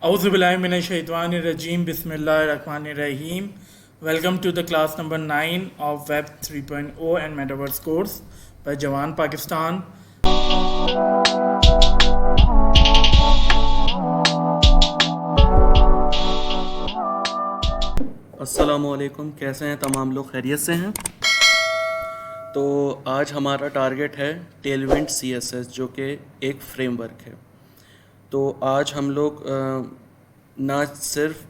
Auzubillahiminash-shaytanir-rajim. Bismillahir-rahmanir-rahim. Welcome to the class number 9 of Web 3.0 and Metaverse course by Jawan Pakistan. अस्सलामुअलैकुम, कैसे हैं तमाम लोग? खैरियत से हैं? तो आज हमारा टारगेट है टेलविंड CSS, जो कि एक फ्रेमवर्क है। तो आज हम लोग ना सिर्फ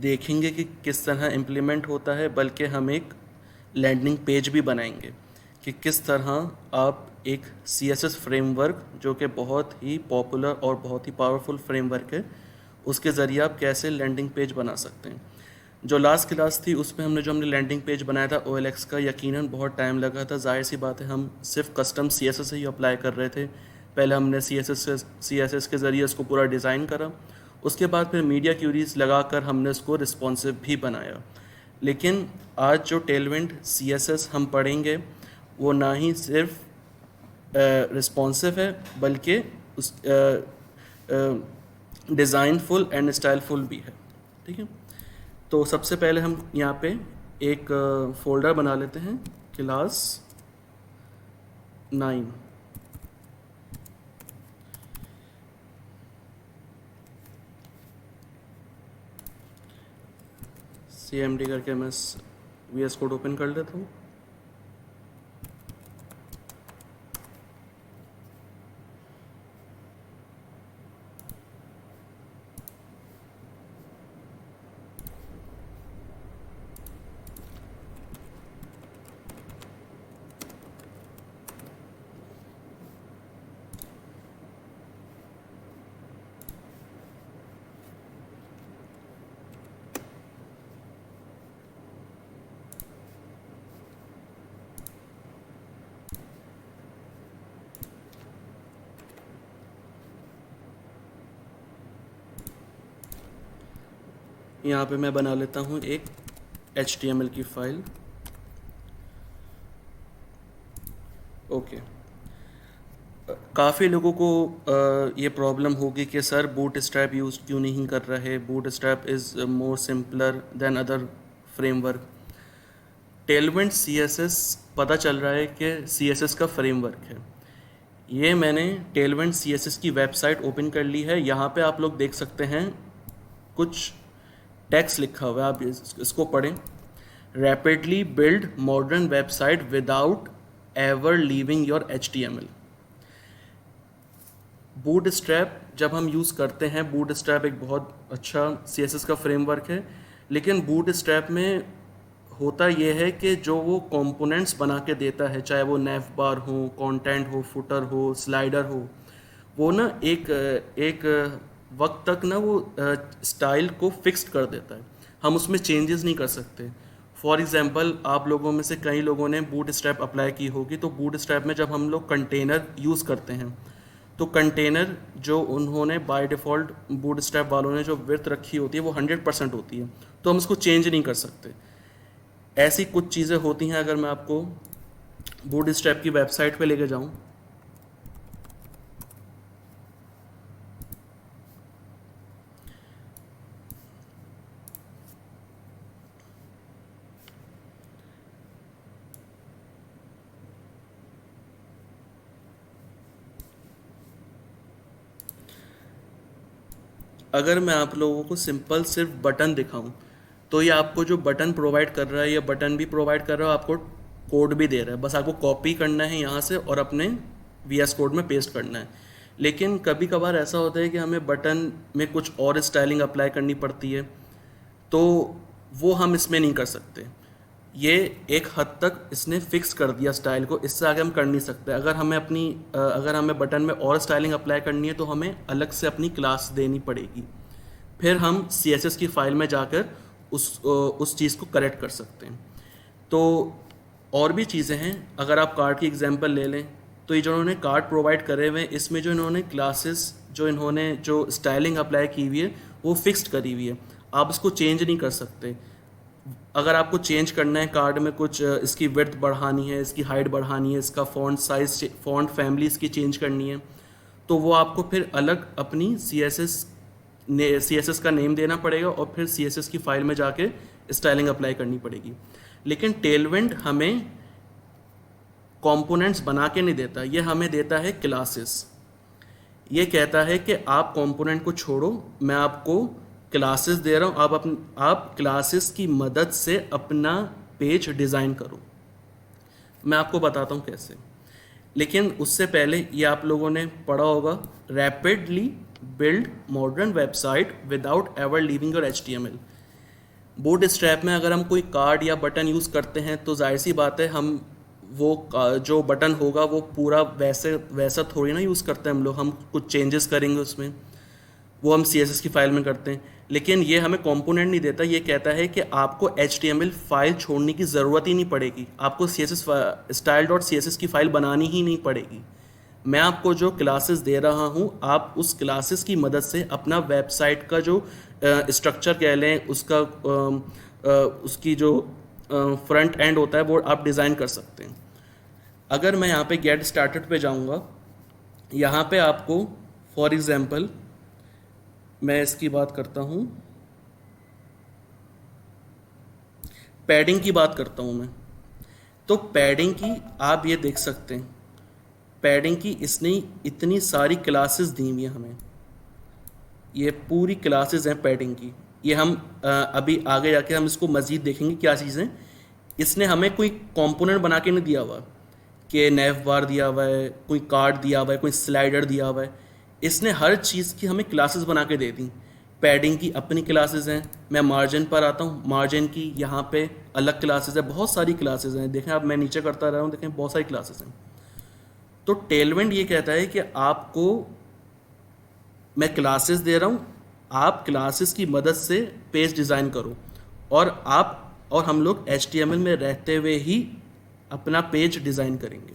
देखेंगे कि किस तरह इम्प्लीमेंट होता है, बल्कि हम एक लैंडिंग पेज भी बनाएंगे कि किस तरह आप एक CSS फ्रेमवर्क, जो कि बहुत ही पॉपुलर और बहुत ही पावरफुल फ्रेमवर्क है, उसके ज़रिए आप कैसे लैंडिंग पेज बना सकते हैं। जो लास्ट क्लास थी उसमें हमने लैंडिंग पेज बनाया था OLX का, यकीनन बहुत टाइम लगा था। जाहिर सी बात है, हम सिर्फ कस्टम CSS ही अप्लाई कर रहे थे। पहले हमने CSS के ज़रिए उसको पूरा डिज़ाइन करा, उसके बाद फिर मीडिया क्यूरीज लगाकर हमने उसको रिस्पॉन्सिव भी बनाया। लेकिन आज जो टेलविंड CSS हम पढ़ेंगे वो ना ही सिर्फ रिस्पॉन्सिव है, बल्कि उस डिज़ाइनफुल एंड स्टाइलफुल भी है। ठीक है, तो सबसे पहले हम यहाँ पे एक फ़ोल्डर बना लेते हैं, क्लास 9। CMD करके मैं VS कोड ओपन कर लेता हूँ। यहाँ पे मैं बना लेता हूँ एक HTML की फ़ाइल। ओके, काफ़ी लोगों को ये प्रॉब्लम होगी कि सर बूटस्ट्रैप यूज़ क्यों नहीं कर रहे, bootstrap is more simpler than other framework. Tailwind CSS पता चल रहा है कि CSS का फ्रेमवर्क है। ये मैंने टेलविंड CSS की वेबसाइट ओपन कर ली है। यहाँ पे आप लोग देख सकते हैं कुछ टेक्स्ट लिखा हुआ है, आप इसको पढ़ें। Rapidly build modern website without ever leaving your HTML। Bootstrap जब हम यूज़ करते हैं, बूटस्ट्रैप एक बहुत अच्छा CSS का फ्रेमवर्क है, लेकिन बूटस्ट्रैप में होता यह है कि जो वो कंपोनेंट्स बना के देता है, चाहे वो नेव बार हो, कंटेंट हो, फुटर हो, स्लाइडर हो, वो ना एक वक्त तक ना वो स्टाइल को फिक्स्ड कर देता है। हम उसमें चेंजेस नहीं कर सकते। फॉर एग्जांपल, आप लोगों में से कई लोगों ने बूटस्ट्रैप अप्लाई की होगी, तो बूटस्ट्रैप में जब हम लोग कंटेनर यूज़ करते हैं, तो कंटेनर जो उन्होंने बाय डिफ़ॉल्ट बूटस्ट्रैप वालों ने जो विड्थ रखी होती है वो 100% होती है, तो हम उसको चेंज नहीं कर सकते। ऐसी कुछ चीज़ें होती हैं। अगर मैं आपको बूटस्ट्रैप की वेबसाइट पे लेके जाऊँ, अगर मैं आप लोगों को सिंपल सिर्फ बटन दिखाऊं, तो ये आपको जो बटन प्रोवाइड कर रहा है, ये बटन भी प्रोवाइड कर रहा है, आपको कोड भी दे रहा है। बस आपको कॉपी करना है यहाँ से और अपने VS कोड में पेस्ट करना है। लेकिन कभी कभार ऐसा होता है कि हमें बटन में कुछ और स्टाइलिंग अप्लाई करनी पड़ती है, तो वो हम इसमें नहीं कर सकते। ये एक हद तक इसने फिक्स कर दिया स्टाइल को, इससे आगे हम कर नहीं सकते। अगर हमें बटन में और स्टाइलिंग अप्लाई करनी है, तो हमें अलग से अपनी क्लास देनी पड़ेगी। फिर हम CSS की फ़ाइल में जाकर उस चीज़ को करेक्ट कर सकते हैं। तो और भी चीज़ें हैं। अगर आप कार्ड की एग्जांपल ले लें, तो ये जो इन्होंने कार्ड प्रोवाइड करे हुए हैं, इसमें जो इन्होंने क्लासेस जो स्टाइलिंग अप्लाई की हुई है, वो फिक्स्ड करी हुई है। आप उसको चेंज नहीं कर सकते। अगर आपको चेंज करना है कार्ड में कुछ, इसकी विड्थ बढ़ानी है, इसकी हाइट बढ़ानी है, इसका फ़ॉन्ट साइज़, फ़ॉन्ट फैमिली इसकी चेंज करनी है, तो वो आपको फिर अलग अपनी CSS CSS का नेम देना पड़ेगा और फिर CSS की फाइल में जाके स्टाइलिंग अप्लाई करनी पड़ेगी। लेकिन टेलविंड हमें कंपोनेंट्स बना के नहीं देता, ये हमें देता है क्लासेस। ये कहता है कि आप कंपोनेंट को छोड़ो, मैं आपको क्लासेस दे रहा हूँ, आप क्लासेस की मदद से अपना पेज डिज़ाइन करो। मैं आपको बताता हूँ कैसे। लेकिन उससे पहले ये आप लोगों ने पढ़ा होगा, rapidly build modern website without ever leaving your HTML। Bootstrap में अगर हम कोई कार्ड या बटन यूज़ करते हैं तो जाहिर सी बात है हम वो जो बटन होगा वो पूरा वैसा थोड़ी ना यूज़ करते हैं हम कुछ चेंजेस करेंगे उसमें, वो हम CSS की फाइल में करते हैं। लेकिन ये हमें कंपोनेंट नहीं देता, ये कहता है कि आपको HTML फाइल छोड़ने की ज़रूरत ही नहीं पड़ेगी, आपको CSS style.css की फाइल बनानी ही नहीं पड़ेगी। मैं आपको जो क्लासेस दे रहा हूँ, आप उस क्लासेस की मदद से अपना वेबसाइट का जो स्ट्रक्चर कह लें, उसकी जो फ्रंट एंड होता है वो आप डिज़ाइन कर सकते हैं। अगर मैं यहाँ पे गेट स्टार्टेड पे जाऊँगा, यहाँ पे आपको फॉर एग्ज़ाम्पल मैं इसकी बात करता हूँ, पैडिंग की बात करता हूँ मैं, तो पैडिंग की आप ये देख सकते हैं, पैडिंग की इसने इतनी सारी क्लासेस दी हुई हैं हमें, ये पूरी क्लासेस हैं पैडिंग की। ये हम अभी आगे जाके हम इसको मज़ीद देखेंगे क्या चीज़ें। इसने हमें कोई कंपोनेंट बना के नहीं दिया हुआ कि नेव बार दिया हुआ है, कोई कार्ड दिया हुआ है, कोई स्लाइडर दिया हुआ है। इसने हर चीज़ की हमें क्लासेस बना के दे दी। पैडिंग की अपनी क्लासेस हैं। मैं मार्जिन पर आता हूँ, मार्जिन की यहाँ पे अलग क्लासेस है, बहुत सारी क्लासेस हैं। देखें आप, मैं नीचे करता रहा हूँ, देखें बहुत सारी क्लासेस हैं। तो टेलविंड ये कहता है कि आपको मैं क्लासेस दे रहा हूँ, आप क्लासेस की मदद से पेज डिज़ाइन करो, और हम लोग HTML में रहते हुए ही अपना पेज डिज़ाइन करेंगे।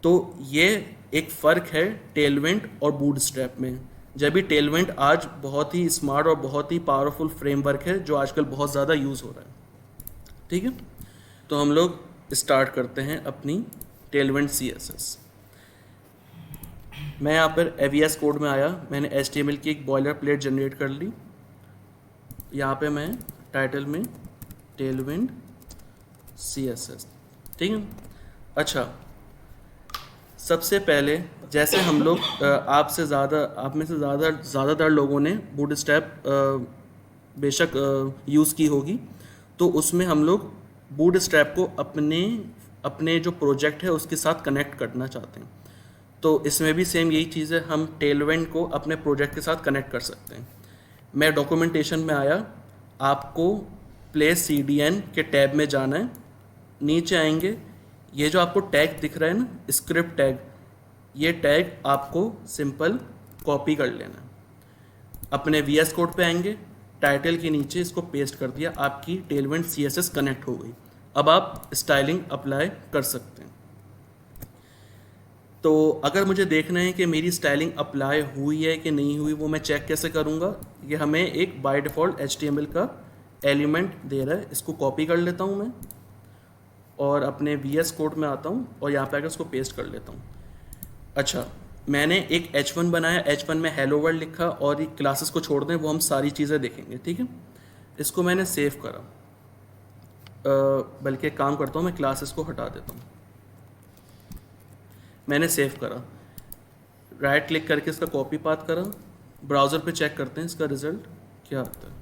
तो ये एक फ़र्क है टेलविंड और बूटस्ट्रैप में। जब भी टेलविंड आज बहुत ही स्मार्ट और बहुत ही पावरफुल फ्रेमवर्क है जो आजकल बहुत ज़्यादा यूज़ हो रहा है। ठीक है, तो हम लोग स्टार्ट करते हैं अपनी टेलविंड CSS। मैं यहाँ पर AVS कोड में आया, मैंने HTML की एक बॉयलर प्लेट जनरेट कर ली। यहाँ पे मैं टाइटल में टेलविंड CSS, ठीक है। अच्छा, सबसे पहले जैसे हम लोग आप में से ज़्यादातर लोगों ने बूटस्ट्रैप बेशक यूज़ की होगी, तो उसमें हम लोग बूटस्ट्रैप को अपने जो प्रोजेक्ट है उसके साथ कनेक्ट करना चाहते हैं। तो इसमें भी सेम यही चीज़ है, हम टेलविंड को अपने प्रोजेक्ट के साथ कनेक्ट कर सकते हैं। मैं डॉक्यूमेंटेशन में आया, आपको प्लेस CDN के टैब में जाना है। नीचे आएंगे, ये जो आपको टैग दिख रहा है ना, स्क्रिप्ट टैग, ये टैग आपको सिंपल कॉपी कर लेना है। अपने VS कोड पे आएंगे, टाइटल के नीचे इसको पेस्ट कर दिया, आपकी टेलविंड CSS कनेक्ट हो गई। अब आप स्टाइलिंग अप्लाई कर सकते हैं। तो अगर मुझे देखना है कि मेरी स्टाइलिंग अप्लाई हुई है कि नहीं हुई, वो मैं चेक कैसे करूँगा। ये हमें एक बाय डिफ़ॉल्ट HTML का एलिमेंट दे रहा है, इसको कॉपी कर लेता हूँ मैं और अपने VS कोड में आता हूँ और यहाँ पे आकर उसको पेस्ट कर लेता हूँ। अच्छा, मैंने एक H1 बनाया, H1 में हेलो वर्ल्ड लिखा, और ये क्लासेस को छोड़ दें, वो हम सारी चीज़ें देखेंगे। ठीक है, इसको मैंने सेव करा, बल्कि एक काम करता हूँ, मैं क्लासेस को हटा देता हूँ। मैंने सेव करा, राइट क्लिक करके इसका कॉपी पाथ करा, ब्राउज़र पे चेक करते हैं इसका रिज़ल्ट क्या आता है।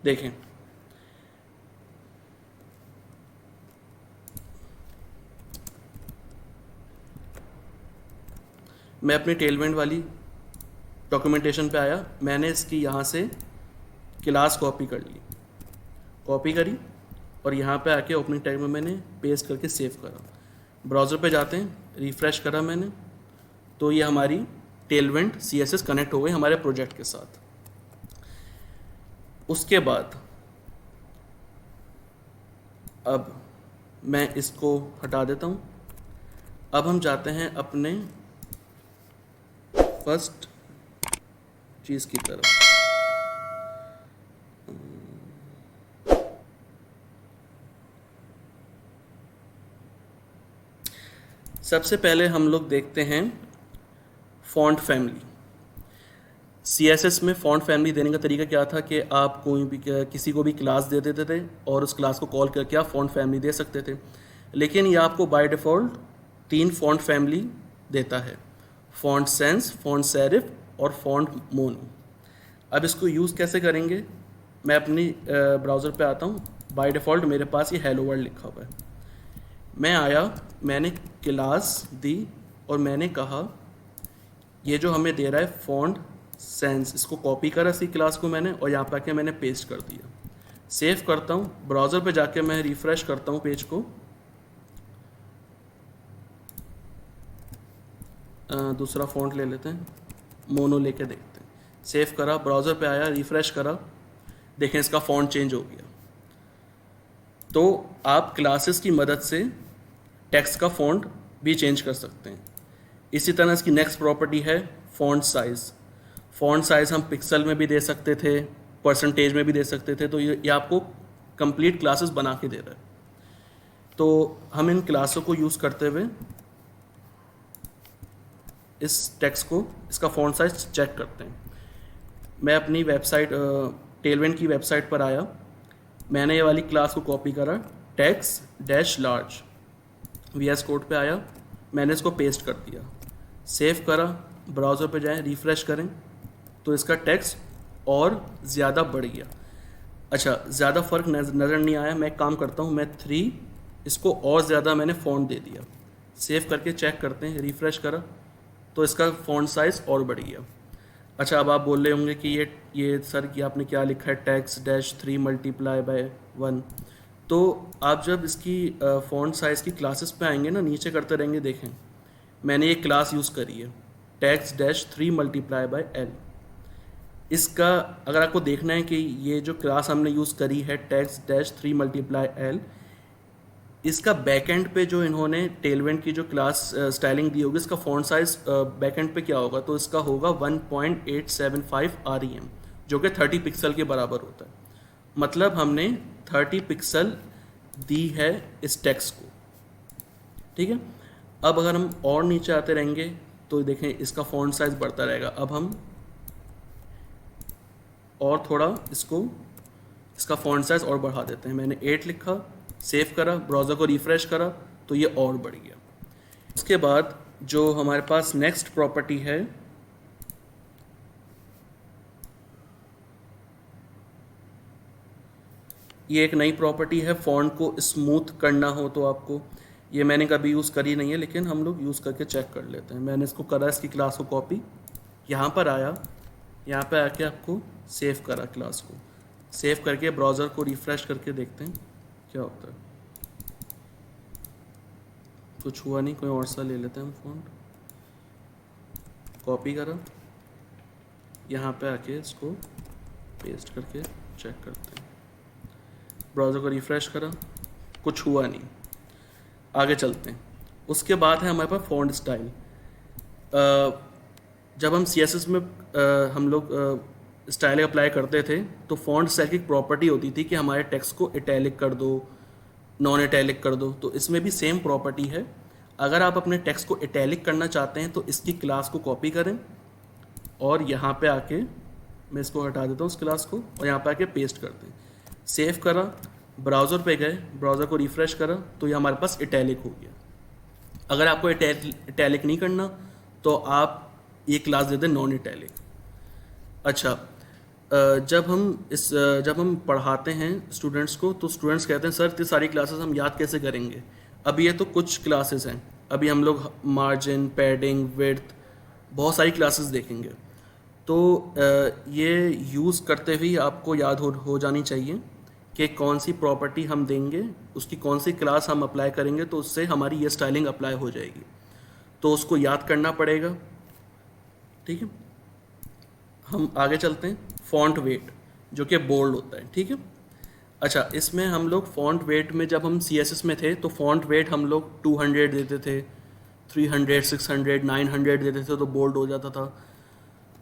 देखें, मैं अपनी टेलविंड वाली डॉक्यूमेंटेशन पे आया, मैंने इसकी यहाँ से क्लास कॉपी करी और यहाँ पे आके ओपनिंग टैग में मैंने पेस्ट करके सेव करा। ब्राउज़र पे जाते हैं, रिफ़्रेश करा मैंने, तो ये हमारी टेलविंड CSS कनेक्ट हो गई हमारे प्रोजेक्ट के साथ। उसके बाद अब मैं इसको हटा देता हूँ। अब हम जाते हैं अपने फर्स्ट चीज़ की तरफ। सबसे पहले हम लोग देखते हैं फॉन्ट फैमिली। CSS में फॉन्ट फैमिली देने का तरीका क्या था कि आप कोई भी किसी को भी क्लास दे देते थे और उस क्लास को कॉल करके आप फॉन्ट फैमिली दे सकते थे, लेकिन ये आपको बाय डिफ़ॉल्ट 3 फॉन्ट फैमिली देता है, फॉन्ट सेंस, फॉन्ट सेरिफ और फॉन्ट मोनो। अब इसको यूज़ कैसे करेंगे, मैं अपनी ब्राउज़र पे आता हूँ। बाय डिफ़ॉल्ट मेरे पास ये हेलो वर्ल्ड लिखा हुआ है। मैं आया, मैंने क्लास दी और मैंने कहा ये जो हमें दे रहा है फॉन्ट सेंस, इसको कॉपी करा इसी क्लास को मैंने और यहाँ पे आके मैंने पेस्ट कर दिया। सेव करता हूँ, ब्राउज़र पे जाके मैं रिफ़्रेश करता हूँ पेज को। दूसरा फ़ॉन्ट ले लेते हैं, मोनो लेके देखते हैं। सेव करा, ब्राउज़र पे आया, रिफ़्रेश करा, देखें इसका फ़ॉन्ट चेंज हो गया। तो आप क्लासेस की मदद से टेक्स्ट का फ़ॉन्ट भी चेंज कर सकते हैं। इसी तरह इसकी नेक्स्ट प्रॉपर्टी है फ़ॉन्ट साइज़। फ़ॉन्ट साइज़ हम पिक्सल में भी दे सकते थे, परसेंटेज में भी दे सकते थे, तो ये आपको कंप्लीट क्लासेस बना के दे रहा है। तो हम इन क्लासों को यूज़ करते हुए इस टेक्स्ट को, इसका फ़ॉन्ट साइज़ चेक करते हैं। मैं अपनी वेबसाइट टेलविंड की वेबसाइट पर आया, मैंने ये वाली क्लास को कॉपी करा, text dash large, VS code पे आया, मैंने इसको पेस्ट कर दिया। सेव करा, ब्राउज़र पे जाएं, रिफ़्रेश करें तो इसका टेक्स्ट और ज़्यादा बढ़ गया। अच्छा, ज़्यादा फ़र्क नज़र नहीं आया। मैं एक काम करता हूँ, मैं 3 इसको और ज़्यादा मैंने फ़ॉन्ट दे दिया। सेव करके चेक करते हैं, रिफ़्रेश करा तो इसका फ़ॉन्ट साइज़ और बढ़ गया। अच्छा, अब आप बोल रहे होंगे कि ये सर कि आपने क्या लिखा है, टेक्स्ट डैश 3 मल्टीप्लाई बाय 1। तो आप जब इसकी फ़ॉन्ट साइज़ की क्लासेस पे आएंगे ना, नीचे करते रहेंगे, देखें मैंने ये क्लास यूज़ करी है, text dash 3 multiply by L। इसका अगर आपको देखना है कि ये जो क्लास हमने यूज़ करी है टेक्स्ट डैश 3 मल्टीप्लाई L, इसका बैकएंड पे जो इन्होंने टेलविंड की जो क्लास स्टाइलिंग दी होगी, इसका फ़ॉन्ट साइज़ बैकएंड पे क्या होगा, तो इसका होगा 1.875 REM, जो कि 30 पिक्सल के बराबर होता है। मतलब हमने 30 पिक्सल दी है इस टेक्स्ट को, ठीक है। अब अगर हम और नीचे आते रहेंगे तो देखें इसका फ़ॉन्ट साइज़ बढ़ता रहेगा। अब हम और थोड़ा इसका फ़ॉन्ट साइज़ और बढ़ा देते हैं। मैंने 8 लिखा, सेव करा, ब्राउज़र को रिफ़्रेश करा तो ये और बढ़ गया। उसके बाद जो हमारे पास नेक्स्ट प्रॉपर्टी है, ये एक नई प्रॉपर्टी है, फ़ॉन्ट को स्मूथ करना हो तो आपको, ये मैंने कभी यूज़ करी नहीं है लेकिन हम लोग यूज़ करके चेक कर लेते हैं। मैंने इसको करा, इसकी क्लास को कॉपी, यहाँ पर आया, यहाँ पे आके आपको सेव करा, क्लास को सेव करके ब्राउज़र को रिफ़्रेश करके देखते हैं क्या होता है। कुछ हुआ नहीं, कोई और सा ले लेते हैं हम फ़ॉन्ट। कॉपी करा, यहाँ पे आके इसको पेस्ट करके चेक करते हैं। ब्राउज़र को रिफ़्रेश करा, कुछ हुआ नहीं, आगे चलते हैं। उसके बाद है हमारे पास फ़ॉन्ट स्टाइल। जब हम CSS में हम लोग स्टाइल अप्लाई करते थे तो फ़ॉन्ट स्टाइल की प्रॉपर्टी होती थी कि हमारे टेक्स्ट को इटैलिक कर दो, नॉन इटैलिक कर दो। तो इसमें भी सेम प्रॉपर्टी है। अगर आप अपने टेक्स्ट को इटैलिक करना चाहते हैं तो इसकी क्लास को कॉपी करें और यहाँ पे आके, मैं इसको हटा देता हूँ इस क्लास को, और यहाँ पे आके पेस्ट कर दें। सेव करा, ब्राउज़र पे गए, ब्राउज़र को रिफ़्रेश करा तो ये हमारे पास इटैलिक हो गया। अगर आपको इटैलिक नहीं करना तो आप ये क्लास दे दें नॉन इटैलिक। अच्छा, जब हम पढ़ाते हैं स्टूडेंट्स को तो स्टूडेंट्स कहते हैं सर इतनी सारी क्लासेस हम याद कैसे करेंगे। अभी ये तो कुछ क्लासेस हैं, अभी हम लोग मार्जिन, पैडिंग, विड्थ, बहुत सारी क्लासेस देखेंगे। तो ये यूज़ करते हुए आपको याद हो जानी चाहिए कि कौन सी प्रॉपर्टी हम देंगे, उसकी कौन सी क्लास हम अप्लाई करेंगे तो उससे हमारी ये स्टाइलिंग अप्लाई हो जाएगी। तो उसको याद करना पड़ेगा, ठीक है। हम आगे चलते हैं। फ़ॉन्ट वेट जो कि बोल्ड होता है, ठीक है। अच्छा, इसमें हम लोग फ़ॉन्ट वेट में जब हम CSS में थे तो फ़ॉन्ट वेट हम लोग 200 देते थे, 300, 600, 900 देते थे तो बोल्ड हो जाता था।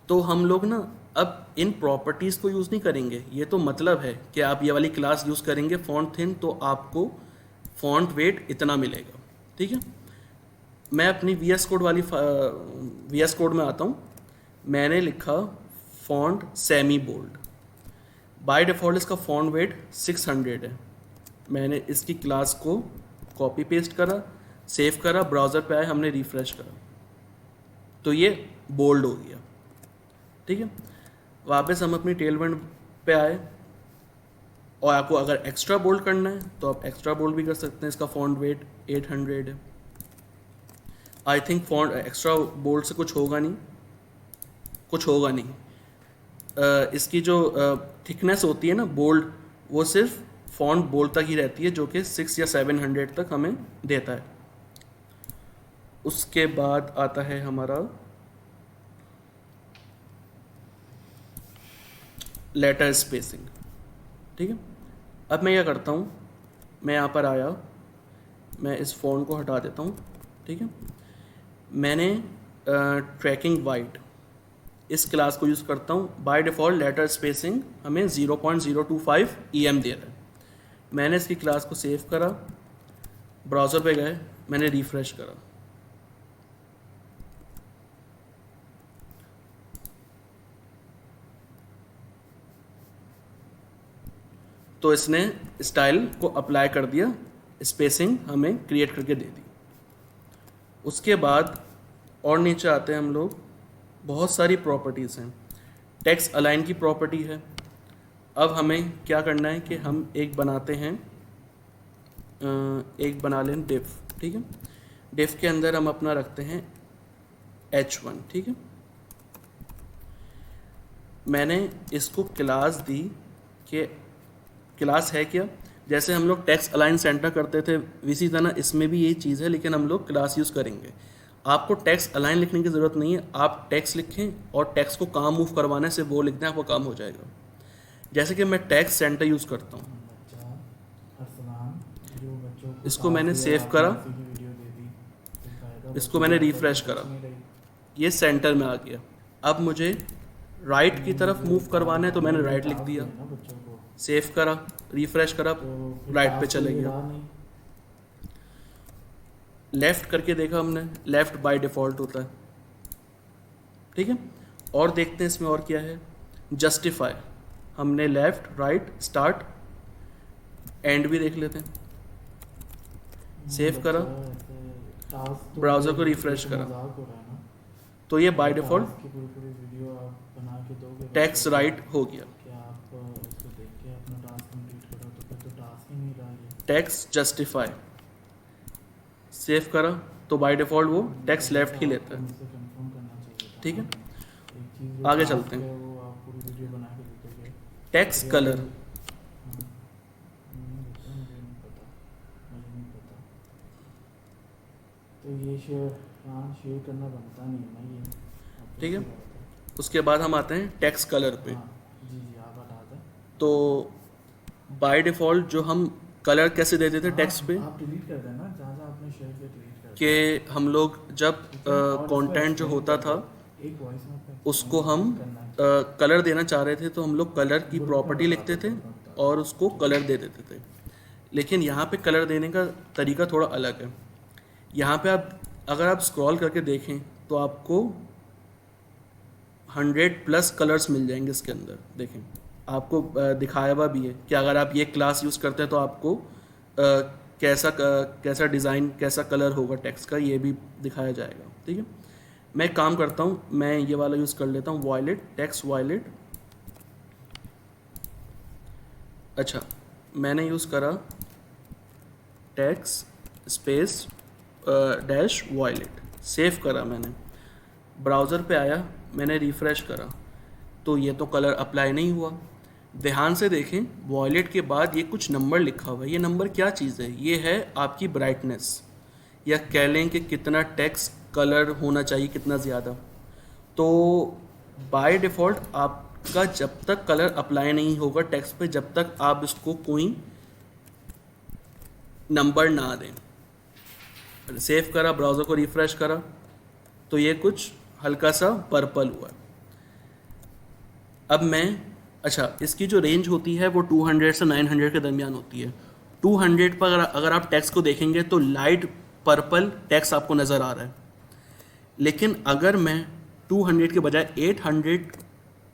तो हम लोग ना अब इन प्रॉपर्टीज़ को यूज़ नहीं करेंगे। ये तो मतलब है कि आप ये वाली क्लास यूज़ करेंगे फ़ॉन्ट थिन तो आपको फ़ॉन्ट वेट इतना मिलेगा, ठीक है। मैं अपनी वी एस कोड में आता हूँ, मैंने लिखा font semi bold. By default इसका फॉन्ट वेट 600 है। मैंने इसकी क्लास को कॉपी पेस्ट करा, सेव करा, ब्राउज़र पे आए, हमने रिफ़्रेश करा तो ये बोल्ड हो गया। ठीक है, वापस हम अपनी टेलविंड पे आए और आपको अगर एक्स्ट्रा बोल्ड करना है तो आप एक्स्ट्रा बोल्ड भी कर सकते हैं। इसका फॉन्ट वेट 800 है। I think font extra bold से कुछ होगा नहीं। इसकी जो थिकनेस होती है ना बोल्ड, वो सिर्फ फॉन्ट बोल्ड तक ही रहती है, जो कि 600 या 700 तक हमें देता है। उसके बाद आता है हमारा लेटर स्पेसिंग। ठीक है, अब मैं क्या करता हूँ, मैं यहाँ पर आया, मैं इस फ़ॉन्ट को हटा देता हूँ। ठीक है, मैंने ट्रैकिंग वाइट इस क्लास को यूज़ करता हूँ। बाय डिफ़ॉल्ट लेटर स्पेसिंग हमें 0.025 EM दे रहा है। मैंने इसकी क्लास को सेव करा, ब्राउज़र पे गए, मैंने रिफ़्रेश करा तो इसने स्टाइल को अप्लाई कर दिया, स्पेसिंग हमें क्रिएट करके दे दी। उसके बाद और नीचे आते हैं हम लोग, बहुत सारी प्रॉपर्टीज़ हैं। टेक्स्ट अलाइन की प्रॉपर्टी है। अब हमें क्या करना है कि हम एक बना लें डिफ। ठीक है, डिफ के अंदर हम अपना रखते हैं H1। ठीक है, मैंने इसको क्लास दी कि क्लास है क्या, जैसे हम लोग टेक्स्ट अलाइन सेंटर करते थे इसी तरह इसमें भी यही चीज़ है, लेकिन हम लोग क्लास यूज़ करेंगे। आपको टेक्स्ट अलाइन लिखने की ज़रूरत नहीं है, आप टेक्स्ट लिखें और टेक्स्ट को काम मूव करवाने से वो लिखते हैं, आपको काम हो जाएगा। जैसे कि मैं टेक्स्ट सेंटर यूज़ करता हूँ, इसको मैंने सेव करा, इसको मैंने रिफ़्रेश करा, ये सेंटर में आ गया। अब मुझे राइट की तरफ मूव करवाना है तो मैंने राइट लिख दिया, सेव करा, रिफ़्रेश करा, राइट पे चले गया। लेफ़्ट करके देखा हमने, लेफ़्ट बाय डिफ़ॉल्ट होता है। ठीक है, और देखते हैं इसमें और क्या है। जस्टिफाई, हमने लेफ़्ट, राइट, स्टार्ट, एंड भी देख लेते हैं। सेव करा, ब्राउज़र को रिफ़्रेश करा तो ये बाय डिफ़ॉल्ट टेक्स्ट राइट हो गया। टेक्स्ट जस्टिफाई, सेव करा तो बाय डिफ़ॉल्ट वो टेक्स्ट लेफ्ट ही लेता है। ठीक है, आगे चलते हैं। टेक्स्ट कलर, तो ये शेयर करना बनता नहीं है ना ये। ठीक है, उसके बाद हम आते हैं टेक्स्ट कलर पे। जी आप बताते हैं। तो बाय डिफ़ॉल्ट जो हम कलर कैसे देते थे टेक्स्ट पे, आप डिलीट कर देना जहाँ आपने शेयर किया, डिलीट कर कि हम लोग जब कंटेंट जो होता था एक वॉइस में उसको हम कलर देना चाह रहे थे तो हम लोग कलर की प्रॉपर्टी लिखते थे और उसको कलर दे देते थे। लेकिन यहाँ पे कलर देने का तरीका थोड़ा अलग है। यहाँ पे अगर आप स्क्रॉल करके देखें तो आपको 100+ कलर्स मिल जाएंगे इसके अंदर। देखें, आपको दिखाया हुआ भी है कि अगर आप ये क्लास यूज़ करते हैं तो आपको कैसा डिज़ाइन, कैसा कलर होगा टेक्स्ट का, ये भी दिखाया जाएगा। ठीक है, मैं एक काम करता हूँ, मैं ये वाला यूज़ कर लेता हूँ, वॉयलेट, टेक्स्ट वॉयलेट। अच्छा, मैंने यूज़ करा text space dash violet, save करा मैंने, ब्राउज़र पे आया, मैंने रिफ़्रेश करा तो ये तो कलर अप्लाई नहीं हुआ। ध्यान से देखें, वॉयलेट के बाद ये कुछ नंबर लिखा हुआ है। ये नंबर क्या चीज़ है? ये है आपकी ब्राइटनेस, या कह लें कि कितना टेक्स्ट कलर होना चाहिए, कितना ज़्यादा। तो बाय डिफ़ॉल्ट आपका जब तक कलर अप्लाई नहीं होगा टेक्स्ट पे, जब तक आप इसको कोई नंबर ना दें। सेव करा, ब्राउज़र को रिफ़्रेश करा तो ये कुछ हल्का सा पर्पल हुआ। अब अच्छा, इसकी जो रेंज होती है वो 200 से 900 के दरमियान होती है। 200 पर अगर आप टेक्स्ट को देखेंगे तो लाइट पर्पल टेक्स्ट आपको नज़र आ रहा है। लेकिन अगर मैं 200 के बजाय 800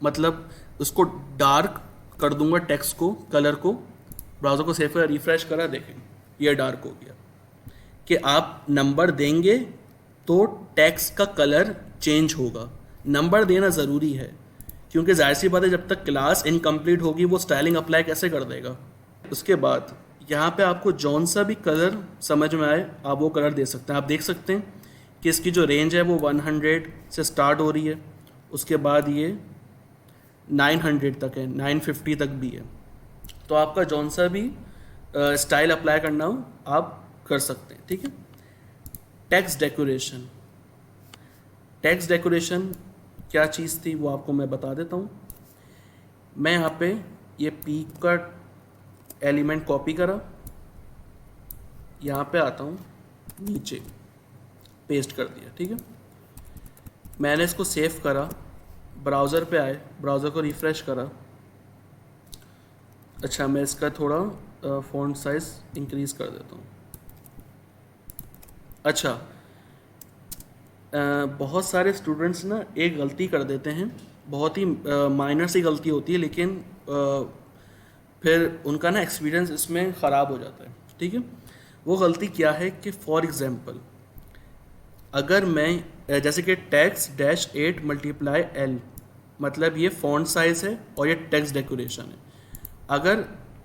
मतलब उसको डार्क कर दूंगा टेक्स्ट को, कलर को, ब्राउज़र को सेव कर रिफ्रेश करा, देखें ये डार्क हो गया। कि आप नंबर देंगे तो टेक्स्ट का कलर चेंज होगा। नंबर देना ज़रूरी है क्योंकि जाहिर सी बात है जब तक क्लास इनकम्प्लीट होगी वो स्टाइलिंग अप्लाई कैसे कर देगा। उसके बाद यहाँ पे आपको जौन सा भी कलर समझ में आए आप वो कलर दे सकते हैं। आप देख सकते हैं कि इसकी जो रेंज है वो 100 से स्टार्ट हो रही है, उसके बाद ये 900 तक है, 950 तक भी है। तो आपका जौन सा भी स्टाइल अप्लाई करना हो आप कर सकते हैं, ठीक है। टेक्स्ट डेकोरेशन, टेक्स्ट डेकोरेशन क्या चीज़ थी वो आपको मैं बता देता हूँ। मैं यहाँ पे ये पी का एलिमेंट कॉपी करा, यहाँ पे आता हूँ, नीचे पेस्ट कर दिया, ठीक है। मैंने इसको सेव करा, ब्राउज़र पे आए, ब्राउज़र को रिफ़्रेश करा। अच्छा, मैं इसका थोड़ा फ़ॉन्ट साइज़ इंक्रीज़ कर देता हूँ। अच्छा, बहुत सारे स्टूडेंट्स ना एक गलती कर देते हैं, बहुत ही माइनर सी गलती होती है, लेकिन फिर उनका ना एक्सपीरियंस इसमें ख़राब हो जाता है, ठीक है। वो गलती क्या है कि फॉर एग्ज़ाम्पल अगर मैं जैसे कि text-8 मल्टीप्लाई L, मतलब ये फ़ॉन्ट साइज़ है और ये टेक्स्ट डेकोरेशन है। अगर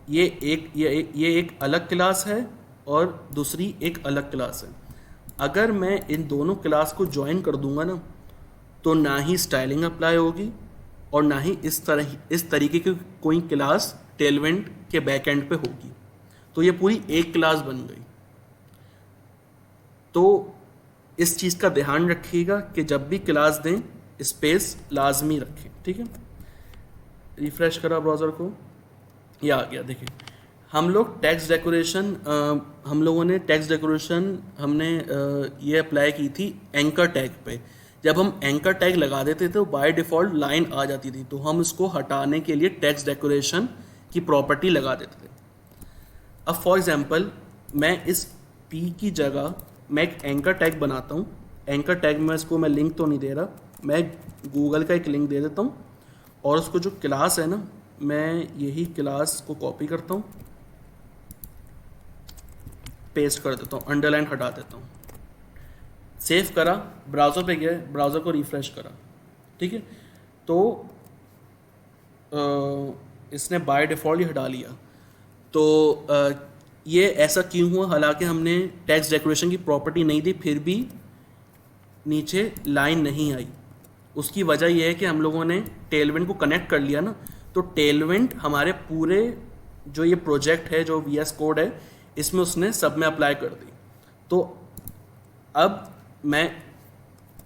ये एक अलग क्लास है और दूसरी एक अलग क्लास है, अगर मैं इन दोनों क्लास को ज्वाइन कर दूंगा ना तो ना ही स्टाइलिंग अप्लाई होगी और ना ही इस तरीके की कोई क्लास टेलविंड के बैक एंड पे होगी। तो ये पूरी एक क्लास बन गई। तो इस चीज़ का ध्यान रखिएगा कि जब भी क्लास दें स्पेस लाजमी रखें, ठीक है। रिफ्रेश करा ब्राउज़र को, ये आ गया। देखिए हम लोग टेक्स्ट डेकोरेशन हम लोगों ने टेक्स्ट डेकोरेशन हमने ये अप्लाई की थी एंकर टैग पे। जब हम एंकर टैग लगा देते थे तो बाय डिफ़ॉल्ट लाइन आ जाती थी, तो हम इसको हटाने के लिए टेक्स्ट डेकोरेशन की प्रॉपर्टी लगा देते थे। अब फॉर एग्जांपल मैं इस पी की जगह मैं एक एंकर टैग बनाता हूँ। एंकर टैग में इसको मैं लिंक तो नहीं दे रहा, मैं गूगल का एक लिंक दे देता हूँ और उसको जो क्लास है ना, मैं यही क्लास को कॉपी करता हूँ, पेस्ट कर देता हूँ, अंडरलाइन हटा देता हूँ, सेव करा, ब्राउज़र पे गया, ब्राउज़र को रिफ़्रेश करा, ठीक है। तो इसने बाय डिफ़ॉल्ट ही हटा लिया। तो ये ऐसा क्यों हुआ? हालांकि हमने टेक्स्ट डेकोरेशन की प्रॉपर्टी नहीं दी, फिर भी नीचे लाइन नहीं आई। उसकी वजह यह है कि हम लोगों ने टेलविंड को कनेक्ट कर लिया ना, तो टेलविंड हमारे पूरे जो ये प्रोजेक्ट है, जो VS कोड है, इसमें उसने सब में अप्लाई कर दी। तो अब मैं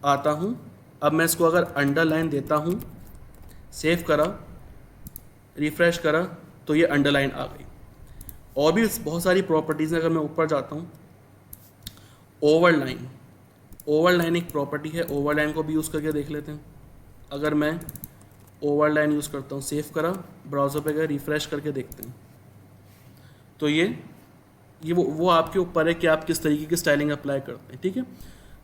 आता हूँ, अब मैं इसको अगर अंडरलाइन देता हूँ, सेव करा, रिफ़्रेश करा, तो ये अंडरलाइन आ गई। और भी बहुत सारी प्रॉपर्टीज़ हैं। अगर मैं ऊपर जाता हूँ, ओवरलाइन, ओवरलाइन एक प्रॉपर्टी है, ओवरलाइन को भी यूज़ करके देख लेते हैं। अगर मैं ओवरलाइन यूज़ करता हूँ, सेव करा, ब्राउज़र पे गए, रिफ़्रेश करके देखते हैं, तो ये वो आपके ऊपर है कि आप किस तरीके की स्टाइलिंग अप्लाई करते हैं, ठीक है।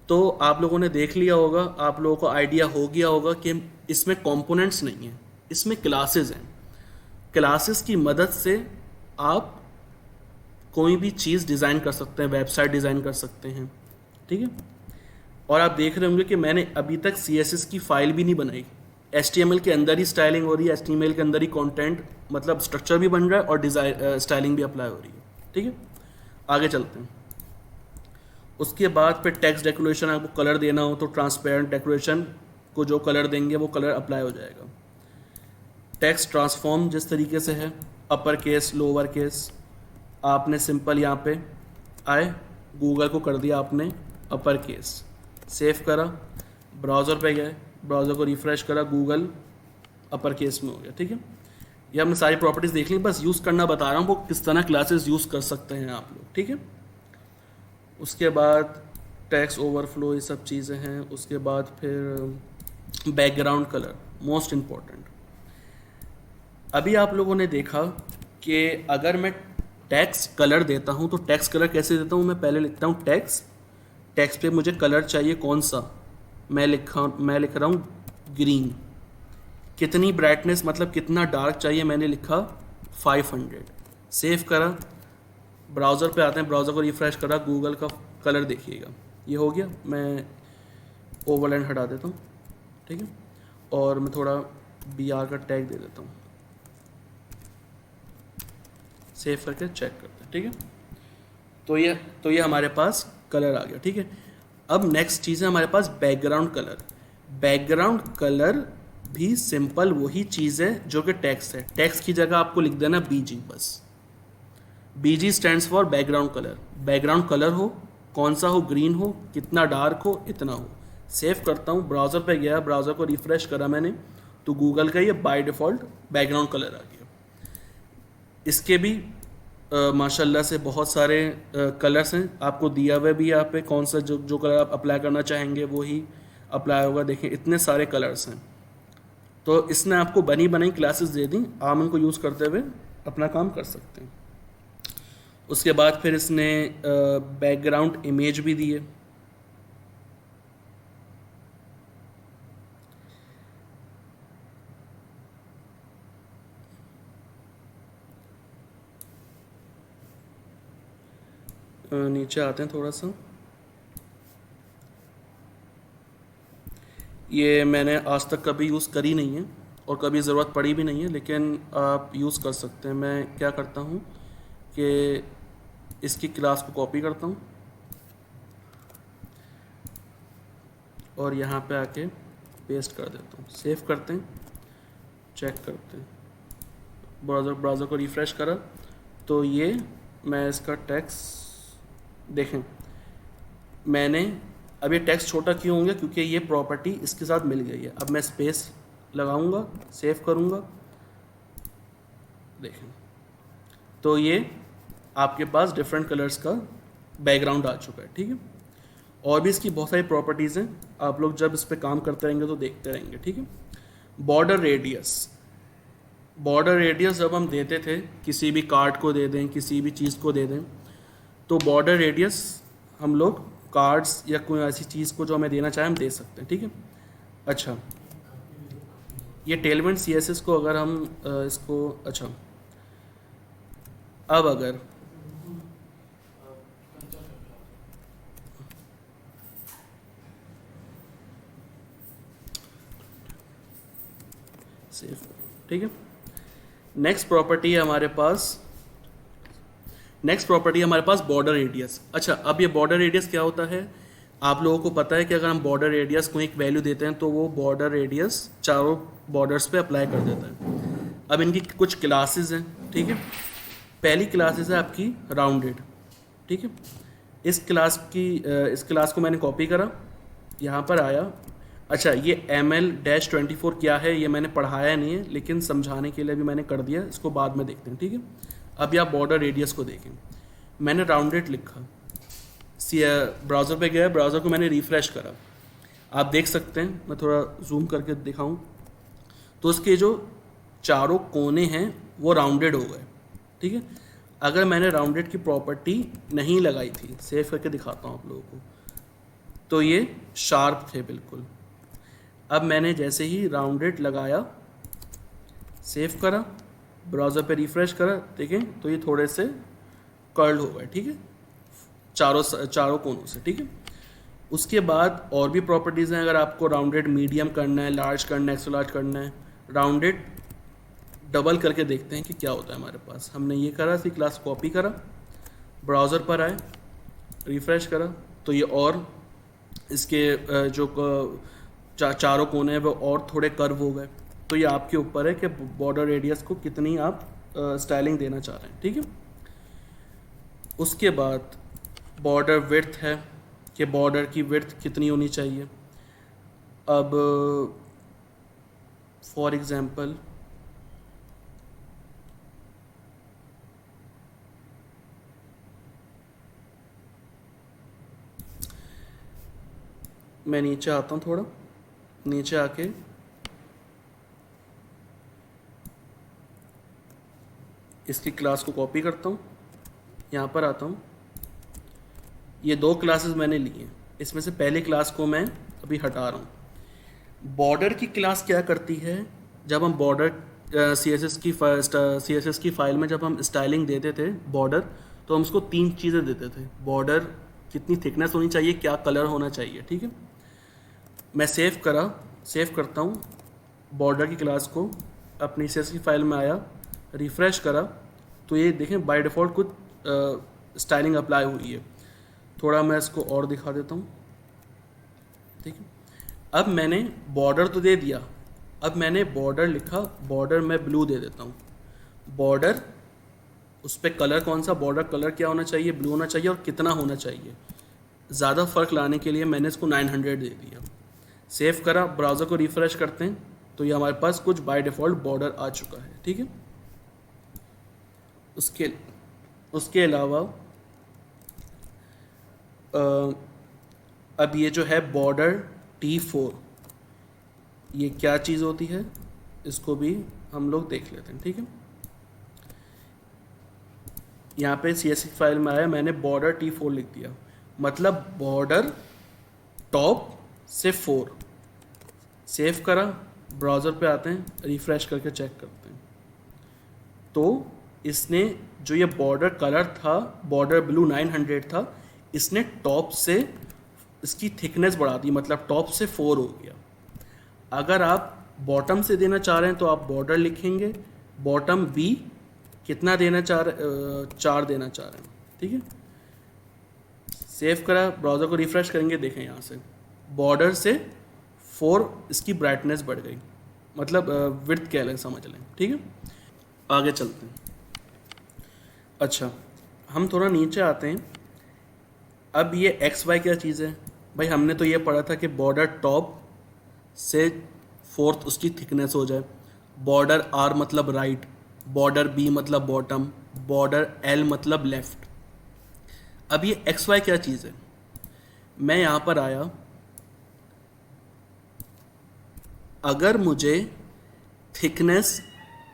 तो आप लोगों ने देख लिया होगा, आप लोगों को आइडिया हो गया होगा कि इसमें कंपोनेंट्स नहीं हैं, इसमें क्लासेस हैं। क्लासेस की मदद से आप कोई भी चीज़ डिज़ाइन कर सकते हैं, वेबसाइट डिज़ाइन कर सकते हैं, ठीक है। और आप देख रहे होंगे कि मैंने अभी तक CSS की फ़ाइल भी नहीं बनाई। HTML के अंदर ही स्टाइलिंग हो रही है, HTML के अंदर ही कंटेंट मतलब स्ट्रक्चर भी बन रहा है और डिज़ाइन स्टाइलिंग भी अप्लाई हो रही है, ठीक है। आगे चलते हैं। उसके बाद फिर टेक्स्ट डेकोरेशन, आपको कलर देना हो तो ट्रांसपेरेंट डेकोरेशन को जो कलर देंगे वो कलर अप्लाई हो जाएगा। टेक्स्ट ट्रांसफॉर्म जिस तरीके से है, अपर केस, लोअर केस, आपने सिंपल यहाँ पे आए, गूगल को कर दिया आपने अपर केस, सेव करा, ब्राउज़र पे गए, ब्राउज़र को रिफ़्रेश करा, गूगल अपर केस में हो गया, ठीक है। ये हमने सारी प्रॉपर्टीज़ देख ली, बस यूज़ करना बता रहा हूँ वो किस तरह क्लासेस यूज़ कर सकते हैं आप लोग, ठीक है। उसके बाद टेक्स्ट ओवरफ्लो, ये सब चीज़ें हैं। उसके बाद फिर बैकग्राउंड कलर, मोस्ट इम्पॉर्टेंट। अभी आप लोगों ने देखा कि अगर मैं टेक्स्ट कलर देता हूँ तो टेक्स्ट कलर कैसे देता हूँ, मैं पहले लिखता हूँ टेक्स्ट टेक्स्ट पे मुझे कलर चाहिए कौन सा, मैं लिख रहा हूँ ग्रीन। कितनी ब्राइटनेस मतलब कितना डार्क चाहिए, मैंने लिखा 500। सेव करा, ब्राउज़र पे आते हैं, ब्राउज़र को रिफ़्रेश करा, गूगल का कलर देखिएगा, ये हो गया। मैं ओवरलाइन हटा देता हूँ, ठीक है, और मैं थोड़ा BR का टैग दे देता हूँ। सेव करके चेक करते हैं, ठीक है। तो ये हमारे पास कलर आ गया, ठीक है। अब नेक्स्ट चीज़ है हमारे पास बैकग्राउंड कलर। बैकग्राउंड कलर भी सिंपल वही चीज़ है जो कि टेक्स्ट है। टेक्स्ट की जगह आपको लिख देना BG बस। BG stands for background colour. Background colour हो, कौन सा हो, ग्रीन हो, कितना डार्क हो, इतना हो। सेव करता हूँ, ब्राउज़र पे गया, ब्राउज़र को रिफ़्रेश करा मैंने, तो गूगल का ये बाय डिफ़ॉल्ट बैकग्राउंड कलर आ गया। इसके भी माशाल्लाह से बहुत सारे कलर्स हैं, आपको दिया हुआ भी यहाँ पे कौन सा जो कलर आप अप्लाई करना चाहेंगे वो ही अप्लाई होगा। देखिए इतने सारे कलर्स हैं। तो इसने आपको बनी बनाई क्लासेस दे दी, आप इनको यूज़ करते हुए अपना काम कर सकते हैं। उसके बाद फिर इसने बैकग्राउंड इमेज भी दी है। नीचे आते हैं थोड़ा सा, ये मैंने आज तक कभी यूज़ करी नहीं है और कभी ज़रूरत पड़ी भी नहीं है, लेकिन आप यूज़ कर सकते हैं। मैं क्या करता हूँ कि इसकी क्लास को कॉपी करता हूँ और यहाँ पे आके पेस्ट कर देता हूँ। सेव करते हैं, चेक करते हैं, ब्राउज़र को रिफ़्रेश करा, तो ये मैं इसका टेक्स्ट देखें, मैंने अब ये टेक्स्ट छोटा क्यों हो गया, क्योंकि ये प्रॉपर्टी इसके साथ मिल गई है। अब मैं स्पेस लगाऊंगा, सेव करूंगा, देखें तो ये आपके पास डिफरेंट कलर्स का बैकग्राउंड आ चुका है, ठीक है। और भी इसकी बहुत सारी प्रॉपर्टीज़ हैं, आप लोग जब इस पर काम करते रहेंगे तो देखते रहेंगे, ठीक है। बॉर्डर रेडियस, बॉर्डर रेडियस जब हम देते थे, किसी भी कार्ड को दे दें, किसी भी चीज़ को दे दें, तो बॉर्डर रेडियस हम लोग कार्ड्स या कोई ऐसी चीज़ को जो हमें देना चाहे हम दे सकते हैं, ठीक है। अच्छा, ये टेलमेंट CSS को अगर हम इसको, अच्छा अब अगर सेव, ठीक है। नेक्स्ट प्रॉपर्टी है हमारे पास बॉर्डर रेडियस। अच्छा, अब ये बॉर्डर रेडियस क्या होता है, आप लोगों को पता है कि अगर हम बॉर्डर रेडियस को एक वैल्यू देते हैं तो वो बॉर्डर रेडियस चारों बॉर्डर्स पे अप्लाई कर देता है। अब इनकी कुछ क्लासेस हैं, ठीक है। पहली क्लासेस है आपकी राउंडेड, ठीक है। इस क्लास को मैंने कॉपी करा, यहाँ पर आया। अच्छा, ये ML-24 क्या है ये मैंने पढ़ाया नहीं है, लेकिन समझाने के लिए भी मैंने कर दिया, इसको बाद में देखते हैं, ठीक है। अब आप बॉर्डर रेडियस को देखें, मैंने राउंडेड लिखा, ब्राउज़र पे गया, ब्राउज़र को मैंने रिफ़्रेश करा, आप देख सकते हैं, मैं थोड़ा जूम करके दिखाऊं तो उसके जो चारों कोने हैं वो राउंडेड हो गए, ठीक है। अगर मैंने राउंडेड की प्रॉपर्टी नहीं लगाई थी, सेव करके दिखाता हूँ आप लोगों को, तो ये शार्प थे बिल्कुल। अब मैंने जैसे ही राउंडेड लगाया, सेव करा, ब्राउज़र पे रिफ़्रेश करा, देखें तो ये थोड़े से कर्ल हो गए, ठीक है, चारों कोनों से, ठीक है। उसके बाद और भी प्रॉपर्टीज़ हैं, अगर आपको राउंडेड मीडियम करना है, लार्ज करना है, एक्स्ट्रा लार्ज करना है, राउंडेड डबल करके देखते हैं कि क्या होता है हमारे पास। हमने ये करा, इसकी क्लास कॉपी करा, ब्राउज़र पर आए, रिफ़्रेश करा, तो ये और इसके जो चारों कोने हैं वो और थोड़े कर्व हो गए। तो ये आपके ऊपर है कि बॉर्डर रेडियस को कितनी आप स्टाइलिंग देना चाह रहे हैं, ठीक है। उसके बाद बॉर्डर विड्थ है कि बॉर्डर की विड्थ कितनी होनी चाहिए। अब फॉर एग्जांपल मैं नीचे आता हूँ, थोड़ा नीचे आके इसकी क्लास को कॉपी करता हूँ, यहाँ पर आता हूँ, ये दो क्लासेस मैंने ली हैं, इसमें से पहली क्लास को मैं अभी हटा रहा हूँ। बॉर्डर की क्लास क्या करती है, जब हम बॉर्डर CSS की फाइल में जब हम स्टाइलिंग देते थे बॉर्डर, तो हम उसको 3 चीज़ें देते थे। बॉर्डर कितनी थिकनेस होनी चाहिए, क्या कलर होना चाहिए, ठीक है। मैं सेव करता हूँ बॉर्डर की क्लास को, अपनी CSS की फाइल में आया, रिफ़्रेश करा, तो ये देखें बाय डिफ़ॉल्ट कुछ स्टाइलिंग अप्लाई हुई है। थोड़ा मैं इसको और दिखा देता हूँ, ठीक है। अब मैंने बॉर्डर तो दे दिया, अब मैंने बॉर्डर लिखा, बॉर्डर मैं ब्लू दे देता हूँ। बॉर्डर उस पर कलर कौन सा, बॉर्डर कलर क्या होना चाहिए, ब्लू होना चाहिए, और कितना होना चाहिए। ज़्यादा फ़र्क लाने के लिए मैंने इसको 900 दे दिया। सेव करा, ब्राउज़र को रिफ़्रेश करते हैं तो ये हमारे पास कुछ बाय डिफ़ॉल्ट बॉर्डर आ चुका है, ठीक है। उसके अलावा अब ये जो है बॉर्डर T4, ये क्या चीज़ होती है, इसको भी हम लोग देख लेते हैं, ठीक है। यहाँ पे CSS फाइल में आया, मैंने बॉर्डर T4 लिख दिया, मतलब बॉर्डर टॉप से 4। सेव करा, ब्राउज़र पे आते हैं, रिफ़्रेश करके चेक करते हैं, तो इसने जो ये बॉर्डर कलर था, बॉर्डर ब्लू 900 था, इसने टॉप से इसकी थिकनेस बढ़ा दी, मतलब टॉप से 4 हो गया। अगर आप बॉटम से देना चाह रहे हैं तो आप बॉर्डर लिखेंगे, बॉटम B कितना देना 4 देना चाह रहे हैं, ठीक है। सेव करा, ब्राउज़र को रिफ़्रेश करेंगे, देखें यहाँ से बॉर्डर से 4 इसकी ब्राइटनेस बढ़ गई, मतलब विड्थ कह लें, समझ लें, ठीक है। आगे चलते हैं। अच्छा, हम थोड़ा नीचे आते हैं। अब ये XY क्या चीज़ है भाई, हमने तो ये पढ़ा था कि बॉर्डर टॉप से 4th उसकी थिकनेस हो जाए। बॉर्डर R मतलब राइट, बॉर्डर B मतलब बॉटम, बॉर्डर L मतलब लेफ्ट। अब ये XY क्या चीज़ है, मैं यहाँ पर आया, अगर मुझे थिकनेस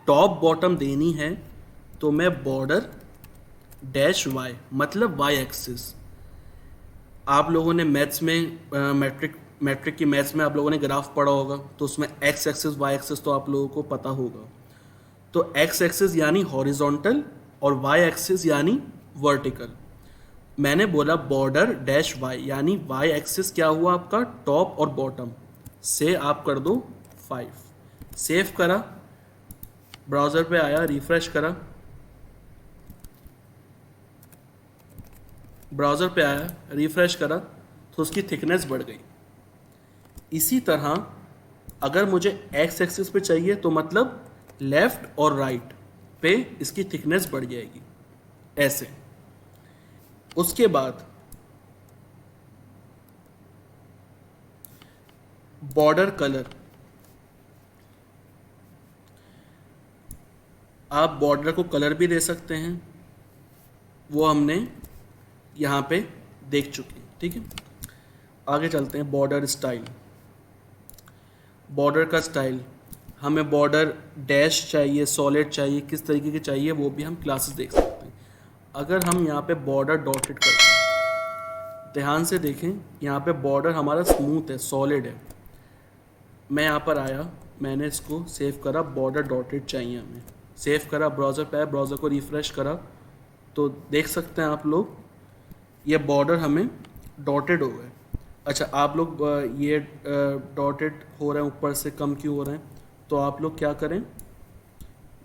टॉप बॉटम देनी है तो मैं बॉर्डर डैश Y मतलब Y एक्सिस, आप लोगों ने मैथ्स में मैट्रिक की मैथ्स में आप लोगों ने ग्राफ पढ़ा होगा, तो उसमें X एक्सिस Y एक्सिस तो आप लोगों को पता होगा। तो X एक्सिस यानी हॉरिजॉन्टल और Y एक्सिस यानी वर्टिकल। मैंने बोला बॉर्डर डैश Y, यानी Y एक्सिस क्या हुआ आपका, टॉप और बॉटम से आप कर दो 5। सेव करा, ब्राउज़र पे आया, रिफ़्रेश करा, ब्राउज़र पे आया, रिफ़्रेश करा, तो उसकी थिकनेस बढ़ गई। इसी तरह अगर मुझे X एक्सिस पे चाहिए तो मतलब लेफ़्ट और राइट पे इसकी थिकनेस बढ़ जाएगी, ऐसे। उसके बाद बॉर्डर कलर, आप बॉर्डर को कलर भी दे सकते हैं, वो हमने यहाँ पे देख चुके हैं, ठीक है। आगे चलते हैं, बॉर्डर स्टाइल। बॉर्डर का स्टाइल, हमें बॉर्डर डैश चाहिए, सॉलिड चाहिए, किस तरीके की चाहिए, वो भी हम क्लासेस देख सकते हैं। अगर हम यहाँ पे बॉर्डर डॉटेड करते हैं, ध्यान से देखें, यहाँ पे बॉर्डर हमारा स्मूथ है, सॉलिड है। मैं यहाँ पर आया, मैंने इसको सेव करा, बॉर्डर डॉटेड चाहिए हमें। सेव करा, ब्राउज़र पे आया, ब्राउज़र को रिफ़्रेश करा, तो देख सकते हैं आप लोग ये बॉर्डर हमें डॉटेड हो गए। अच्छा, आप लोग ये डॉटेड हो रहे हैं ऊपर से, कम क्यों हो रहे हैं, तो आप लोग क्या करें,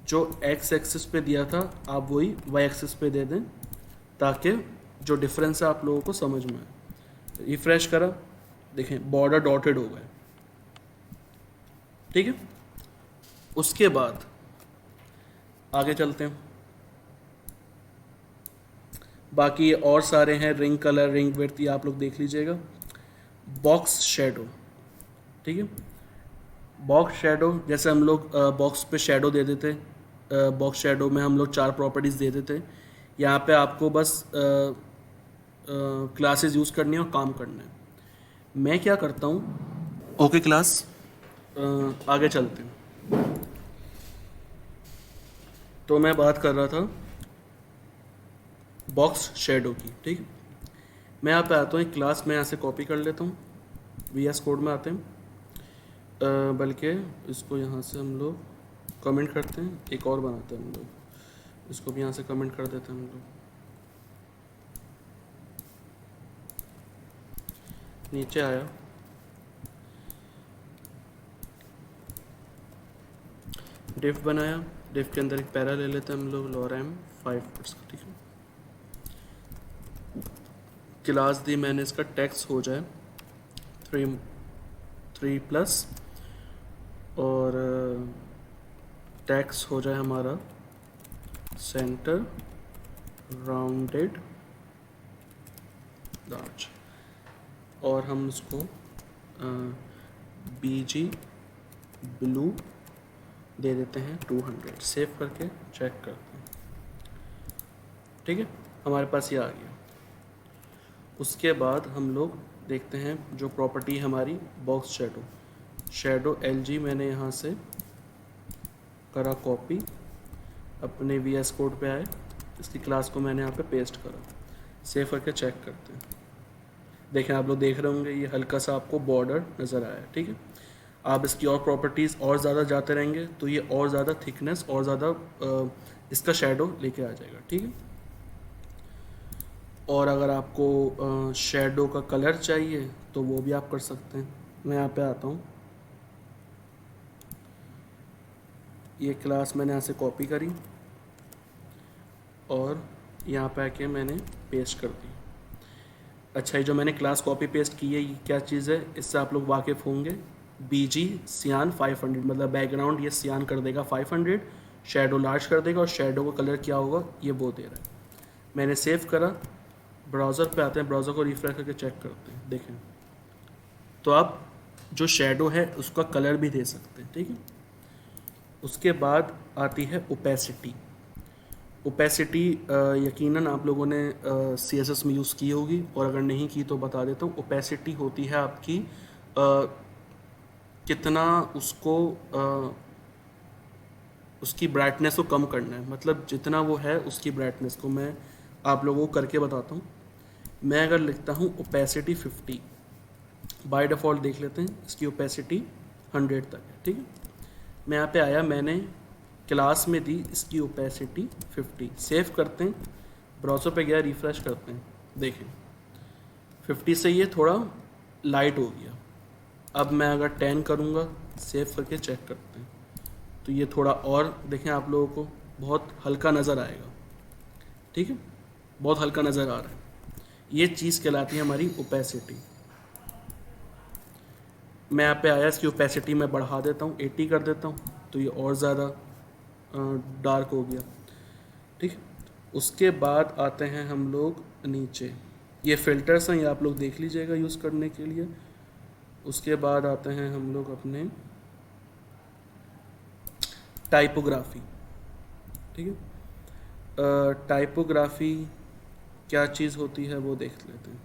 जो X एक्सिस पे दिया था आप वही Y एक्सिस पे दे दें, ताकि जो डिफरेंस है आप लोगों को समझ में आए। रिफ़्रेश करा, देखें बॉर्डर डॉटेड हो गए, ठीक है। उसके बाद आगे चलते हैं, बाकी और सारे हैं, रिंग कलर, रिंग विड्थ, ये आप लोग देख लीजिएगा। बॉक्स शेडो, ठीक है। बॉक्स शेडो, जैसे हम लोग बॉक्स पे शेडो दे देते, बॉक्स शेडो में हम लोग 4 प्रॉपर्टीज़ दे देते। यहाँ पे आपको बस क्लासेस यूज़ करनी है और काम करना है। मैं क्या करता हूँ, ओके क्लास, आगे चलते हैं। तो मैं बात कर रहा था बॉक्स शेडो की, ठीक है। मैं यहाँ पे आता हूँ, एक क्लास में यहाँ से कॉपी कर लेता हूँ, VS कोड में आते हैं, बल्कि इसको यहाँ से हम लोग कमेंट करते हैं, एक और बनाते हैं हम लोग, इसको भी यहाँ से कमेंट कर देते हैं हम लोग। नीचे आया, डिफ बनाया, डिफ के अंदर एक पैरा ले लेते हैं हम लोग, lorem 5 का, ठीक है। क्लास दी मैंने, इसका टेक्स्ट हो जाए 3+, और टेक्स्ट हो जाए हमारा सेंटर राउंडेड लार्ज, और हम उसको BG ब्लू दे देते हैं 200। सेव करके चेक करते हैं, ठीक है, हमारे पास ये आ गया। उसके बाद हम लोग देखते हैं जो प्रॉपर्टी हमारी बॉक्स शेडो LG मैंने यहाँ से करा कॉपी, अपने VS कोड पे आए, इसकी क्लास को मैंने यहाँ पे पेस्ट करा, सेव करके चेक करते हैं। देखें, आप लोग देख रहे होंगे ये हल्का सा आपको बॉर्डर नज़र आया है, ठीक है। आप इसकी और प्रॉपर्टीज़ और ज़्यादा जाते रहेंगे तो ये और ज़्यादा थिकनेस और ज़्यादा इसका शेडो लेके आ जाएगा, ठीक है। और अगर आपको शेडो का कलर चाहिए तो वो भी आप कर सकते हैं। मैं यहाँ पे आता हूँ, ये क्लास मैंने यहाँ से कॉपी करी और यहाँ पे आके मैंने पेस्ट कर दी। अच्छा, ये जो मैंने क्लास कॉपी पेस्ट की है ये क्या चीज़ है, इससे आप लोग वाकिफ़ होंगे। BG सियान 500, मतलब बैकग्राउंड ये सियान कर देगा 500, शेडो लार्ज कर देगा, और शेडो का कलर क्या होगा ये वो दे रहा है। मैंने सेव करा, ब्राउज़र पे आते हैं, ब्राउज़र को रिफ्रेश करके चेक करते हैं। देखें तो आप जो शेडो है उसका कलर भी दे सकते हैं, ठीक है। उसके बाद आती है ओपेसिटी। ओपेसिटी यकीनन आप लोगों ने CSS में यूज़ की होगी, और अगर नहीं की तो बता देता हूँ। ओपेसिटी होती है आपकी कितना उसको उसकी ब्राइटनेस को कम करना है, मतलब जितना वो है उसकी ब्राइटनेस को मैं आप लोगों को करके बताता हूँ। मैं अगर लिखता हूँ ओपेसिटी 50, बाय डिफ़ॉल्ट देख लेते हैं इसकी ओपेसिटी 100 तक है, ठीक है। मैं यहाँ पे आया, मैंने क्लास में दी इसकी ओपेसिटी 50, सेव करते हैं, ब्राउज़र पे गया, रिफ़्रेश करते हैं, देखें 50 से ये थोड़ा लाइट हो गया। अब मैं अगर 10 करूँगा, सेव करके चेक करते हैं, तो ये थोड़ा और देखें आप लोगों को बहुत हल्का नज़र आएगा, ठीक है, बहुत हल्का नज़र आ रहा है। ये चीज़ कहलाती है हमारी ओपेसिटी। मैं यहाँ पे आया, इसकी ओपेसिटी मैं बढ़ा देता हूँ, 80 कर देता हूँ, तो ये और ज़्यादा डार्क हो गया, ठीक है। उसके बाद आते हैं हम लोग नीचे, ये फ़िल्टर्स हैं, ये आप लोग देख लीजिएगा यूज़ करने के लिए। उसके बाद आते हैं हम लोग अपने टाइपोग्राफी, ठीक है। टाइपोग्राफी क्या चीज़ होती है वो देख लेते हैं।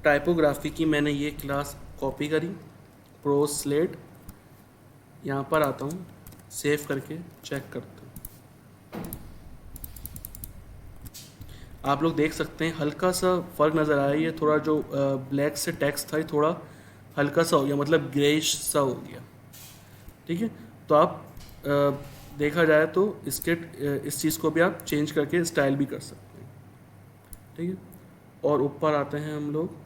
टाइपोग्राफी की मैंने ये क्लास कॉपी करी, प्रोज स्लेट, यहाँ पर आता हूँ, सेव करके चेक करता हूँ। आप लोग देख सकते हैं हल्का सा फ़र्क नज़र आया, ये थोड़ा जो ब्लैक से टेक्स्ट था ये थोड़ा हल्का सा हो गया, मतलब ग्रेइश सा हो गया, ठीक है। तो आप देखा जाए तो इसके इस चीज़ को भी आप चेंज करके स्टाइल भी कर सकते हैं, ठीक है। और ऊपर आते हैं हम लोग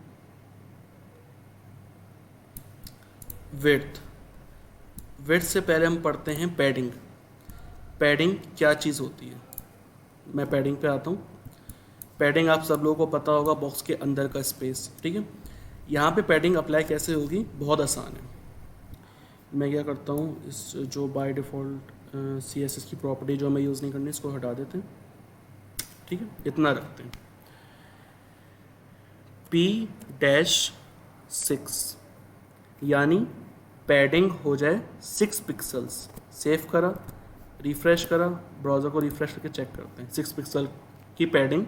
विड्थ से पहले हम पढ़ते हैं पैडिंग। पैडिंग क्या चीज़ होती है, मैं पैडिंग पे आता हूँ। पैडिंग आप सब लोगों को पता होगा, बॉक्स के अंदर का स्पेस, ठीक है। यहाँ पे पैडिंग अप्लाई कैसे होगी, बहुत आसान है। मैं क्या करता हूँ, इस जो बाय डिफ़ॉल्ट CSS की प्रॉपर्टी जो हमें यूज़ नहीं करनी इसको हटा देते हैं, ठीक है, इतना रखते हैं। P-6 यानी पैडिंग हो जाए 6 पिक्सल्स। सेव करा, रिफ़्रेश करा, ब्राउज़र को रिफ़्रेश करके चेक करते हैं। 6 पिक्सल की पैडिंग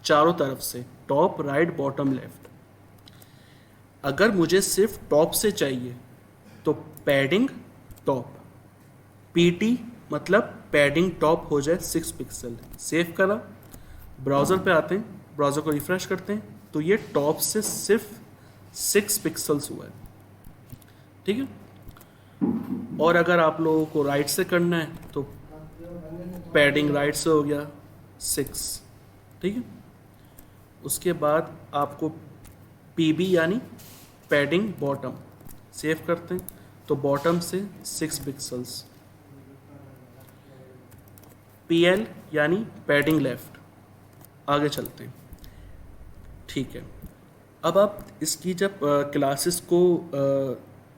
चारों तरफ से, टॉप, राइट, बॉटम, लेफ़्ट। अगर मुझे सिर्फ टॉप से चाहिए तो पैडिंग टॉप, PT मतलब पैडिंग टॉप हो जाए 6 पिक्सल। सेव करा, ब्राउज़र पे आते हैं, ब्राउज़र को रिफ्रेश करते हैं, तो ये टॉप से सिर्फ 6 पिक्सल्स हुआ है, ठीक है। और अगर आप लोगों को राइट से करना है तो पैडिंग राइट से हो गया 6, ठीक है। उसके बाद आपको PB यानी पैडिंग बॉटम सेव करते हैं, तो बॉटम से 6 पिक्सल्स। PL यानी पैडिंग लेफ्ट, आगे चलते हैं, ठीक है। अब आप इसकी जब क्लासेस को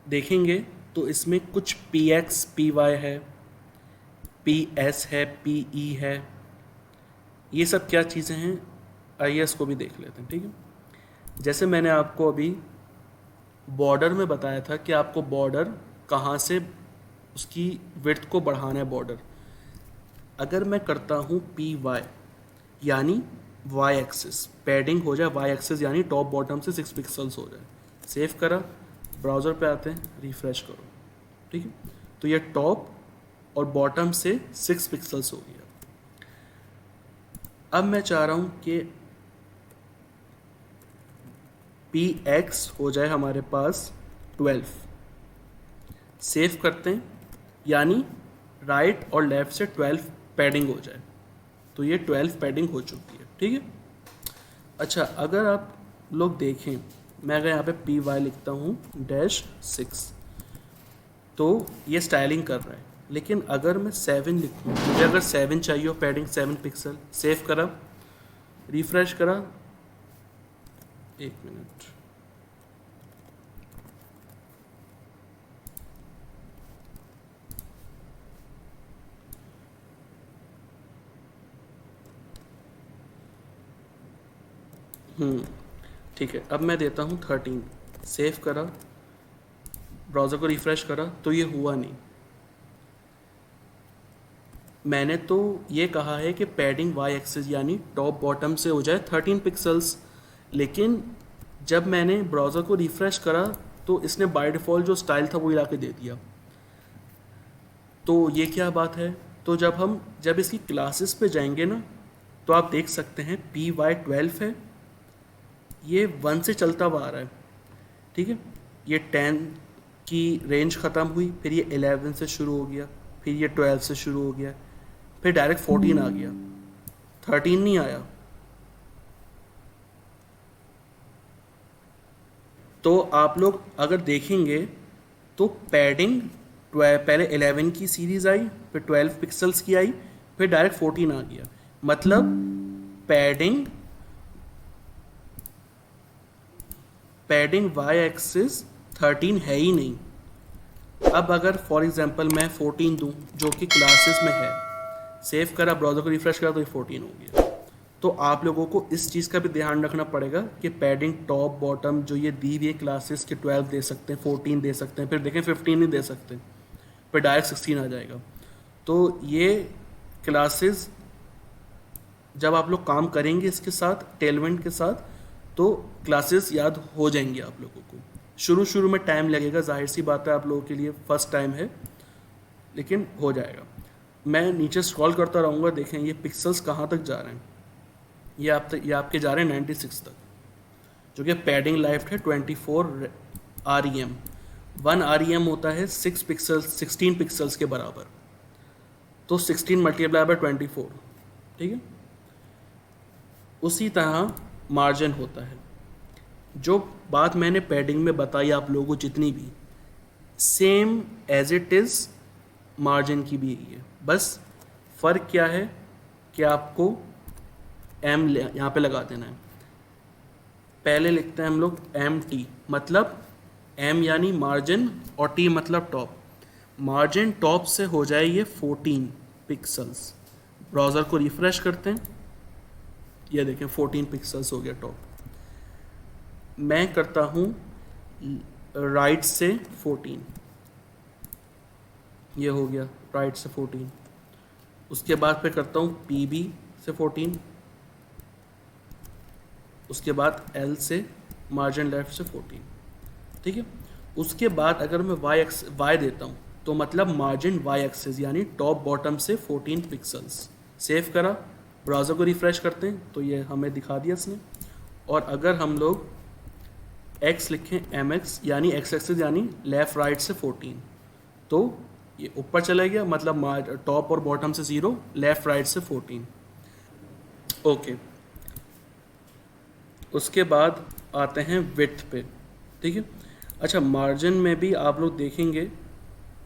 देखेंगे तो इसमें कुछ PX PY है, PS है, PE है, ये सब क्या चीज़ें हैं आइए इसको भी देख लेते हैं, ठीक है। जैसे मैंने आपको अभी बॉर्डर में बताया था कि आपको बॉर्डर कहाँ से उसकी विड्थ को बढ़ाना है बॉर्डर। अगर मैं करता हूँ PY यानी Y एक्सिस, पैडिंग हो जाए Y एक्सिस यानी टॉप बॉटम से 6 पिक्सल्स हो जाए। सेव करा, ब्राउज़र पे आते हैं, रिफ्रेश करो, ठीक है। तो ये टॉप और बॉटम से 6 पिक्सल्स हो गया। अब मैं चाह रहा हूँ कि PX हो जाए हमारे पास 12। सेव करते हैं, यानी राइट और लेफ्ट से 12 पैडिंग हो जाए, तो ये 12 पैडिंग हो चुकी है, ठीक है। अच्छा, अगर आप लोग देखें, मैं अगर यहाँ पे PY लिखता हूँ -6, तो ये स्टाइलिंग कर रहा है। लेकिन अगर मैं 7 लिखूँ, मुझे अगर 7 चाहिए हो पैडिंग 7 पिक्सल, सेव करा, रिफ्रेश करा, 1 मिनट, ठीक है। अब मैं देता हूँ 13, सेव करा, ब्राउज़र को रिफ्रेश करा, तो ये हुआ नहीं। मैंने तो ये कहा है कि पैडिंग Y एक्सिस यानी टॉप बॉटम से हो जाए 13 पिक्सल्स, लेकिन जब मैंने ब्राउज़र को रिफ्रेश करा तो इसने बाय डिफ़ॉल्ट जो स्टाइल था वो ला के दे दिया। तो ये क्या बात है? तो जब इसकी क्लासेस पे जाएंगे ना, तो आप देख सकते हैं PY 12 है, ये 1 से चलता हुआ आ रहा है, ठीक है। ये 10 की रेंज ख़त्म हुई, फिर ये 11 से शुरू हो गया, फिर ये 12 से शुरू हो गया, फिर डायरेक्ट 14 आ गया, 13 नहीं आया। तो आप लोग अगर देखेंगे तो पैडिंग पहले 11 की सीरीज़ आई, फिर 12 पिक्सल्स की आई, फिर डायरेक्ट 14 आ गया। मतलब पैडिंग Y एक्सिस 13 है ही नहीं। अब अगर फॉर एग्जांपल मैं 14 दूं जो कि क्लासेस में है, सेव करा, ब्राउज़र को रिफ्रेश करा, तो ये 14 हो गया। तो आप लोगों को इस चीज़ का भी ध्यान रखना पड़ेगा कि पैडिंग टॉप बॉटम जो ये दी हुई है क्लासेस के 12 दे सकते हैं, 14 दे सकते हैं, फिर देखें 15 नहीं दे सकते, फिर डायरेक्ट 16 आ जाएगा। तो ये क्लासेस जब आप लोग काम करेंगे इसके साथ, टेलमेंट के साथ, तो क्लासेस याद हो जाएंगी आप लोगों को। शुरू में टाइम लगेगा, जाहिर सी बात है, आप लोगों के लिए फर्स्ट टाइम है, लेकिन हो जाएगा। मैं नीचे स्क्रॉल करता रहूँगा, देखें ये पिक्सल्स कहाँ तक जा रहे हैं। ये आपके जा रहे हैं 96 तक, जो कि पैडिंग लाइफ है 24 REM। 1 REM होता है 16 पिक्सल्स के बराबर, तो 16 मल्टीप्लाई बाय 24, ठीक है। उसी तरह मार्जिन होता है। जो बात मैंने पैडिंग में बताई आप लोगों को जितनी भी, same as it is margin की भी यही है। बस फ़र्क क्या है कि आपको M यहाँ पे लगा देना है। पहले लिखते हैं हम लोग MT, मतलब M यानी मार्जिन और T मतलब टॉप। मार्जिन टॉप से हो जाए ये 14 पिक्सल्स। ब्राउज़र को रिफ्रेश करते हैं, ये देखें 14 पिक्सल्स हो गया टॉप। मैं करता हूँ राइट से 14, ये हो गया राइट से 14। उसके बाद फिर करता हूँ PB से 14, उसके बाद L से मार्जिन लेफ्ट से 14, ठीक है। उसके बाद अगर मैं वाई देता हूँ तो मतलब मार्जिन वाई एक्सिस यानी टॉप बॉटम से 14 पिक्सल्स। सेव करा, ब्राउज़र को रिफ़्रेश करते हैं तो ये हमें दिखा दिया इसने। और अगर हम लोग x लिखें mx यानी x एक्सिस यानी लेफ़्ट राइट से 14, तो ये ऊपर चला गया, मतलब टॉप और बॉटम से 0, लेफ़्ट राइट से 14। ओके, उसके बाद आते हैं विड्थ पे, ठीक है। अच्छा, मार्जिन में भी आप लोग देखेंगे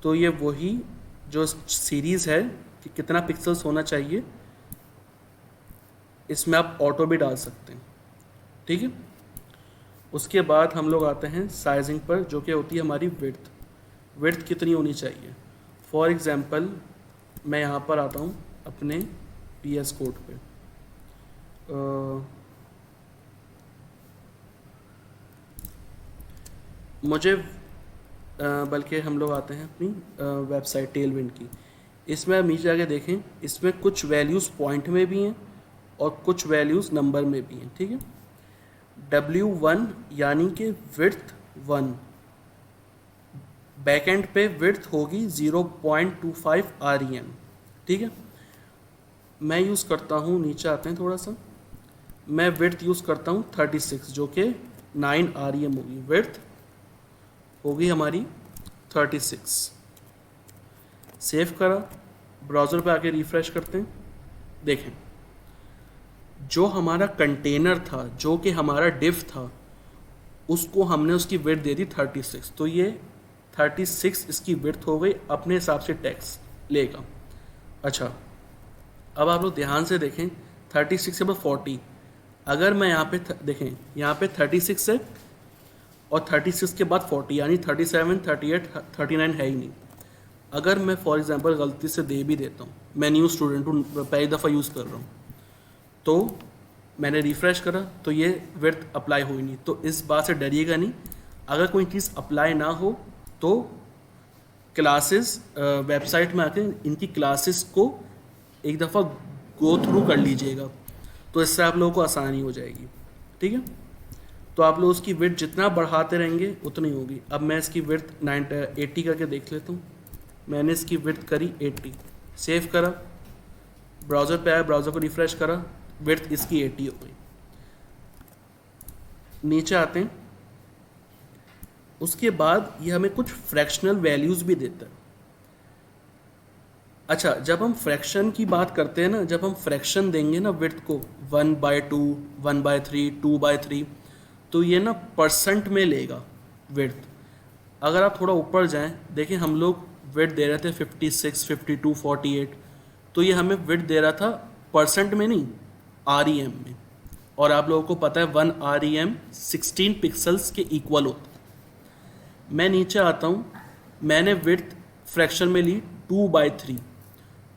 तो ये वही जो सीरीज़ है कि कितना पिक्सल्स होना चाहिए, इसमें आप ऑटो भी डाल सकते हैं, ठीक है। उसके बाद हम लोग आते हैं साइजिंग पर, जो कि होती है हमारी विड्थ। विड्थ कितनी होनी चाहिए? फॉर एग्ज़ाम्पल मैं यहाँ पर आता हूँ अपने VS कोड पे, मुझे बल्कि हम लोग आते हैं अपनी वेबसाइट टेलविंड की। इसमें आप नीचे आके देखें, इसमें कुछ वैल्यूज़ पॉइंट में भी हैं और कुछ वैल्यूज़ नंबर में भी हैं, ठीक है। W1 यानी कि विड्थ 1, बैकएंड पे विड्थ होगी 0.25 REM, ठीक है। मैं यूज़ करता हूँ, नीचे आते हैं थोड़ा सा, मैं विड्थ यूज़ करता हूँ 36, जो कि 9 REM होगी। विड्थ होगी हमारी 36। सेव करा, ब्राउज़र पे आके रिफ़्रेश करते हैं, देखें जो हमारा कंटेनर था, जो कि हमारा डिव था, उसको हमने उसकी विड्थ दे दी 36, तो ये 36 इसकी विड्थ हो गई, अपने हिसाब से टैक्स लेगा। अच्छा, अब आप लोग ध्यान से देखें, 36 के बाद 40, अगर मैं यहाँ पे देखें, यहाँ पे 36 है और 36 के बाद 40 यानी 37, 38, 39 है ही नहीं। अगर मैं फॉर एग्जांपल गलती से दे भी देता हूँ, मैं न्यू स्टूडेंट हूँ, पहली दफ़ा यूज़ कर रहा हूँ, तो मैंने रिफ़्रेश करा तो ये विड्थ अप्लाई हुई नहीं। तो इस बात से डरिएगा नहीं, अगर कोई चीज़ अप्लाई ना हो तो क्लासेस वेबसाइट में आकर इनकी क्लासेस को एक दफ़ा गो थ्रू कर लीजिएगा, तो इससे आप लोगों को आसानी हो जाएगी, ठीक है। तो आप लोग उसकी विड्थ जितना बढ़ाते रहेंगे उतनी होगी। अब मैं इसकी विड्थ 80 करके देख लेता हूँ। मैंने इसकी विड्थ करी 80, सेव करा, ब्राउज़र पे आया, ब्राउज़र को रिफ़्रेश करा, विड्थ इसकी 80 हो गई। नीचे आते हैं, उसके बाद ये हमें कुछ फ्रैक्शनल वैल्यूज़ भी देता है। अच्छा, जब हम फ्रैक्शन की बात करते हैं ना, जब हम फ्रैक्शन देंगे ना विड्थ को 1/2, 1/3, 2/3, तो ये ना परसेंट में लेगा विड्थ। अगर आप थोड़ा ऊपर जाएं, देखिए हम लोग विड्थ दे रहे थे 56, 52, 48, तो ये हमें विड्थ दे रहा था परसेंट में नहीं, REM में। और आप लोगों को पता है 1 REM 16 पिक्सल्स के इक्वल होता है। मैं नीचे आता हूँ, मैंने विड्थ फ्रैक्शन में ली 2/3,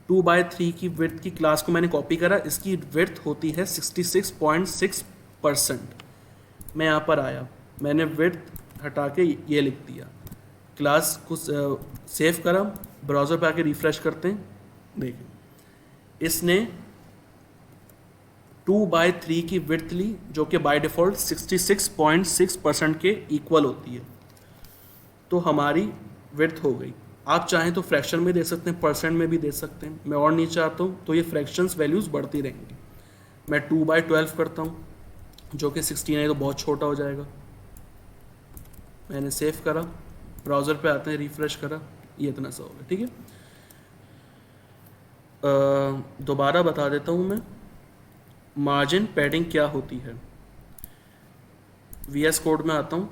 2/3 की विड्थ की क्लास को मैंने कॉपी करा, इसकी विड्थ होती है 66.6%। मैं यहाँ पर आया, मैंने विड्थ हटा के ये लिख दिया, क्लास को सेव करा, ब्राउज़र पे आके रिफ़्रेश करते हैं, देखिए इसने 2/3 की विड्थ ली, जो कि बाय डिफ़ॉल्ट 66.6% के इक्वल होती है, तो हमारी विड्थ हो गई। आप चाहें तो फ्रैक्शन में दे सकते हैं, परसेंट में भी दे सकते हैं। मैं और नीचे आता हूँ तो ये फ्रैक्शंस वैल्यूज़ बढ़ती रहेंगी। मैं 2/12 करता हूँ, जो कि 16 है, तो बहुत छोटा हो जाएगा। मैंने सेव करा, ब्राउज़र पे आते हैं, रिफ़्रेश करा, ये इतना सा होगा, ठीक है। दोबारा बता देता हूँ मैं, मार्जिन पैडिंग क्या होती है। VS कोड में आता हूँ,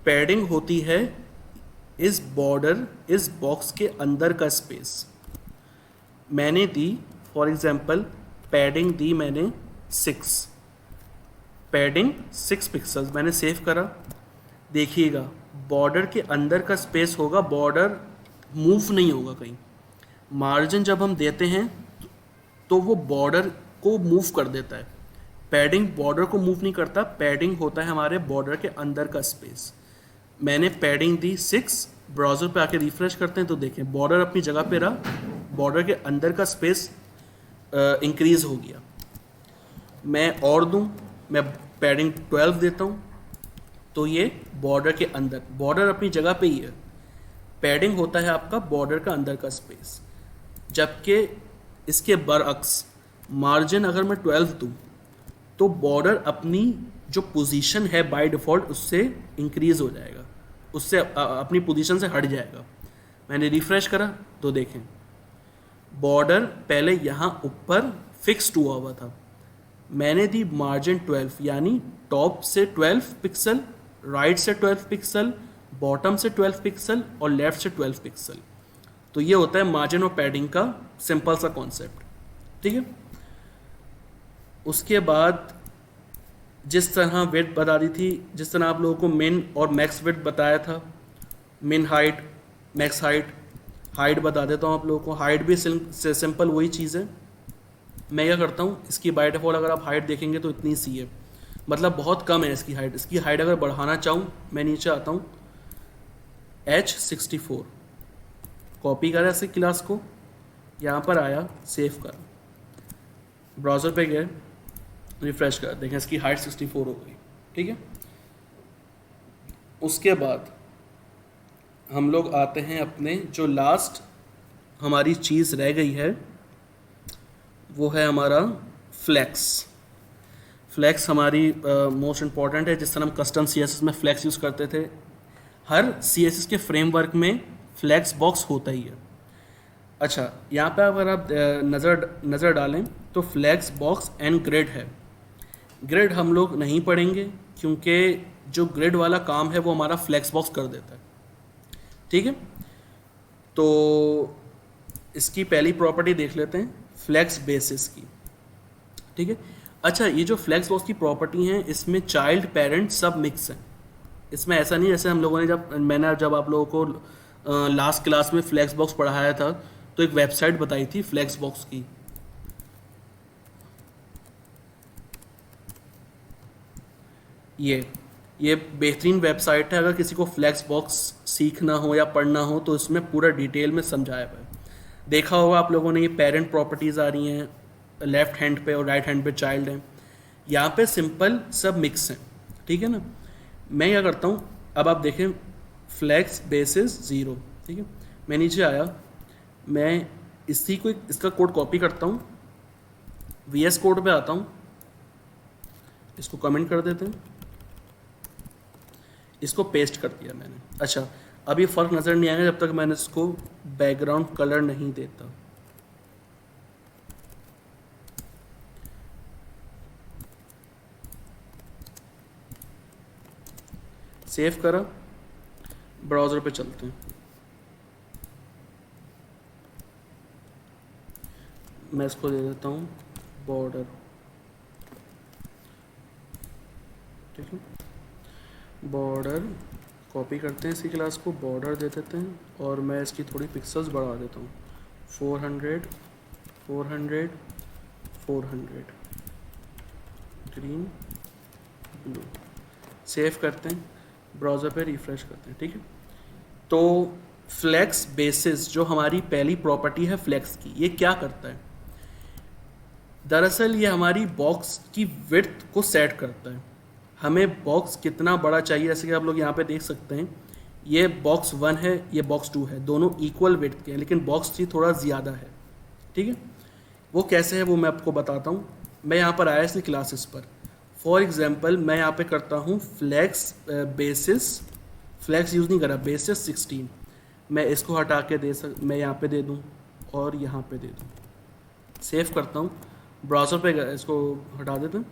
पैडिंग होती है इस बॉर्डर, इस बॉक्स के अंदर का स्पेस। मैंने दी फॉर एग्जांपल पैडिंग दी मैंने 6, पैडिंग 6 पिक्सल्स, मैंने सेव करा। देखिएगा बॉर्डर के अंदर का स्पेस होगा, बॉर्डर मूव नहीं होगा कहीं। मार्जिन जब हम देते हैं तो वो बॉर्डर को मूव कर देता है, पैडिंग बॉर्डर को मूव नहीं करता, पैडिंग होता है हमारे बॉर्डर के अंदर का स्पेस। मैंने पैडिंग दी 6, ब्राउज़र पे आके रिफ़्रेश करते हैं तो देखें बॉर्डर अपनी जगह पे रहा, बॉर्डर के अंदर का स्पेस इंक्रीज़ हो गया। मैं और दूँ, मैं पैडिंग 12 देता हूँ, तो ये बॉर्डर के अंदर, बॉर्डर अपनी जगह पे ही है, पैडिंग होता है आपका बॉर्डर का अंदर का स्पेस। जबकि इसके बरअक्स मार्जिन अगर मैं 12 दूँ तो बॉर्डर अपनी जो पोजीशन है बाय डिफ़ॉल्ट उससे इंक्रीज़ हो जाएगा, उससे अपनी पोजीशन से हट जाएगा। मैंने रिफ़्रेश करा तो देखें बॉर्डर पहले यहाँ ऊपर फिक्स्ड हुआ था, मैंने दी मार्जिन 12, यानी टॉप से 12 पिक्सल, राइट से 12 पिक्सल, बॉटम से 12 पिक्सल और लेफ्ट से 12 पिक्सल। तो ये होता है मार्जिन और पैडिंग का सिंपल सा कॉन्सेप्ट, ठीक है। उसके बाद जिस तरह विड्थ बता दी थी, जिस तरह आप लोगों को मिन और मैक्स विड्थ बताया था, मिन हाइट मैक्स हाइट, हाइट बता देता हूँ आप लोगों को। हाइट भी सिंपल वही चीज़ है। मैं क्या करता हूँ, इसकी बाय डिफ़ॉल्ट अगर आप हाइट देखेंगे तो इतनी सी है, मतलब बहुत कम है इसकी हाइट। इसकी हाइट अगर बढ़ाना चाहूँ, मैं नीचे आता हूँ, H64 कॉपी करा इसी क्लास को, यहाँ पर आया, सेव कर, ब्राउज़र पे गए, रिफ्रेश कर, देखें इसकी हाइट 64 हो गई, ठीक है। उसके बाद हम लोग आते हैं अपने जो लास्ट हमारी चीज़ रह गई है, वो है हमारा फ्लैक्स। फ्लैक्स हमारी मोस्ट इम्पॉर्टेंट है। जिस तरह हम कस्टम CSS में फ्लैक्स यूज़ करते थे, हर CSS के फ्रेमवर्क में फ्लैक्स बॉक्स होता ही है। अच्छा, यहाँ पे अगर आप नज़र डालें तो फ्लैक्स बॉक्स एंड ग्रिड है। ग्रिड हम लोग नहीं पढ़ेंगे क्योंकि जो ग्रिड वाला काम है वो हमारा फ्लैक्स बॉक्स कर देता है, ठीक है। तो इसकी पहली प्रॉपर्टी देख लेते हैं, फ्लैक्स बेसिस की, ठीक है। अच्छा, ये जो फ्लैक्स बॉक्स की प्रॉपर्टी हैं, इसमें चाइल्ड पेरेंट सब मिक्स हैं। इसमें ऐसा नहीं, जैसे हम लोगों ने जब आप लोगों को लास्ट क्लास में फ्लैक्स बॉक्स पढ़ाया था तो एक वेबसाइट बताई थी फ्लैक्स बॉक्स की, ये बेहतरीन वेबसाइट है। अगर किसी को फ्लैक्स बॉक्स सीखना हो या पढ़ना हो तो इसमें पूरा डिटेल में समझाया हुआ है। देखा होगा आप लोगों ने, ये पेरेंट प्रॉपर्टीज़ आ रही हैं लेफ्ट हैंड पे और राइट हैंड पे चाइल्ड हैं, यहाँ पे सिंपल सब मिक्स हैं, ठीक है ना। मैं क्या करता हूँ, अब आप देखें फ्लैक्स बेसिस 0, ठीक है। मैं नीचे आया, मैं इसका कोड कॉपी करता हूँ, VS कोड पे आता हूँ, इसको कमेंट कर देते हैं, इसको पेस्ट कर दिया मैंने। अच्छा, अब ये फ़र्क नज़र नहीं आएगा जब तक मैंने इसको बैकग्राउंड कलर नहीं देता। सेव करा, ब्राउज़र पे चलते हैं। मैं इसको दे देता हूँ बॉर्डर, ठीक है। बॉर्डर कॉपी करते हैं इसी क्लास को, बॉर्डर दे देते हैं और मैं इसकी थोड़ी पिक्सल्स बढ़ा देता हूँ, 400 400 400, ग्रीन ब्लू। सेव करते हैं, ब्राउज़र पे रिफ़्रेश करते हैं, ठीक है। तो फ्लैक्स बेसिस जो हमारी पहली प्रॉपर्टी है फ्लैक्स की, ये क्या करता है, दरअसल ये हमारी बॉक्स की विड्थ को सेट करता है। हमें बॉक्स कितना बड़ा चाहिए, जैसे कि आप लोग यहाँ पे देख सकते हैं, ये बॉक्स 1 है, ये बॉक्स 2 है, दोनों इक्वल विड्थ के हैं, लेकिन बॉक्स 3 थोड़ा ज़्यादा है, ठीक है। वो कैसे है वो मैं आपको बताता हूँ। मैं यहाँ पर आया इसकी क्लासेस पर, फॉर एग्जांपल मैं यहाँ पे करता हूँ फ्लैक्स बेसिस, फ्लैक्स यूज़ नहीं करा, बेसिस 16, मैं इसको हटा के मैं यहाँ पे दे दूँ और यहाँ पे दे दूँ। सेव करता हूँ, ब्राउज़र पे गए, इसको हटा देते हैं,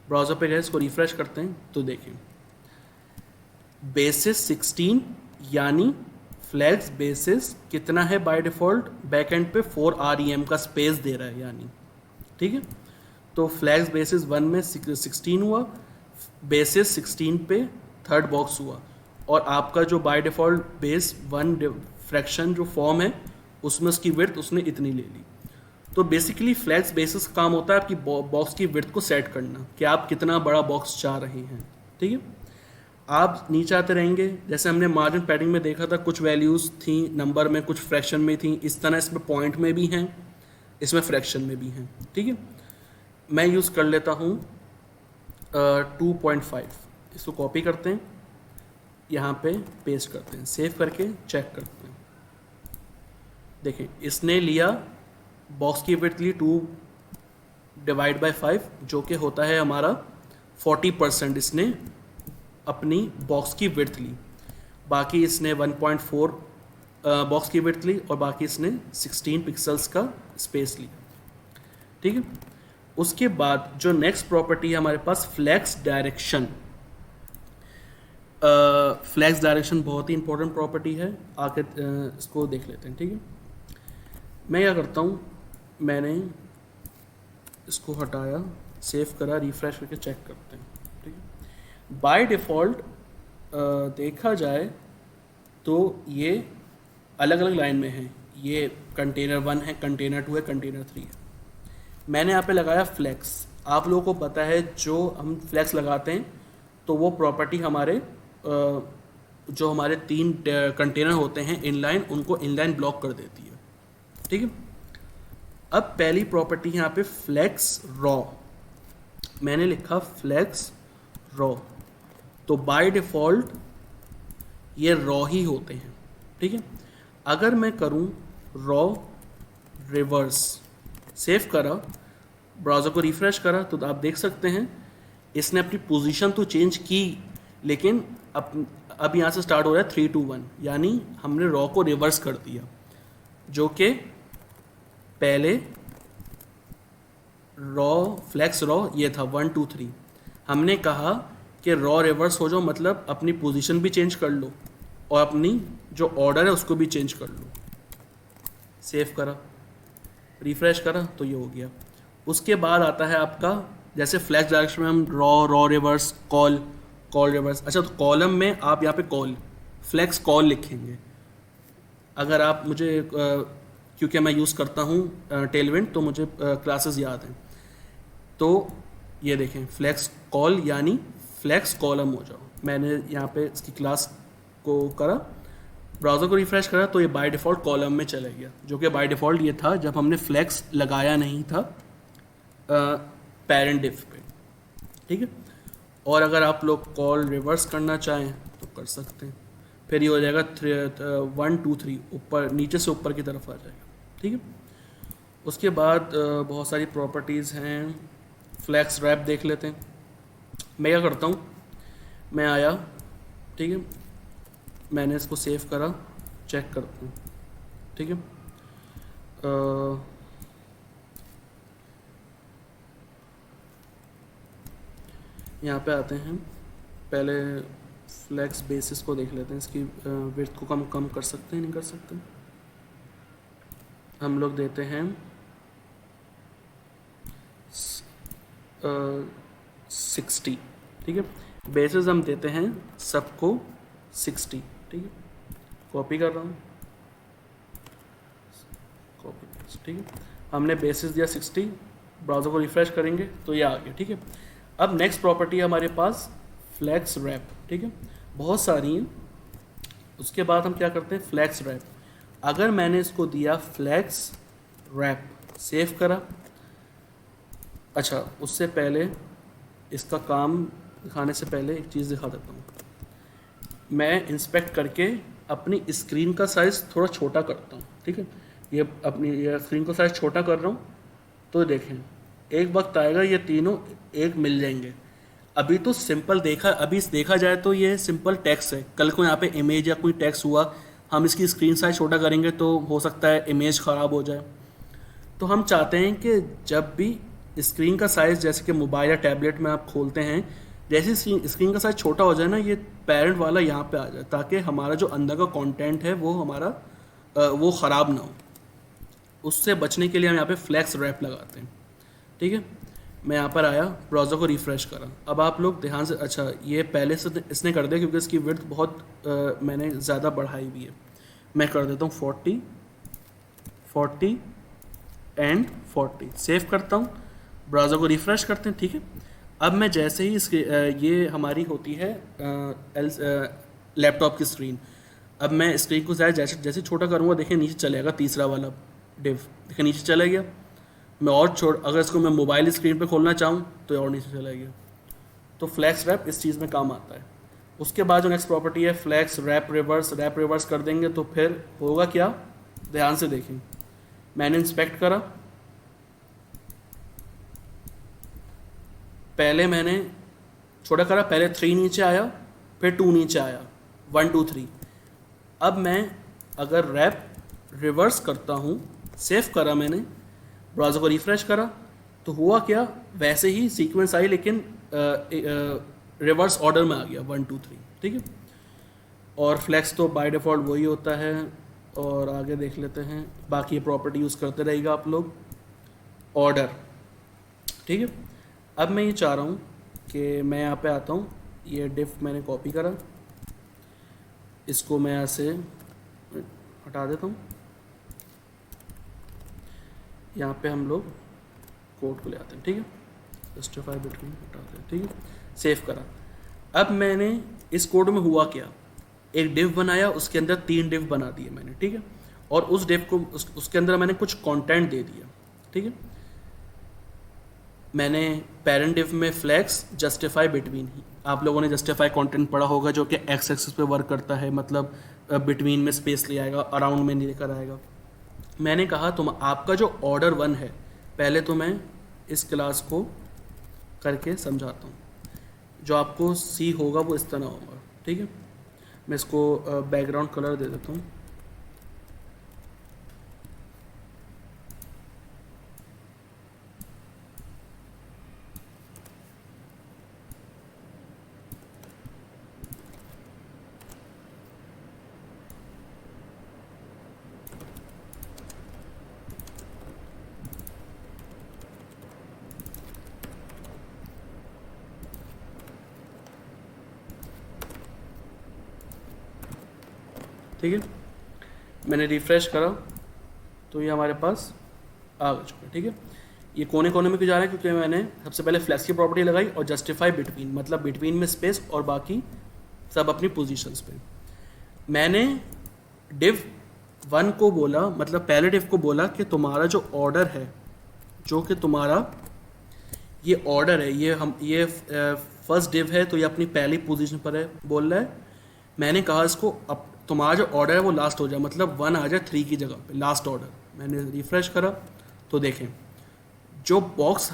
ब्राउज़र पे गए, इसको रिफ़्रेश करते हैं तो देखें बेसिस 16 यानी फ्लैक्स बेसिस कितना है बाय डिफ़ॉल्ट, बैक एंड पे 4 REM का स्पेस दे रहा है यानी, ठीक है। तो फ्लैक्स बेसिस 1 में 16 हुआ, बेसिस 16 पे थर्ड बॉक्स हुआ, और आपका जो बाय डिफ़ॉल्ट बेस 1 फ्रैक्शन जो फॉर्म है उसमें उसकी विड्थ उसने इतनी ले ली। तो बेसिकली फ्लैक्स बेसिस का काम होता है आपकी बॉक्स की विड्थ को सेट करना कि आप कितना बड़ा बॉक्स चाह रहे हैं, ठीक है। आप नीचे आते रहेंगे, जैसे हमने मार्जिन पैडिंग में देखा था, कुछ वैल्यूज़ थी नंबर में, कुछ फ्रैक्शन में थी, इस तरह इसमें पॉइंट में भी हैं, इसमें फ्रैक्शन में भी हैं, ठीक है। मैं यूज़ कर लेता हूँ 2.5। इसको कॉपी करते हैं, यहाँ पे पेस्ट करते हैं, सेव करके चेक करते हैं। देखें इसने लिया, बॉक्स की विड्थ ली 2 डिवाइड बाय 5 जो कि होता है हमारा 40%। इसने अपनी बॉक्स की विड्थ ली, बाकी इसने 1.4 बॉक्स की विड्थ ली और बाकी इसने 16 पिक्सल्स का स्पेस लिया। ठीक है, उसके बाद जो नेक्स्ट प्रॉपर्टी है हमारे पास फ्लैक्स डायरेक्शन। फ्लैक्स डायरेक्शन बहुत ही इंपॉर्टेंट प्रॉपर्टी है, आके इसको देख लेते हैं। ठीक है, मैं क्या करता हूँ, मैंने इसको हटाया, सेव करा, रिफ्रेश करके चेक करते हैं। ठीक है, बाय डिफ़ॉल्ट देखा जाए तो ये अलग अलग लाइन में है। ये कंटेनर 1 है, कंटेनर 2 है, कंटेनर 3 है। मैंने यहाँ पे लगाया फ्लैक्स। आप लोगों को पता है जो हम फ्लैक्स लगाते हैं तो वो प्रॉपर्टी हमारे जो हमारे 3 कंटेनर होते हैं इनलाइन, उनको इनलाइन ब्लॉक कर देती है। ठीक है, अब पहली प्रॉपर्टी यहाँ पे फ्लैक्स रॉ। मैंने लिखा फ्लैक्स रॉ, तो बाय डिफ़ॉल्ट ये रॉ ही होते हैं। ठीक है, अगर मैं करूँ रॉ रिवर्स, सेव करा, ब्राउज़र को रिफ़्रेश करा, तो आप देख सकते हैं इसने अपनी पोजीशन तो चेंज की, लेकिन अब यहाँ से स्टार्ट हो रहा है 3 2 1, यानी हमने रॉ को रिवर्स कर दिया। जो कि पहले रॉ फ्लैक्स रॉ ये था 1 2 3। हमने कहा कि रॉ रिवर्स हो जाओ, मतलब अपनी पोजीशन भी चेंज कर लो और अपनी जो ऑर्डर है उसको भी चेंज कर लो। सेव करा, रिफ्रेश करा, तो ये हो गया। उसके बाद आता है आपका, जैसे फ्लैक्स डायरेक्शन में हम रॉ रिवर्स, कॉल रिवर्स। अच्छा, तो कॉलम में आप यहाँ पे कॉल, फ्लैक्स कॉल लिखेंगे। अगर आप मुझे क्योंकि मैं यूज़ करता हूँ टेलविंड, तो मुझे क्लासेस याद हैं। तो ये देखें फ्लैक्स कॉल यानी फ्लैक्स कॉलम हो जाओ। मैंने यहाँ पे इसकी क्लास को करा, ब्राउज़र को रिफ़्रेश करा, तो ये बाय डिफ़ॉल्ट कॉलम में चला गया, जो कि बाय डिफ़ॉल्ट ये था जब हमने फ्लैक्स लगाया नहीं था पेरेंट डिफ पे। ठीक है, और अगर आप लोग कॉल रिवर्स करना चाहें तो कर सकते हैं। फिर ये हो जाएगा 1 2 3, ऊपर नीचे से ऊपर की तरफ आ जाएगा। ठीक है, उसके बाद बहुत सारी प्रॉपर्टीज़ हैं। फ्लैक्स रैप देख लेते हैं। मैं क्या करता हूँ, मैं आया, ठीक है, मैंने इसको सेव करा, चेक करता हूँ। ठीक है, यहाँ पे आते हैं, पहले फ्लैक्स बेसिस को देख लेते हैं। इसकी विड्थ को कम कर सकते हैं, नहीं कर सकते। हम लोग देते हैं 60। ठीक है, बेसिस हम देते हैं सबको 60। ठीक है, कॉपी कर रहा हूँ, कॉपी। ठीक है, हमने बेसिस दिया 60, ब्राउज़र को रिफ़्रेश करेंगे तो ये आ गया। ठीक है, अब नेक्स्ट प्रॉपर्टी है हमारे पास फ्लैक्स रैप। ठीक है, बहुत सारी हैं। उसके बाद हम क्या करते हैं, फ्लैक्स रैप। अगर मैंने इसको दिया फ्लैक्स रैप, सेव करा। अच्छा, उससे पहले इसका काम दिखाने से पहले एक चीज़ दिखा देता हूँ। मैं इंस्पेक्ट करके अपनी स्क्रीन का साइज़ थोड़ा छोटा करता हूँ। ठीक है, ये अपनी ये स्क्रीन का साइज़ छोटा कर रहा हूँ, तो देखें एक वक्त आएगा ये तीनों एक मिल जाएंगे। अभी तो सिंपल देखा जाए तो ये सिंपल टेक्स्ट है। कल को यहाँ पे इमेज या कोई टेक्स्ट हुआ, हम इसकी स्क्रीन साइज छोटा करेंगे तो हो सकता है इमेज ख़राब हो जाए। तो हम चाहते हैं कि जब भी स्क्रीन का साइज़, जैसे कि मोबाइल या टैबलेट में आप खोलते हैं, जैसे स्क्रीन का साइज़ छोटा हो जाए ना, ये पेरेंट वाला यहाँ पे आ जाए, ताकि हमारा जो अंदर का कंटेंट है वो हमारा वो ख़राब ना हो। उससे बचने के लिए हम यहाँ पे फ्लैक्स रैप लगाते हैं। ठीक है, मैं यहाँ पर आया, ब्राउज़र को रिफ़्रेश करा। अब आप लोग ध्यान से, अच्छा ये पहले से इसने कर दिया क्योंकि इसकी विड्थ बहुत मैंने ज़्यादा बढ़ाई हुई है। मैं कर देता हूँ 40 40 एंड 40, सेव करता हूँ, ब्राउज़र को रिफ़्रेश करते हैं। ठीक है, अब मैं जैसे ही इसके ये हमारी होती है लैपटॉप की स्क्रीन। अब मैं स्क्रीन को जैसे छोटा करूँगा, देखें नीचे चलेगा, तीसरा वाला डिव देखें नीचे चला गया। मैं और अगर इसको मैं मोबाइल स्क्रीन पे खोलना चाहूँ तो ये और नीचे चला गया। तो फ्लैक्स रैप इस चीज़ में काम आता है। उसके बाद जो नेक्स्ट प्रॉपर्टी है फ्लैक्स रैप रिवर्स कर देंगे तो फिर होगा क्या, ध्यान से देखें। मैंने इंस्पेक्ट करा, पहले मैंने छोटा करा, पहले 3 नीचे आया, फिर 2 नीचे आया, 1 2 3। अब मैं अगर रैप रिवर्स करता हूँ, सेव करा मैंने, ब्राउज़र को रिफ्रेश करा, तो हुआ क्या, वैसे ही सीक्वेंस आई लेकिन रिवर्स ऑर्डर में आ गया 1 2 3, ठीक है। और फ्लैक्स तो बाय डिफ़ॉल्ट वही होता है। और आगे देख लेते हैं, बाकी प्रॉपर्टी यूज़ करते रहेगा आप लोग। ऑर्डर, ठीक है। अब मैं ये चाह रहा हूँ कि मैं यहाँ पे आता हूँ, ये डिफ मैंने कॉपी करा, इसको मैं यहाँ से हटा देता हूँ। यहाँ पे हम लोग कोड को ले आते हैं, ठीक है, जस्टिफाई बिटवीन हटाते हैं, ठीक है, सेव करा। अब मैंने इस कोड में हुआ क्या, एक डिव बनाया, उसके अंदर 3 डिव बना दिए मैंने, ठीक है, और उस डिव को उसके अंदर मैंने कुछ कंटेंट दे दिया, ठीक है। मैंने पेरेंट डिव में फ्लैक्स जस्टिफाई बिटवीन, ही आप लोगों ने जस्टिफाई कंटेंट पढ़ा होगा जो कि एक्स एक्सिस पे वर्क करता है, मतलब बिटवीन में स्पेस ले आएगा, अराउंड में नहीं लेकर आएगा। मैंने कहा तुम आपका जो ऑर्डर 1 है, पहले तो मैं इस क्लास को करके समझाता हूँ, जो आपको सी होगा वो इस तरह होगा, ठीक है। मैं इसको बैकग्राउंड कलर दे देता हूँ। ठीक है, मैंने रिफ्रेश करा तो ये हमारे पास आ चुका है, ठीक है। ये कोने कोने में क्यों जा रहा है, क्योंकि मैंने सबसे पहले फ्लैक्स की प्रॉपर्टी लगाई और जस्टिफाई बिटवीन, मतलब बिटवीन में स्पेस और बाकी सब अपनी पोजीशंस पे। मैंने डिव 1 को बोला, मतलब पहले डिव को बोला कि तुम्हारा जो ऑर्डर है, जो कि तुम्हारा ये ऑर्डर है, ये फर्स्ट डिव है तो ये अपनी पहली पोजीशन पर है, बोल रहा है। मैंने कहा इसको अब तुम्हारा जो ऑर्डर है वो लास्ट हो जाए, मतलब 1 आ जाए 3 की जगह पे, लास्ट ऑर्डर। मैंने रिफ्रेश करा तो देखें जो बॉक्स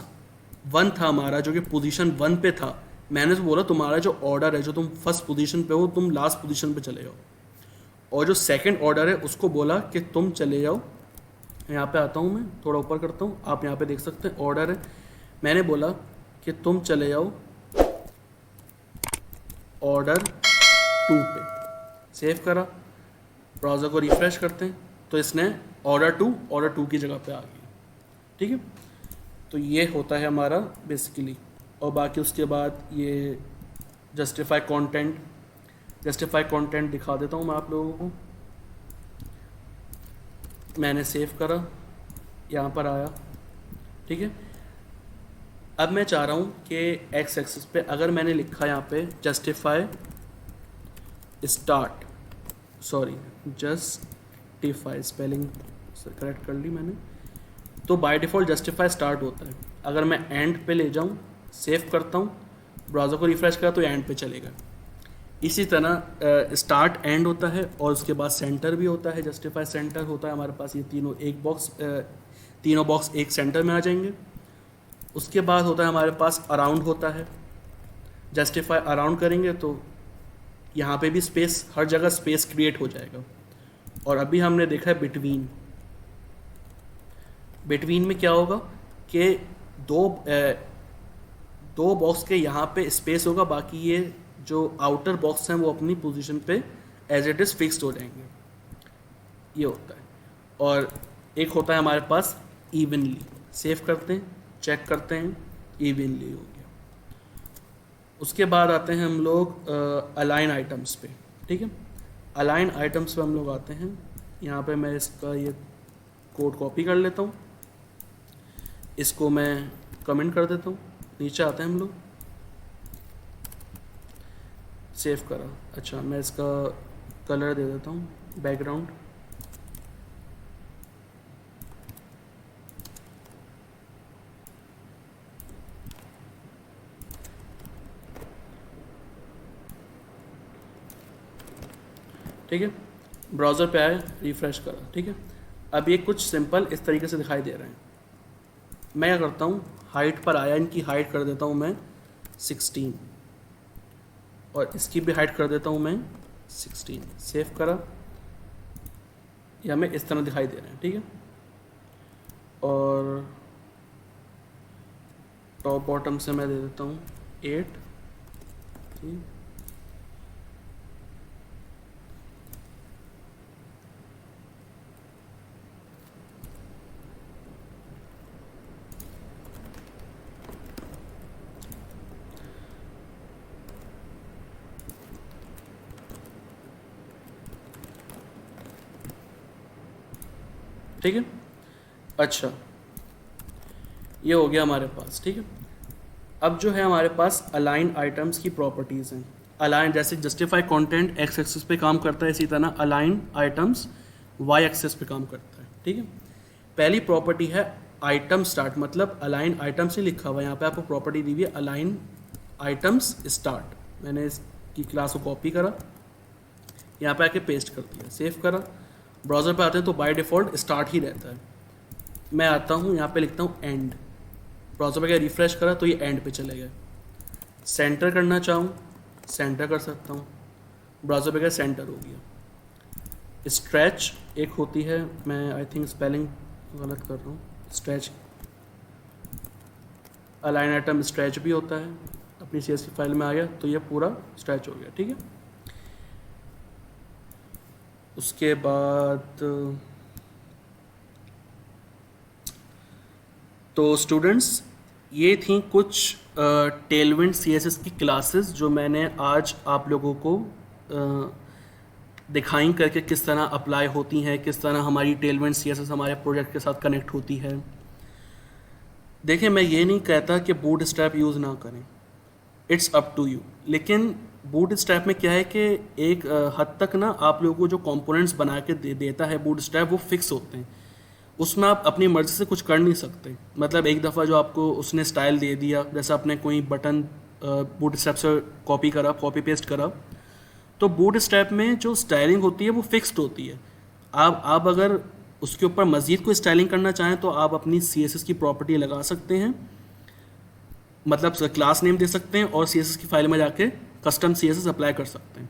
1 था हमारा, जो कि पोजीशन 1 पे था, मैंने तो बोला तुम्हारा जो ऑर्डर है, जो तुम फर्स्ट पोजीशन पे हो, तुम लास्ट पोजीशन पे चले जाओ। और जो सेकंड ऑर्डर है उसको बोला कि तुम चले जाओ, यहाँ पे आता हूँ मैं, थोड़ा ऊपर करता हूँ, आप यहाँ पे देख सकते हैं ऑर्डर है, मैंने बोला कि तुम चले जाओ ऑर्डर 2 पे, सेव करा, ब्राउज़र को रिफ्रेश करते हैं तो इसने ऑर्डर 2 की जगह पे आ गया, ठीक है। तो ये होता है हमारा बेसिकली। और बाकी उसके बाद ये जस्टिफाई कंटेंट दिखा देता हूँ मैं आप लोगों को। मैंने सेव करा, यहाँ पर आया, ठीक है। अब मैं चाह रहा हूँ कि एक्स एक्सिस पे अगर मैंने लिखा यहाँ पे जस्टिफाई स्पेलिंग करेक्ट कर ली मैंने, तो बाय डिफ़ॉल्ट जस्टिफाई स्टार्ट होता है। अगर मैं एंड पे ले जाऊँ, सेव करता हूँ, ब्राउज़र को रिफ्रेश करा तो एंड पे चलेगा। इसी तरह स्टार्ट एंड होता है और उसके बाद सेंटर भी होता है, जस्टिफाई सेंटर होता है हमारे पास। ये तीनों बॉक्स एक सेंटर में आ जाएंगे। उसके बाद होता है हमारे पास अराउंड होता है, जस्टिफाई अराउंड करेंगे तो यहाँ पे भी स्पेस, हर जगह स्पेस क्रिएट हो जाएगा। और अभी हमने देखा है बिटवीन में क्या होगा कि दो बॉक्स के यहाँ पे स्पेस होगा, बाकी ये जो आउटर बॉक्स हैं वो अपनी पोजीशन पे एज इट इज़ फिक्स्ड हो जाएंगे, ये होता है। और एक होता है हमारे पास इवनली, सेव करते हैं, चेक करते हैं, इवनली हो गया। उसके बाद आते हैं हम लोग अलाइन आइटम्स पे, ठीक है। अलाइन आइटम्स पे हम लोग आते हैं, यहाँ पे मैं इसका ये कोड कॉपी कर लेता हूँ, इसको मैं कमेंट कर देता हूँ, नीचे आते हैं हम लोग, सेव करा। अच्छा, मैं इसका कलर दे देता हूँ, बैकग्राउंड, ठीक है, ब्राउज़र पे आए, रिफ़्रेश करा, ठीक है। अब ये कुछ सिंपल इस तरीके से दिखाई दे रहे हैं। मैं क्या करता हूँ, हाइट पर आया, इनकी हाइट कर देता हूँ मैं 16 और इसकी भी हाइट कर देता हूँ मैं 16। सेव करा, या हमें इस तरह दिखाई दे रहे हैं, ठीक है। और टॉप बॉटम से मैं दे देता हूँ 8, ठीक। ठीक है, अच्छा, ये हो गया हमारे पास, ठीक है। अब जो है हमारे पास अलाइन आइटम्स की प्रॉपर्टीज़ हैं। अलाइन जैसे जस्टिफाई कंटेंट एक्स एक्सिस पे काम करता है, इसी तरह अलाइन आइटम्स वाई एक्सिस पे काम करता है, ठीक है। पहली प्रॉपर्टी है आइटम स्टार्ट, मतलब अलाइन आइटम्स ही लिखा हुआ है यहाँ पे, आपको प्रॉपर्टी दी हुई है अलाइन आइटम्स स्टार्ट। मैंने इसकी क्लास को कॉपी करा, यहाँ पे आके पेस्ट कर दिया, सेव करा। ब्राउज़र पे आते हैं तो बाय डिफ़ॉल्ट स्टार्ट ही रहता है। मैं आता हूँ यहाँ पे लिखता हूँ एंड, ब्राउज़र पे क्या रिफ़्रेश करा तो ये एंड पे चले गए। सेंटर करना चाहूँ, सेंटर कर सकता हूँ, ब्राउज़र पे क्या सेंटर हो गया। स्ट्रेच एक होती है, मैं आई थिंक स्पेलिंग गलत कर रहा हूँ, स्ट्रेच, अलाइन आइटम स्ट्रेच भी होता है, अपनी CSV फाइल में आ गया तो ये पूरा स्ट्रेच हो गया, ठीक है। उसके बाद तो स्टूडेंट्स, ये थी कुछ टेलविंड CSS की क्लासेस जो मैंने आज आप लोगों को दिखाई करके किस तरह अप्लाई होती हैं, किस तरह हमारी टेलविंड CSS हमारे प्रोजेक्ट के साथ कनेक्ट होती है। देखिए, मैं ये नहीं कहता कि बूटस्ट्रैप यूज़ ना करें, इट्स अप टू यू, लेकिन बूटस्ट्रैप में क्या है कि एक हद तक ना आप लोगों को जो कंपोनेंट्स बना के देता है बूटस्ट्रैप, वो फिक्स होते हैं, उसमें आप अपनी मर्ज़ी से कुछ कर नहीं सकते। मतलब एक दफ़ा जो आपको उसने स्टाइल दे दिया, जैसे आपने कोई बटन बूटस्ट्रैप से कॉपी करा, कॉपी पेस्ट करा, तो बूटस्ट्रैप में जो स्टाइलिंग होती है वो फिक्स्ड होती है। आप अगर उसके ऊपर मज़ीद कोई स्टाइलिंग करना चाहें तो आप अपनी CSS की प्रॉपर्टी लगा सकते हैं, मतलब क्लास नेम दे सकते हैं और CSS की फाइल में जाके कस्टम CSS अप्लाई कर सकते हैं।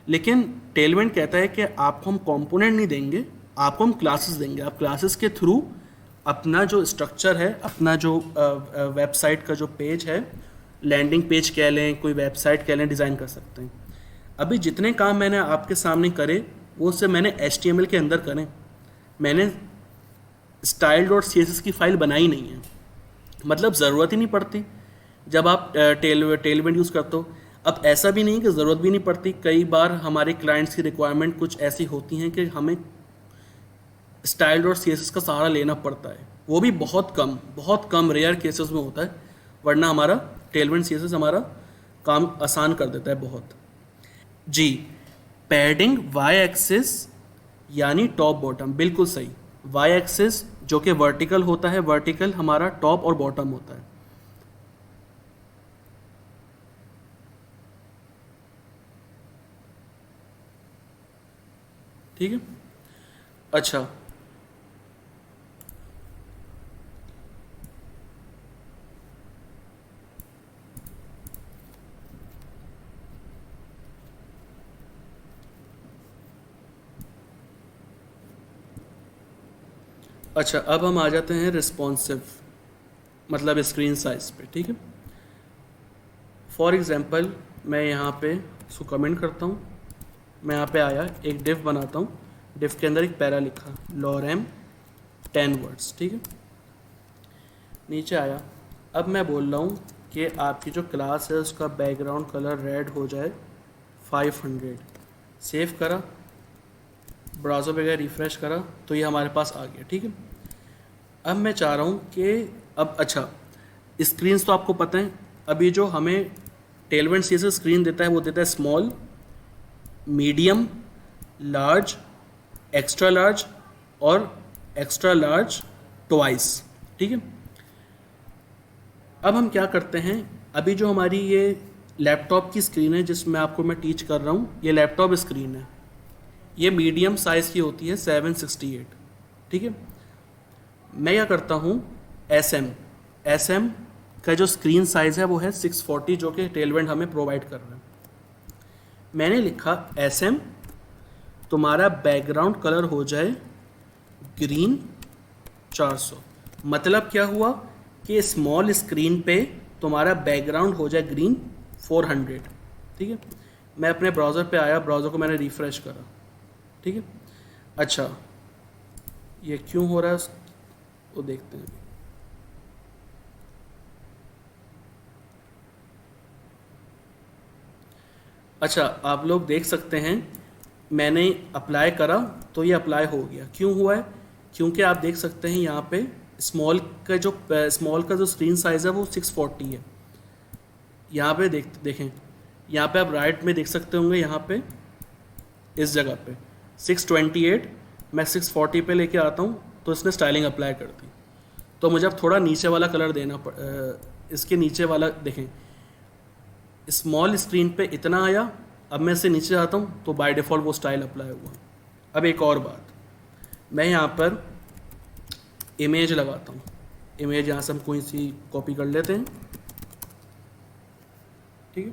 लेकिन टेलविंड कहता है कि आपको हम कंपोनेंट नहीं देंगे, आपको हम क्लासेस देंगे। आप क्लासेस के थ्रू अपना जो स्ट्रक्चर है, अपना जो वेबसाइट का जो पेज है, लैंडिंग पेज कह लें, कोई वेबसाइट कह लें, डिज़ाइन कर सकते हैं। अभी जितने काम मैंने आपके सामने करे वो सब मैंने HTML के अंदर करें, मैंने style.css की फ़ाइल बनाई नहीं है, मतलब ज़रूरत ही नहीं पड़ती जब आप टेलविंड यूज़ करते हो। अब ऐसा भी नहीं कि ज़रूरत भी नहीं पड़ती, कई बार हमारे क्लाइंट्स की रिक्वायरमेंट कुछ ऐसी होती हैं कि हमें style.css का सहारा लेना पड़ता है, वो भी बहुत कम रेयर केसेस में होता है, वरना हमारा टेलविंड CSS हमारा काम आसान कर देता है बहुत। जी, पैडिंग वाई एक्सिस यानी टॉप बॉटम, बिल्कुल सही। वाई एक्सिस जो कि वर्टिकल होता है, वर्टिकल हमारा टॉप और बॉटम होता है। ठीक है, अच्छा, अच्छा, अब हम आ जाते हैं रिस्पॉन्सिव, मतलब स्क्रीन साइज पे। ठीक है, फॉर एग्जांपल मैं यहाँ पे इसको कमेंट करता हूँ, मैं यहाँ पे आया, एक डिफ बनाता हूँ, डिफ के अंदर एक पैरा लिखा, लॉरेम 10 वर्ड्स। ठीक है, नीचे आया, अब मैं बोल रहा हूँ कि आपकी जो क्लास है उसका बैकग्राउंड कलर रेड हो जाए 500। सेव करा, ब्राउज़र पे गया, रिफ़्रेश करा तो ये हमारे पास आ गया। ठीक है, अब मैं चाह रहा हूँ कि अब अच्छा, स्क्रीन्स तो आपको पता है, अभी जो हमें टेलविंड CSS स्क्रीन देता है वो देता है small, medium, large, extra large और एक्स्ट्रा लार्ज ट्वाइस। ठीक है, अब हम क्या करते हैं, अभी जो हमारी ये लैपटॉप की स्क्रीन है जिसमें आपको मैं टीच कर रहा हूँ, ये लैपटॉप स्क्रीन है, ये मीडियम साइज़ की होती है 768, ठीक है। मैं क्या करता हूँ, एस एम का जो स्क्रीन साइज़ है वो है 640, जो कि टेलवेंट हमें प्रोवाइड कर रहा है। मैंने लिखा एस एम, तुम्हारा बैकग्राउंड कलर हो जाए ग्रीन 400। मतलब क्या हुआ कि स्मॉल स्क्रीन पे तुम्हारा बैकग्राउंड हो जाए ग्रीन 400, ठीक है। मैं अपने ब्राउज़र पे आया, ब्राउज़र को मैंने रिफ़्रेश करा, ठीक है। अच्छा, ये क्यों हो रहा है वो देखते हैं। अच्छा, आप लोग देख सकते हैं, मैंने अप्लाई करा तो ये अप्लाई हो गया। क्यों हुआ है? क्योंकि आप देख सकते हैं यहाँ पे स्मॉल का जो स्क्रीन साइज़ है वो 640 है। यहाँ पे देखें, यहाँ पे आप राइट में देख सकते होंगे, यहाँ पे इस जगह पे 628, मैं 640 पे लेके आता हूँ तो इसने स्टाइलिंग अप्लाई कर दी। तो मुझे अब थोड़ा नीचे वाला कलर इसके नीचे वाला देखें, स्मॉल स्क्रीन पे इतना आया, अब मैं इससे नीचे आता हूँ तो बाय डिफ़ॉल्ट वो स्टाइल अप्लाई हुआ। अब एक और बात, मैं यहाँ पर इमेज लगाता हूँ। इमेज यहाँ से हम कोई सी कॉपी कर लेते हैं, ठीक है।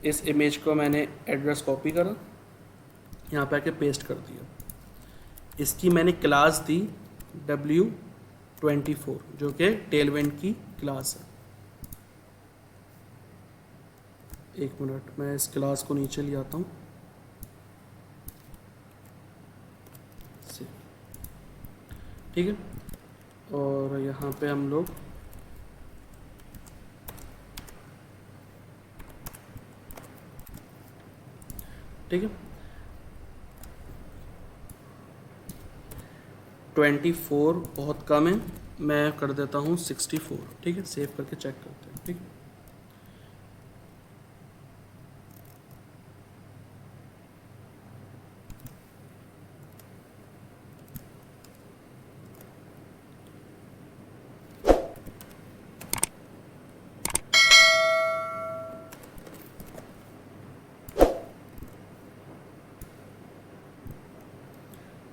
इस इमेज को मैंने एड्रेस कॉपी करा, यहाँ पे आके पेस्ट कर दिया। इसकी मैंने क्लास दी W24, जो कि टेलवेंट की क्लास है। एक मिनट, मैं इस क्लास को नीचे ले आता हूँ, ठीक है। और यहाँ पे हम लोग ठीक है 24 बहुत कम है, मैं कर देता हूँ 64, ठीक है। सेव करके चेक करते हैं, ठीक है।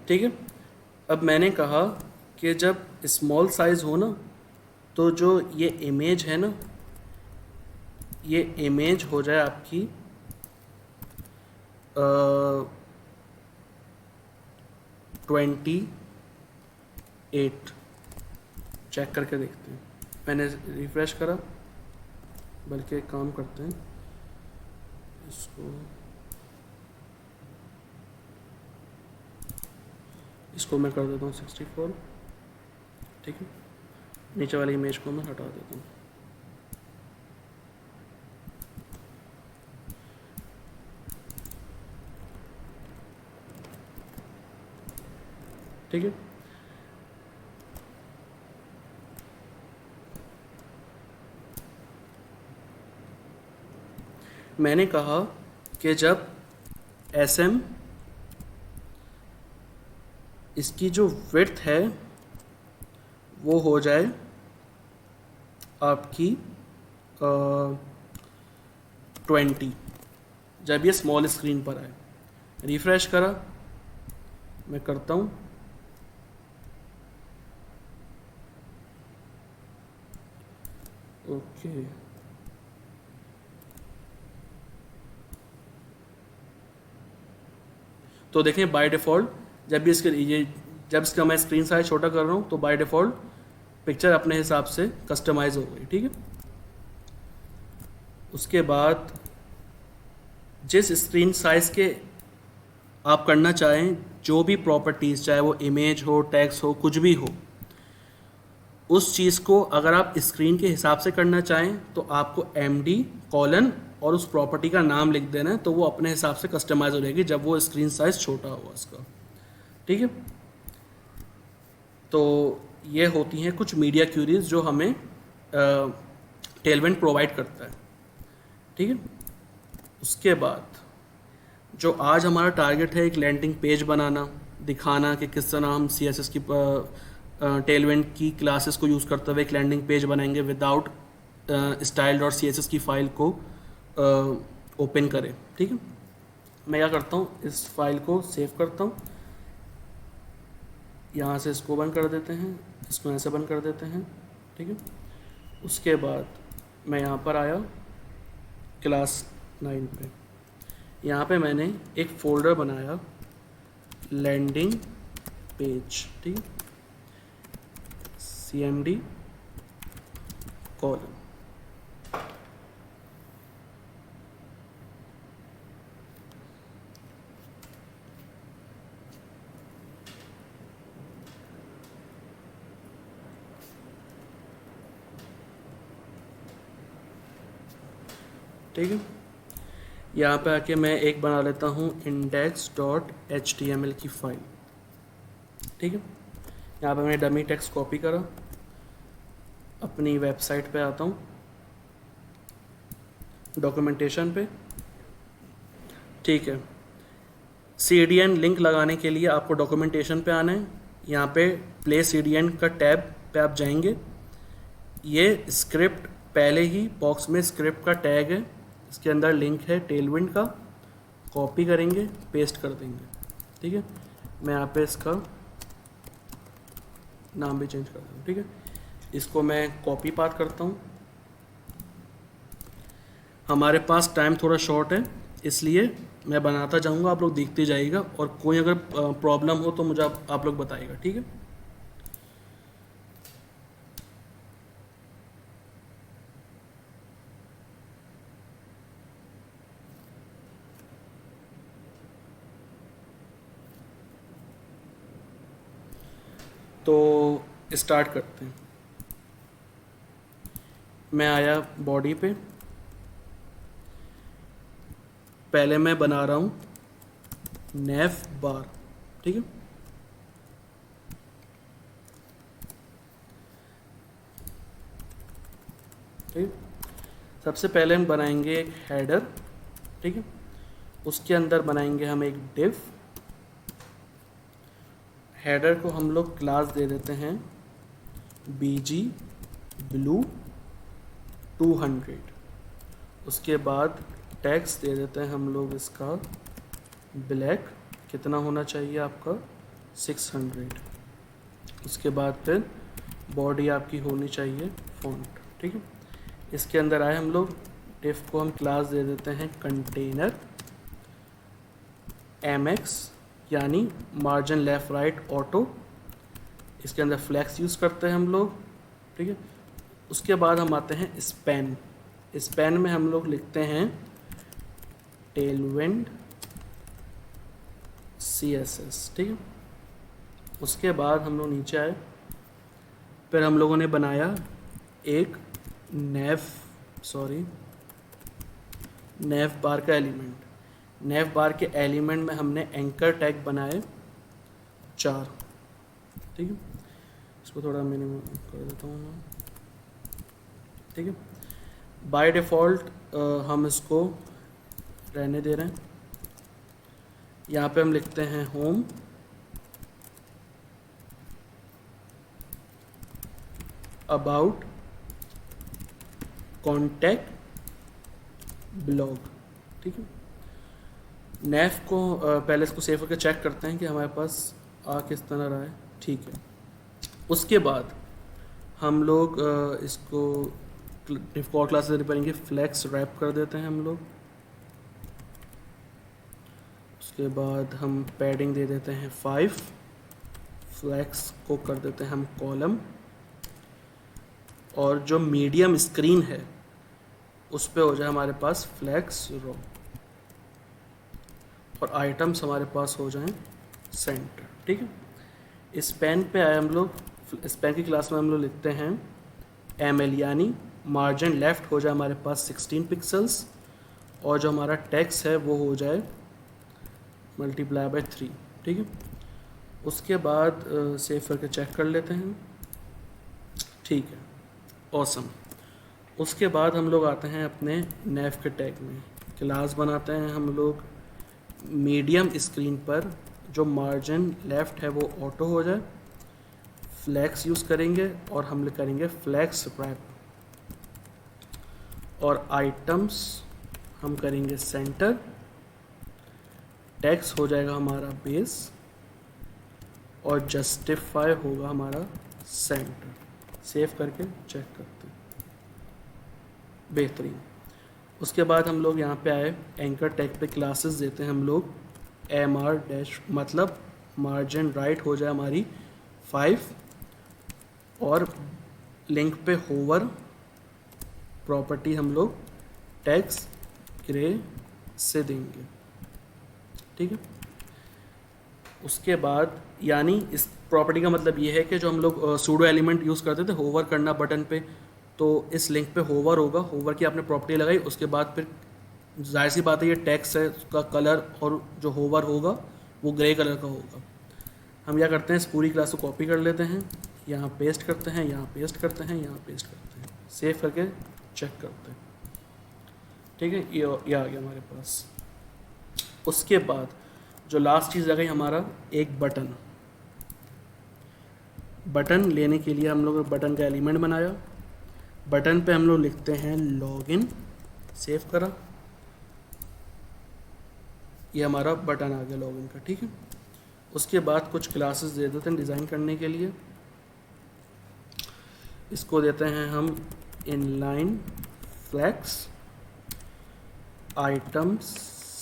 ठीक है, अब मैंने कहा कि जब स्मॉल साइज़ हो ना, तो जो ये इमेज है ना, ये इमेज हो जाए आपकी 28। चेक करके देखते हैं। मैंने रिफ़्रेश करा, बल्कि एक काम करते हैं, इसको मैं कर देता हूँ 64, ठीक है। नीचे वाली इमेज को मैं हटा देता हूँ, ठीक है। मैंने कहा कि जब SM इसकी जो विड्थ है वो हो जाए आपकी 20, जब ये स्मॉल स्क्रीन पर आए। रिफ़्रेश करा, मैं करता हूँ, ओके। तो देखें बाय डिफ़ॉल्ट जब इसका मैं स्क्रीन साइज छोटा कर रहा हूँ तो बाय डिफ़ॉल्ट पिक्चर अपने हिसाब से कस्टमाइज़ हो गई, ठीक है। उसके बाद जिस स्क्रीन साइज़ के आप करना चाहें, जो भी प्रॉपर्टीज़, चाहे वो इमेज हो, टेक्स्ट हो, कुछ भी हो, उस चीज़ को अगर आप स्क्रीन के हिसाब से करना चाहें तो आपको MD: और उस प्रॉपर्टी का नाम लिख देना है, तो वो अपने हिसाब से कस्टमाइज़ हो जाएगी जब वो स्क्रीन साइज़ छोटा होगा उसका, ठीक है। तो ये होती हैं कुछ मीडिया क्यूरीज जो हमें टेलवेंट प्रोवाइड करता है, ठीक है। उसके बाद जो आज हमारा टारगेट है, एक लैंडिंग पेज बनाना, दिखाना कि किस तरह हम CSS की टेलविंड की क्लासेस को यूज़ करते हुए एक लैंडिंग पेज बनाएंगे without style dot C S S की फाइल को ओपन करें। ठीक है, मैं क्या करता हूँ, इस फाइल को सेव करता हूँ, यहाँ से इसको बंद कर देते हैं, इसको ऐसे बंद कर देते हैं। ठीक है, उसके बाद मैं यहाँ पर आया क्लास 9 पे, यहाँ पे मैंने एक फ़ोल्डर बनाया लैंडिंग पेज। ठीक है, CMD कॉलम। ठीक है, यहाँ पे आके मैं एक बना लेता हूँ index.html की फाइल। ठीक है, यहाँ पे मैंने डमी टेक्स्ट कॉपी करा, अपनी वेबसाइट पे आता हूँ, डॉक्यूमेंटेशन पे। ठीक है, CDN लिंक लगाने के लिए आपको डॉक्यूमेंटेशन पे आना है, यहाँ पे प्ले CDN का टैब पे आप जाएंगे। ये स्क्रिप्ट पहले ही बॉक्स में स्क्रिप्ट का टैग है, इसके अंदर लिंक है टेलविंड का, कॉपी करेंगे, पेस्ट कर देंगे। ठीक है, मैं यहाँ पे इसका नाम भी चेंज कर दूँ। ठीक है, इसको मैं कॉपी पाथ करता हूँ। हमारे पास टाइम थोड़ा शॉर्ट है, इसलिए मैं बनाता जाऊँगा, आप लोग देखते जाइएगा, और कोई अगर प्रॉब्लम हो तो मुझे आप लोग बताइएगा। ठीक है, तो स्टार्ट करते हैं। मैं आया बॉडी पे, पहले मैं बना रहा हूँ नेव बार। ठीक है, ठीक, सबसे पहले हम बनाएंगे एक हेडर। ठीक है, उसके अंदर बनाएंगे हम एक डिव। हेडर को हम लोग क्लास दे देते हैं BG ब्लू 200। उसके बाद टेक्स्ट दे देते हैं हम लोग इसका ब्लैक, कितना होना चाहिए आपका 600। उसके बाद फिर बॉडी आपकी होनी चाहिए फॉन्ट। ठीक है, इसके अंदर आए हम लोग डिव को हम क्लास दे देते हैं कंटेनर MX, यानी मार्जिन लेफ़्ट राइट ऑटो। इसके अंदर फ्लैक्स यूज़ करते हैं हम लोग। ठीक है, उसके बाद हम आते हैं स्पैन। स्पैन में हम लोग लिखते हैं टेलविंड CSS। ठीक है, उसके बाद हम लोग नीचे आए, फिर हम लोगों ने बनाया एक नेव बार का एलिमेंट। नेव बार के एलिमेंट में हमने एंकर टैग बनाए 4। ठीक है, इसको थोड़ा मिनिमम कर देता हूँ मैं। ठीक है, बाय डिफ़ॉल्ट हम इसको रहने दे रहे हैं। यहाँ पे हम लिखते हैं होम, अबाउट, कॉन्टैक्ट, ब्लॉग। ठीक है, नेव को पहले इसको सेव करके चेक करते हैं कि हमारे पास किस तरह रहा है। ठीक है, उसके बाद हम लोग इसको डिफ़ॉल्ट क्लास से करेंगे, फ्लैक्स रैप कर देते हैं हम लोग। उसके बाद हम पैडिंग दे देते हैं 5, फ्लैक्स को कर देते हैं हम कॉलम, और जो मीडियम स्क्रीन है उस पे हो जाए हमारे पास फ्लैक्स रो, और आइटम्स हमारे पास हो जाएं सेंटर। ठीक है, स्पैन पे आए हम लोग, स्पैन की क्लास में हम लोग लिखते हैं ML, यानी मार्जिन लेफ़्ट हो जाए हमारे पास 16 पिक्सल्स, और जो हमारा टेक्स्ट है वो हो जाए मल्टीप्लाई बाय 3। ठीक है, उसके बाद सेव करके चेक कर लेते हैं। ठीक है, ऑसम। उसके बाद हम लोग आते हैं अपने नेव के टैग में, क्लास बनाते हैं हम लोग मीडियम स्क्रीन पर, जो मार्जिन लेफ़्ट है वो ऑटो हो जाए, फ्लैक्स यूज़ करेंगे और हम करेंगे फ्लैक्स रैप, और आइटम्स हम करेंगे सेंटर, टैक्स हो जाएगा हमारा बेस, और जस्टिफाई होगा हमारा सेंटर। सेव करके चेक करते हैं, बेहतरीन। उसके बाद हम लोग यहाँ पे आए, एंकर टैग पे क्लासेस देते हैं हम लोग MR डैश, मतलब मार्जिन राइट हो जाए हमारी 5, और लिंक पे होवर प्रॉपर्टी हम लोग टैक्स ग्रे से देंगे, ठीक है। उसके बाद यानी इस प्रॉपर्टी का मतलब ये है कि जो हम लोग सूडो एलिमेंट यूज़ करते थे होवर करना बटन पे, तो इस लिंक पे होवर होगा, होवर की आपने प्रॉपर्टी लगाई, उसके बाद फिर जाहिर सी बात है ये टेक्स्ट है, उसका कलर और जो होवर होगा वो ग्रे कलर का होगा। हम क्या करते हैं, इस पूरी क्लास को कॉपी कर लेते हैं, यहाँ पेस्ट करते हैं, यहाँ पेस्ट करते हैं, यहाँ पेस्ट करते हैं, सेव करके चेक करते हैं, ठीक है। ये आ गया हमारे पास। उसके बाद जो लास्ट चीज़ आ गई हमारा एक बटन। बटन लेने के लिए हम लोग बटन का एलिमेंट बनाया, बटन पे हम लोग लिखते हैं लॉगिन, सेव करा, ये हमारा बटन आ गया लॉगिन का, ठीक है। उसके बाद कुछ क्लासेस दे देते हैं डिज़ाइन करने के लिए, इसको देते हैं हम inline flex, items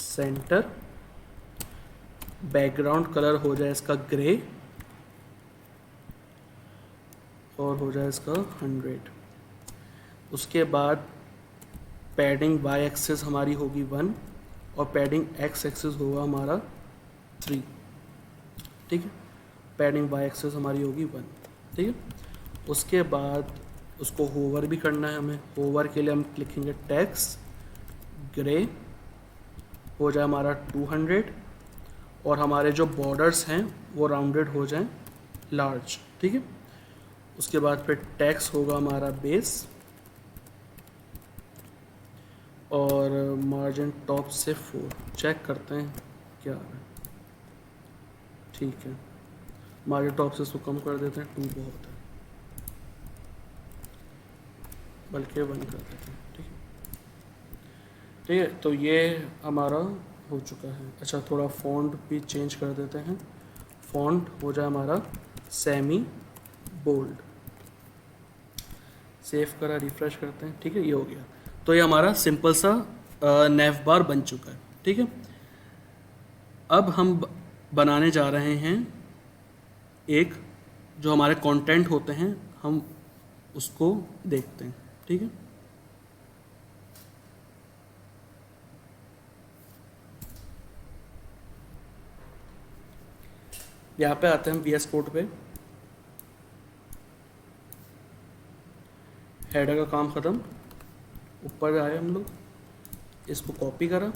center, background colour हो जाए इसका ग्रे, और हो जाए इसका 100। उसके बाद पैडिंग y एक्सेस हमारी होगी 1, और पैडिंग x एक्सेस होगा हमारा 3, ठीक है। पैडिंग y एक्सेस हमारी होगी 1, ठीक है। उसके बाद उसको होवर भी करना है हमें, होवर के लिए हम लिखेंगे टैक्स ग्रे, हो जाए हमारा 200, और हमारे जो बॉर्डर्स हैं वो राउंडेड हो जाएं लार्ज, ठीक है। उसके बाद फिर टैक्स होगा हमारा बेस, और मार्जिन टॉप से 4, चेक करते हैं क्या है, ठीक है। मार्जिन टॉप से इसको कम कर देते हैं, 2 बहुत है, बल्कि 1 कर देते हैं, ठीक है, ठीक है। तो ये हमारा हो चुका है। अच्छा, थोड़ा फॉन्ट भी चेंज कर देते हैं, फॉन्ट हो जाए हमारा सेमी बोल्ड, सेव करा, रिफ्रेश करते हैं, ठीक है, ये हो गया। तो ये हमारा सिंपल सा नेव बार बन चुका है, ठीक है। अब हम बनाने जा रहे हैं एक, जो हमारे कंटेंट होते हैं हम उसको देखते हैं, ठीक है। यहाँ पे आते हैं हम VS कोड पे, हेडर का काम ख़त्म, ऊपर आए हम लोग, इसको कॉपी करा,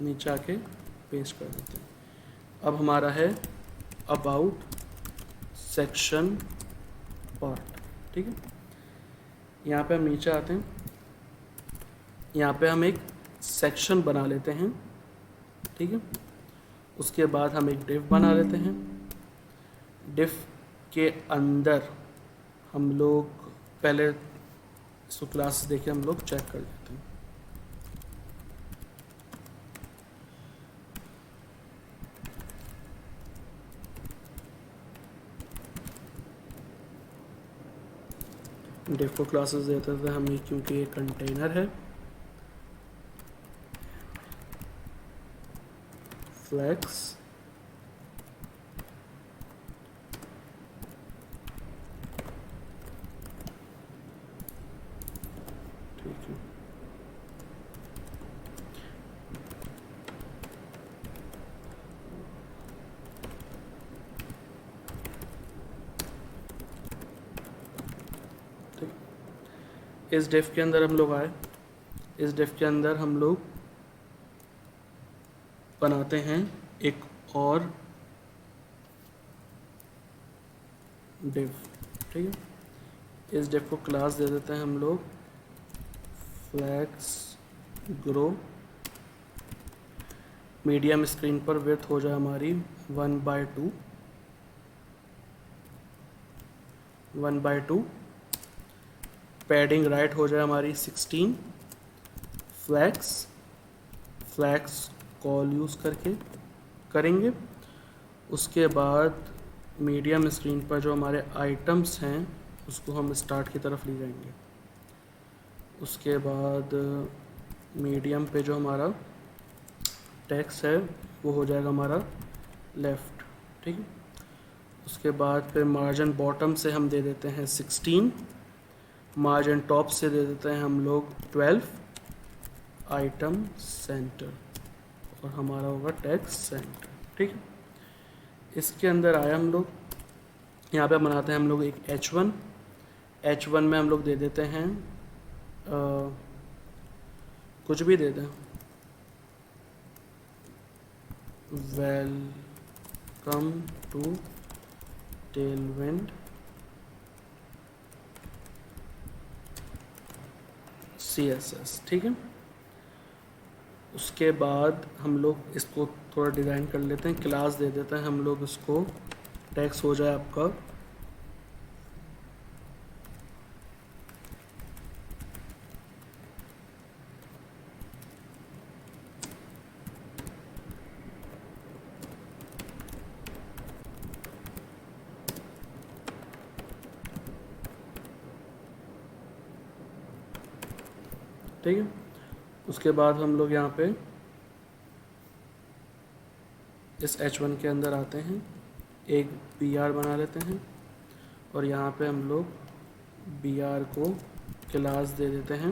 नीचे आके पेस्ट कर देते हैं। अब हमारा है अबाउट सेक्शन पार्ट, ठीक है। यहाँ पे हम नीचे आते हैं, यहाँ पे हम एक सेक्शन बना लेते हैं, ठीक है। उसके बाद हम एक डिव बना लेते हैं, डिव के अंदर हम लोग पहले इसको क्लास देके हम लोग चेक कर लेते हैं। डिव को क्लासेस देते थे हम, क्योंकि ये कंटेनर है, फ्लैक्स, ठीक है। इस डिफ के अंदर हम लोग आए, इस डिफ के अंदर हम लोग बनाते हैं एक और डिव, ठीक है। इस डिव को क्लास दे देते हैं हम लोग फ्लैक्स ग्रो, मीडियम स्क्रीन पर विड्थ हो जाए हमारी 1/2, 1/2, पैडिंग राइट हो जाए हमारी 16, फ्लैक्स कॉल यूज़ करके करेंगे। उसके बाद मीडियम स्क्रीन पर जो हमारे आइटम्स हैं उसको हम स्टार्ट की तरफ ले जाएंगे। उसके बाद मीडियम पे जो हमारा टेक्स्ट है वो हो जाएगा हमारा लेफ़्ट, ठीक है। उसके बाद फिर मार्जिन बॉटम से हम दे देते हैं 16, मार्जिन टॉप से दे देते हैं हम लोग 12, आइटम सेंटर और हमारा होगा टेक्स्ट सेंटर, ठीक है। इसके अंदर आया हम लोग, यहाँ पे बनाते हैं हम लोग एक H1 में हम लोग दे देते हैं कुछ भी दे दें, वेलकम टू टेलविंड CSS, ठीक है। उसके बाद हम लोग इसको थोड़ा डिज़ाइन कर लेते हैं, क्लास दे देते हैं हम लोग इसको, टेक्स्ट हो जाए आपका ठीक है। उसके बाद हम लोग यहाँ पे इस H1 के अंदर आते हैं, एक BR बना लेते हैं और यहाँ पे हम लोग BR को क्लास दे देते हैं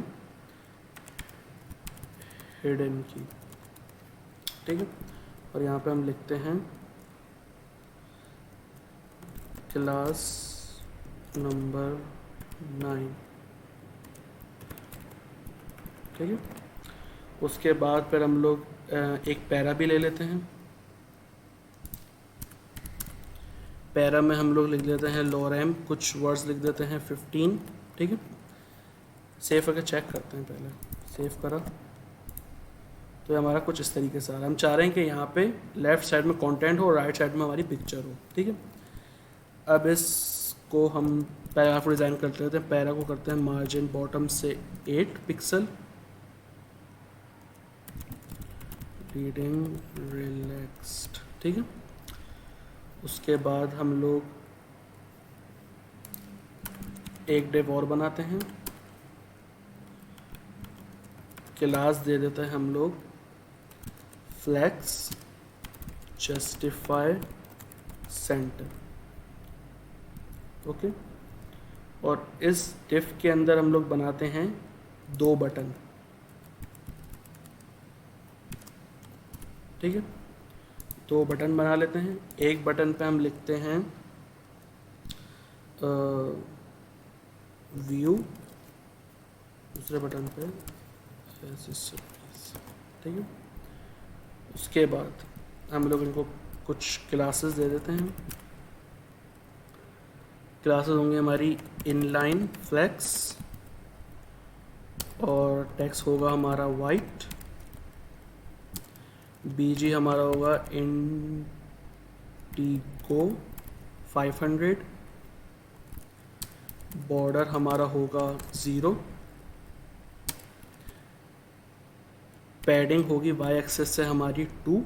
हिडन की, ठीक है। और यहाँ पे हम लिखते हैं क्लास नंबर 9, ठीक है। उसके बाद फिर हम लोग एक पैरा भी ले लेते हैं, पैरा में हम लोग लिख देते हैं लोरेम, कुछ वर्ड्स लिख देते हैं 15, ठीक है। सेव करके चेक करते हैं, पहले सेव करा तो हमारा कुछ इस तरीके से आ रहा है। हम चाह रहे हैं कि यहाँ पे लेफ़्ट साइड में कंटेंट हो और राइट साइड में हमारी पिक्चर हो, ठीक है। अब इसको हम पैरा को डिज़ाइन कर लेते हैं, पैरा को करते हैं मार्जिन बॉटम से 8 पिक्सल, रीडिंग रिलैक्स्ड, ठीक है। उसके बाद हम लोग एक डिव और बनाते हैं, क्लास दे देते हैं हम लोग फ्लैक्स जस्टिफाई सेंटर, ओके। और इस डिफ के अंदर हम लोग बनाते हैं 2 बटन, ठीक है। 2 बटन बना लेते हैं। एक बटन पे हम लिखते हैं व्यू, दूसरे बटन पे ठीक है। उसके बाद हम लोग इनको कुछ क्लासेस दे देते हैं, क्लासेस होंगी हमारी इनलाइन फ्लेक्स और टेक्स्ट होगा हमारा वाइट, BG हमारा होगा इंडिगो 500, बॉर्डर हमारा होगा 0, पैडिंग होगी y एक्सेस से हमारी 2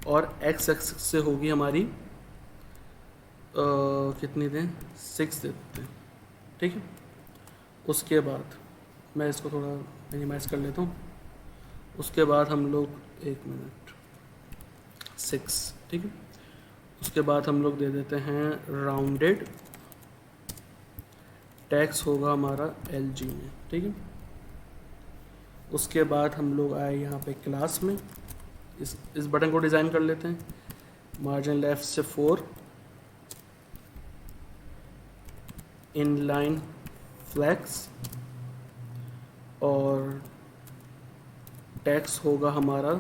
और x एक्सेस से होगी हमारी कितनी दें 6 देते हैं, ठीक है। उसके बाद मैं इसको थोड़ा मिनिमाइज़ कर लेता हूँ। उसके बाद हम लोग 1 मिनट 6, ठीक है। उसके बाद हम लोग दे देते हैं राउंडेड, टैक्स होगा हमारा LG में, ठीक है। उसके बाद हम लोग आए यहाँ पे क्लास में, इस बटन को डिज़ाइन कर लेते हैं, मार्जिन लेफ्ट से 4, इनलाइन फ्लैक्स और टैक्स होगा हमारा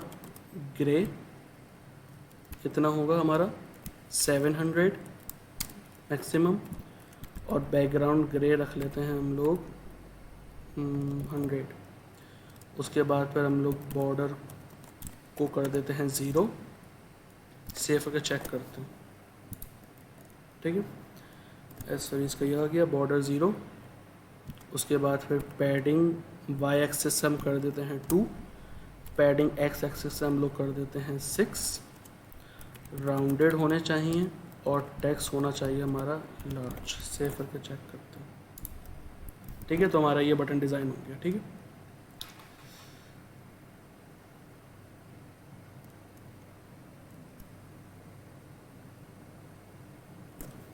ग्रे, कितना होगा हमारा 700 मैक्सिमम, और बैकग्राउंड ग्रे रख लेते हैं हम लोग 100। उसके बाद फिर हम लोग बॉर्डर को कर देते हैं 0, सेव करके चेक करते हैं, ठीक है। एसेसरीज का ये आ गया, बॉर्डर 0। उसके बाद फिर पैडिंग वाई एक्सिस से हम कर देते हैं 2, पैडिंग एक्स एक्सिस से हम लोग कर देते हैं 6, राउंडेड होने चाहिए और टेक्स्ट होना चाहिए हमारा लार्ज। सेव करके चेक करते हैं। ठीक है, तो हमारा ये बटन डिज़ाइन हो गया। ठीक है,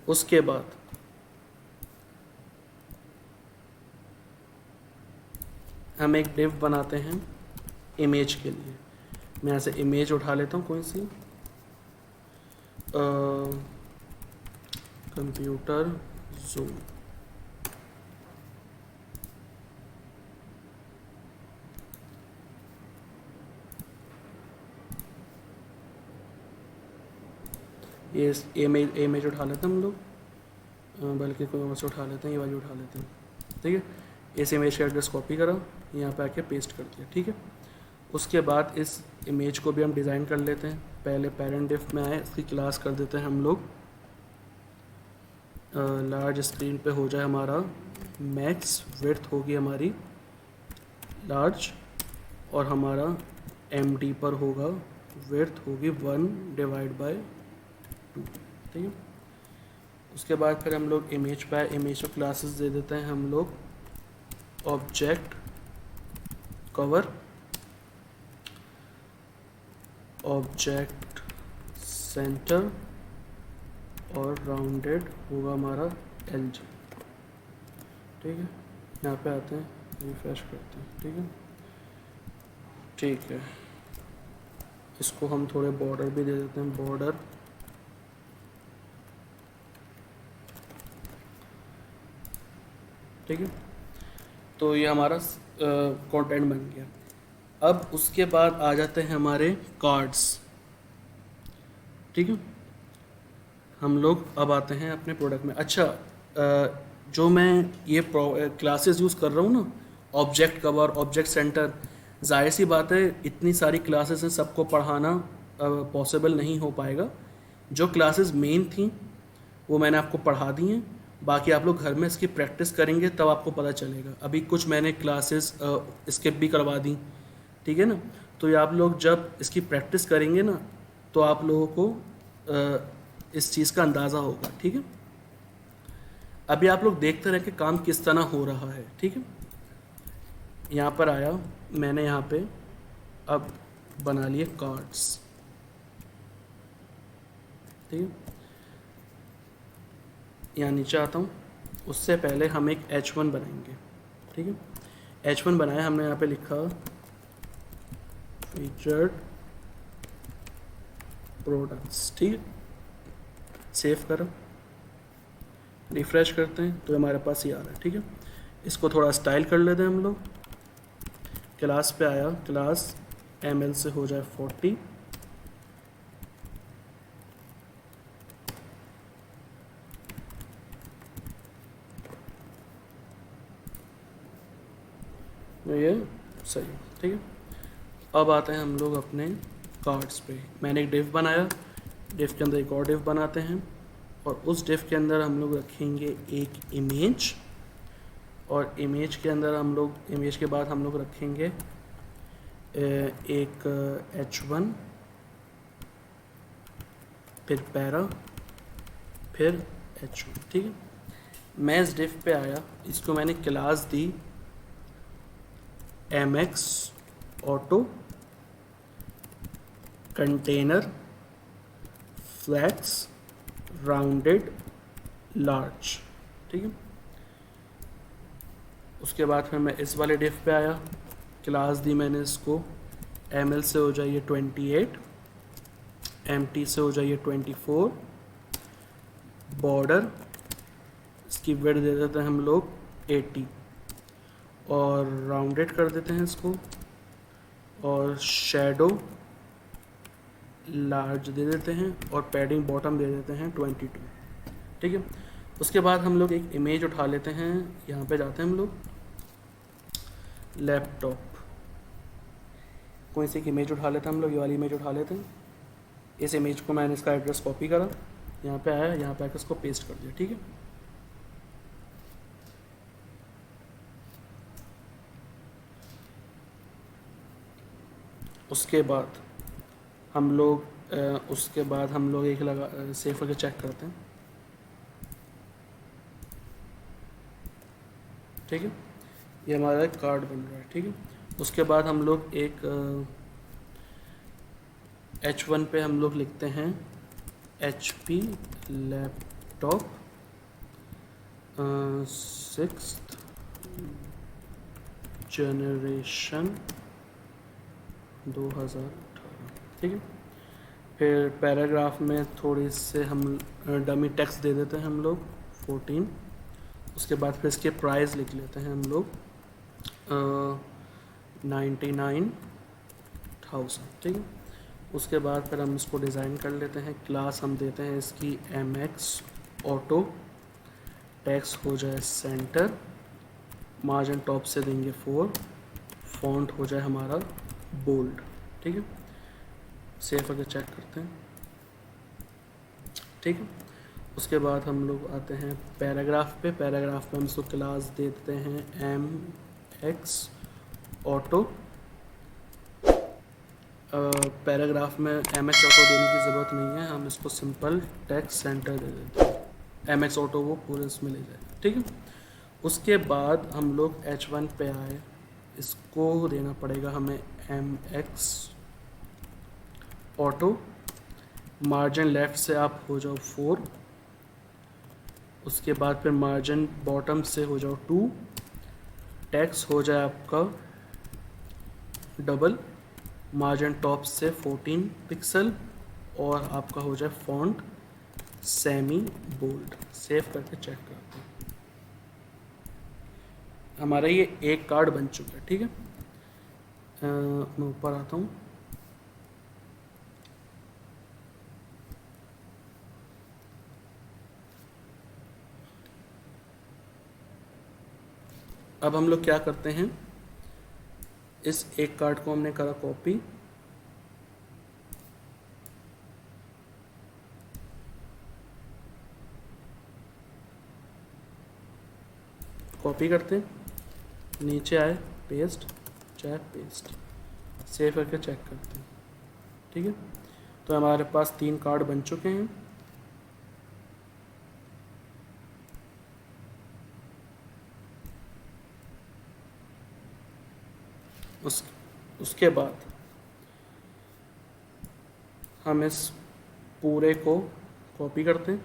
उसके बाद हम एक डिव बनाते हैं इमेज के लिए। मैं यहाँ से इमेज उठा लेता हूँ कोई सी, कंप्यूटर जूम। ये इमेज उठा लेते हैं हम लोग, बल्कि कोई और से उठा लेते हैं, ये वाली उठा लेते हैं। ठीक है, इस इमेज का एड्रेस कॉपी करा, यहाँ पे आके पेस्ट कर दिया। ठीक है, उसके बाद इस इमेज को भी हम डिज़ाइन कर लेते हैं। पहले पेरेंट डिफ में आए, इसकी क्लास कर देते हैं हम लोग लार्ज स्क्रीन पे हो जाए हमारा मैक्स, विड्थ होगी हमारी लार्ज, और हमारा MD पर होगा विड्थ होगी 1/2। ठीक है, उसके बाद फिर हम लोग इमेज पे, इमेज को क्लासेस दे देते हैं हम लोग ऑब्जेक्ट कवर, ऑब्जेक्ट सेंटर, और राउंडेड होगा हमारा LG। ठीक है, यहाँ पे आते हैं, रिफ्रेश करते हैं। ठीक है, ठीक है, इसको हम थोड़े बॉर्डर भी दे देते हैं, बॉर्डर। ठीक है, तो ये हमारा कंटेंट बन गया। अब उसके बाद आ जाते हैं हमारे कार्ड्स। ठीक है, हम लोग अब आते हैं अपने प्रोडक्ट में। अच्छा, जो मैं ये क्लासेस यूज़ कर रहा हूँ ना, ऑब्जेक्ट कवर, ऑब्जेक्ट सेंटर, जाहिर सी बात है इतनी सारी क्लासेस हैं, सबको पढ़ाना पॉसिबल नहीं हो पाएगा। जो क्लासेस मेन थी वो मैंने आपको पढ़ा दी हैं, बाकी आप लोग घर में इसकी प्रैक्टिस करेंगे तब आपको पता चलेगा। अभी कुछ मैंने क्लासेस स्किप भी करवा दी। ठीक है ना, तो ये आप लोग जब इसकी प्रैक्टिस करेंगे ना, तो आप लोगों को इस चीज़ का अंदाज़ा होगा। ठीक है, अभी आप लोग देखते रहे कि काम किस तरह हो रहा है। ठीक है, यहाँ पर आया मैंने, यहाँ पे अब बना लिए कार्ड्स। ठीक है, यहाँ नीचे आता हूँ, उससे पहले हम एक H1 बनाएंगे। ठीक है, H1 बनाया हमने, यहाँ पे लिखा फीचर्ड प्रोडक्ट्स। ठीक है, सेव करो, रिफ्रेश करते हैं तो हमारे पास ये आ रहा है। ठीक है, इसको थोड़ा स्टाइल कर लेते हैं हम लोग। क्लास पे आया, क्लास ML से हो जाए 40, ये सही। ठीक है, अब आते हैं हम लोग अपने कार्ड्स पे। मैंने एक डिव बनाया, डिव के अंदर एक और डिव बनाते हैं, और उस डिव के अंदर हम लोग रखेंगे एक इमेज, और इमेज के अंदर हम लोग, इमेज के बाद हम लोग रखेंगे एक H1, फिर पैरा, फिर H1। ठीक है, मैं इस डिव पे आया, इसको मैंने क्लास दी MX auto container flats rounded large. ठीक है, उसके बाद फिर मैं इस वाले डिफ पे आया, क्लास दी मैंने इसको ML से हो जाइए 28, MT से हो जाइए 24, बॉर्डर इसकी विड्थ दे देते हैं हम लोग 80, और राउंडेड कर देते हैं इसको, और शैडो लार्ज दे देते हैं, और पैडिंग बॉटम दे देते हैं 22। ठीक है, उसके बाद हम लोग एक इमेज उठा लेते हैं, यहाँ पे जाते हैं हम लोग लैपटॉप, कोई सी एक इमेज उठा लेते हैं हम लोग, ये वाली इमेज उठा लेते हैं। इस इमेज को मैंने इसका एड्रेस कॉपी करा, यहाँ पे आया, यहाँ पे आकर इसको पेस्ट कर दिया। ठीक है, उसके बाद हम लोग एक लगा सेव करके चेक करते हैं, ठीक है। ये हमारा एक कार्ड बन रहा है, ठीक है। उसके बाद हम लोग एक H1 पे हम लोग लिखते हैं HP लैपटॉप 6th जनरेशन 2018, ठीक है। फिर पैराग्राफ में थोड़ी से हम डमी टेक्स्ट दे देते हैं हम लोग 14। उसके बाद फिर इसके प्राइस लिख लेते हैं हम लोग 99,000, ठीक है। उसके बाद फिर हम इसको डिज़ाइन कर लेते हैं। क्लास हम देते हैं इसकी MX ऑटो, टेक्स्ट हो जाए सेंटर, मार्जिन टॉप से देंगे 4, फॉन्ट हो जाए हमारा बोल्ड, ठीक है। सेव करके चेक करते हैं, ठीक है। उसके बाद हम लोग आते हैं पैराग्राफ पे। पैराग्राफ में हम इसको क्लास दे देते हैं MX ऑटो। पैराग्राफ में MX ऑटो देने की ज़रूरत नहीं है, हम इसको सिंपल टेक्स्ट सेंटर दे देते हैं। MX ऑटो वो पूरे इसमें ले जाएगा, ठीक है। उसके बाद हम लोग H1 पे आए, इसको देना पड़ेगा हमें MX ऑटो, मार्जिन लेफ़्ट से आप हो जाओ 4, उसके बाद फिर मार्जिन बॉटम से हो जाओ 2, टेक्स्ट हो जाए आपका डबल, मार्जिन टॉप से 14 पिक्सल, और आपका हो जाए फॉन्ट सेमी बोल्ड। सेव करके चेक करते हैं, हमारा ये एक कार्ड बन चुका है, ठीक है। मैं ऊपर आता हूँ। अब हम लोग क्या करते हैं, इस एक कार्ड को हमने करा कॉपी, करते हैं, नीचे आए पेस्ट, चेक पेस्ट, सेव करके चेक करते हैं, ठीक है। तो हमारे पास 3 कार्ड बन चुके हैं। उसके बाद हम इस पूरे को कॉपी करते हैं,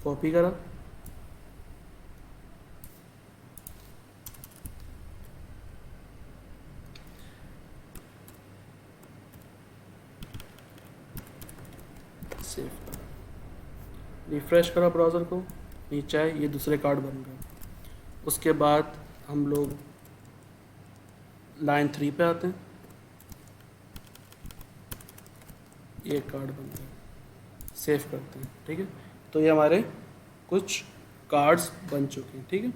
कॉपी करा, सेव करा, रिफ्रेश करा ब्राउज़र को, नीचे आए, ये दूसरे कार्ड बन गए। उसके बाद हम लोग लाइन 3 पे आते हैं, ये कार्ड बन गया, सेव करते हैं, ठीक है। तो ये हमारे कुछ कार्ड्स बन चुके हैं, ठीक है।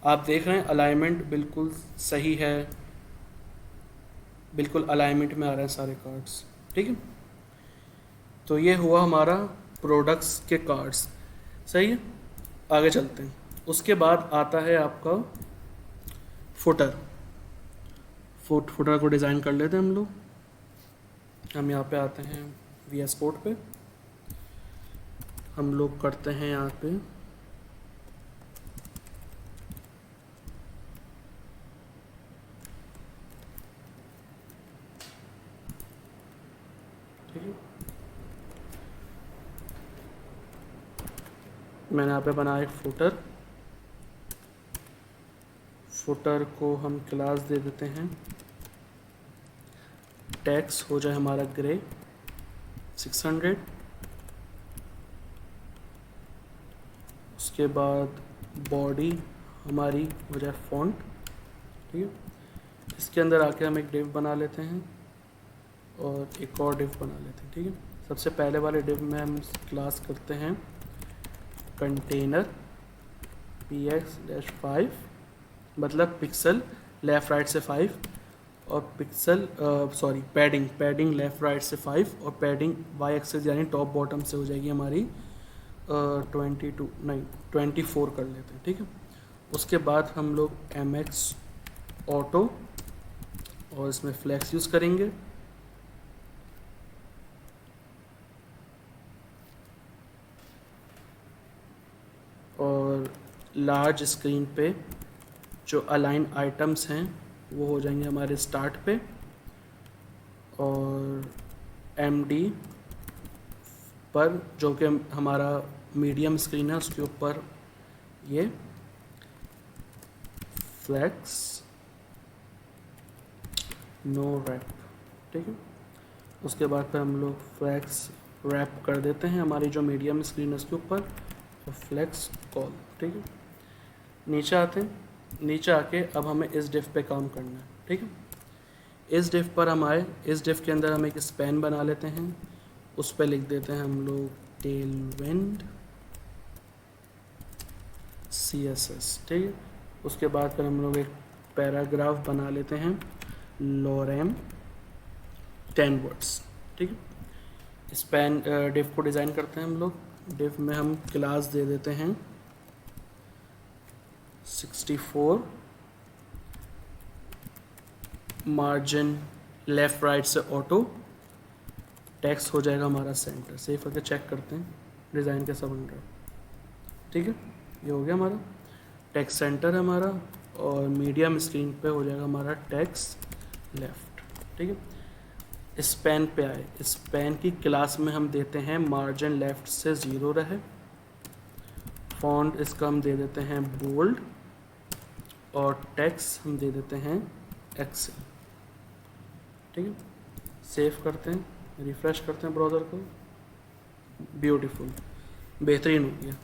आप देख रहे हैं अलाइनमेंट बिल्कुल सही है, बिल्कुल अलाइनमेंट में आ रहे हैं सारे कार्ड्स, ठीक है। तो ये हुआ हमारा प्रोडक्ट्स के कार्ड्स, सही है। आगे चलते हैं। उसके बाद आता है आपका फुटर। फुटर को डिज़ाइन कर लेते हैं हम लोग। हम यहाँ पे आते हैं VS कोड पे, हम लोग करते हैं यहाँ पे ठीक है। मैंने यहाँ पे बनाया एक फुटर को हम क्लास दे देते हैं, टैक्स हो जाए हमारा ग्रे 600, उसके बाद बॉडी हमारी हो जाए फॉन्ट, ठीक है। इसके अंदर आके हम एक डिव बना लेते हैं और एक और डिव बना लेते हैं, ठीक है। सबसे पहले वाले डिव में हम क्लास करते हैं कंटेनर px-5, मतलब पिक्सल लेफ़्ट राइट से 5 और पिक्सल पैडिंग लेफ़्ट राइट से 5 और पैडिंग y एक्सिस यानी टॉप बॉटम से हो जाएगी हमारी 24 कर लेते हैं, ठीक है। उसके बाद हम लोग MX ऑटो और इसमें फ्लेक्स यूज़ करेंगे। और लार्ज स्क्रीन पे जो अलाइन आइटम्स हैं वो हो जाएंगे हमारे स्टार्ट पे, और MD पर जो कि हमारा मीडियम स्क्रीन है उसके ऊपर ये फ्लेक्स नो रैप, ठीक है। उसके बाद फिर हम लोग फ्लेक्स रैप कर देते हैं हमारी जो मीडियम स्क्रीन है उसके ऊपर, और फ्लेक्स कॉल, ठीक है। नीचे आते हैं, नीचे आके अब हमें इस डिफ पे काम करना है, ठीक है। इस डिफ पर हम आए, इस डिफ के अंदर हम एक स्पैन बना लेते हैं, उस पर लिख देते हैं हम लोग टेल विंड CSS, ठीक है। उसके बाद फिर हम लोग एक पैराग्राफ बना लेते हैं लॉरेम 10 वर्ड्स, ठीक है। स्पैन डिफ को डिज़ाइन करते हैं हम लोग। डिफ में हम क्लास दे देते हैं 64, मार्जिन लेफ़्ट राइट से ऑटो, टेक्स्ट हो जाएगा हमारा सेंटर। सेव करके चेक करते हैं डिज़ाइन कैसा बन रहा है, ठीक है। ये हो गया हमारा टेक्स्ट सेंटर है हमारा, और मीडियम स्क्रीन पे हो जाएगा हमारा टेक्स्ट लेफ़्ट, ठीक है। स्पैन पे आए, स्पैन की क्लास में हम देते हैं मार्जिन लेफ़्ट से 0 रहे, फॉन्ट इसका हम दे देते हैं बोल्ड, और टेक्स्ट हम दे देते हैं एक्सेल, ठीक है। सेव करते हैं, रिफ़्रेश करते हैं ब्राउज़र को, ब्यूटीफुल, बेहतरीन हो गया।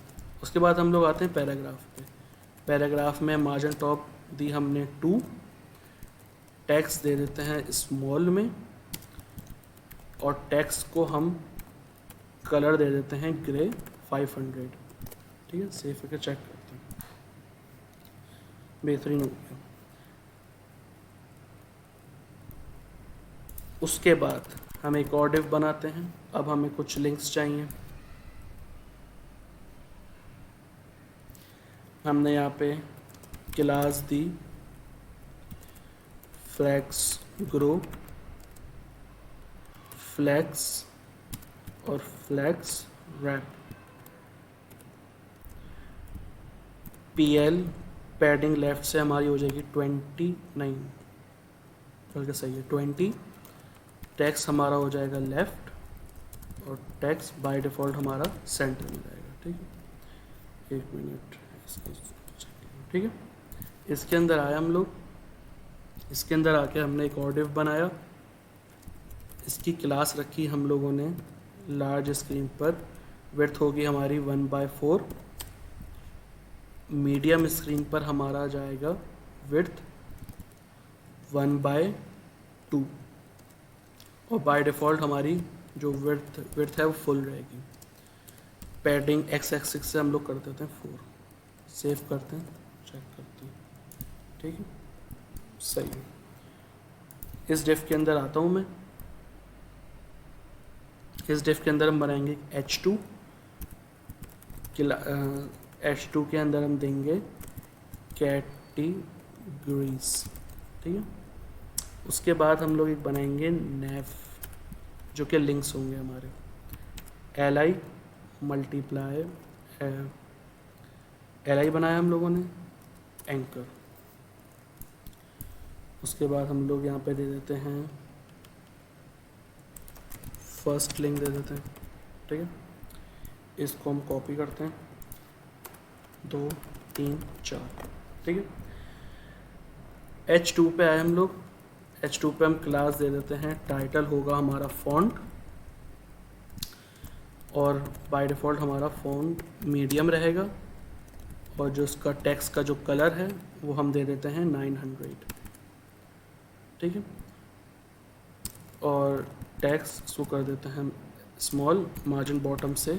उसके बाद हम लोग आते हैं पैराग्राफ पे। पैराग्राफ में मार्जिन टॉप दी हमने 2, टेक्स्ट दे देते हैं स्मॉल में, और टेक्स्ट को हम कलर दे देते हैं ग्रे 500, ठीक है। सेव करके चेक करते हैं, बेहतरीन हो गया। उसके बाद हम एक और डिव बनाते हैं। अब हमें कुछ लिंक्स चाहिए। हमने यहाँ पे क्लास दी फ्लेक्स ग्रो, फ्लेक्स और flex wrap. PL padding left से हमारी हो जाएगी 29, बल्कि सही है 20। टेक्स्ट हमारा हो जाएगा लेफ़्ट, और टेक्स्ट बाय डिफ़ॉल्ट हमारा सेंटर में रहेगा, ठीक है। 1 मिनट इसको, ठीक है। इसके अंदर आए हम लोग, इसके अंदर आके हमने एक और डिव बनाया। इसकी क्लास रखी हम लोगों ने लार्ज स्क्रीन पर, विड्थ होगी हमारी 1/4, मीडियम स्क्रीन पर हमारा जाएगा विड्थ 1/2, और बाय डिफ़ॉल्ट हमारी जो विड्थ है वो फुल रहेगी। पैडिंग x एक्सिस से हम लोग कर देते हैं 4। सेव करते हैं, चेक करते हैं, ठीक है, सही है। इस डिफ के अंदर आता हूँ मैं। इस डिफ के अंदर हम बनाएंगे H2, H2 के अंदर हम देंगे कैटेगरीज, ठीक है। उसके बाद हम लोग एक बनाएंगे नेव, जो कि लिंक्स होंगे हमारे, LI मल्टीप्लाई, LI बनाया हम लोगों ने, एंकर। उसके बाद हम लोग यहाँ पे दे देते हैं फर्स्ट लिंक दे देते हैं, ठीक है। इसको हम कॉपी करते हैं 2 3 4, ठीक है। H2 पे आए हम लोग। H2 पे हम क्लास दे देते हैं, टाइटल होगा हमारा फॉन्ट, और बाय डिफ़ॉल्ट हमारा फॉन्ट मीडियम रहेगा, और जो उसका टेक्स्ट का जो कलर है वो हम दे देते हैं 900, ठीक है। और टेक्स्ट इसको कर देते हैं स्मॉल, मार्जिन बॉटम से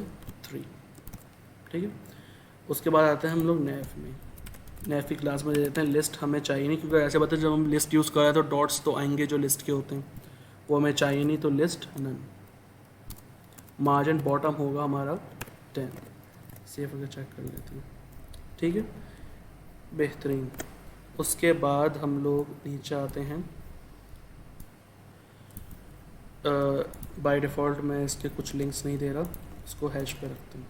3, ठीक है। उसके बाद आते हैं हम लोग नेव में। नेव की क्लास में दे देते हैं लिस्ट, हमें चाहिए नहीं, क्योंकि ऐसे बताते जब हम लिस्ट यूज़ कर रहे हैं तो डॉट्स तो आएंगे जो लिस्ट के होते हैं, वो हमें चाहिए नहीं, तो लिस्ट नन। मार्जिन बॉटम होगा हमारा 10। सेव करके चेक कर लेते हैं, ठीक है, बेहतरीन। उसके बाद हम लोग नीचे आते हैं बाय डिफ़ॉल्ट मैं इसके कुछ लिंक्स नहीं दे रहा, इसको हैश पे रखते हैं।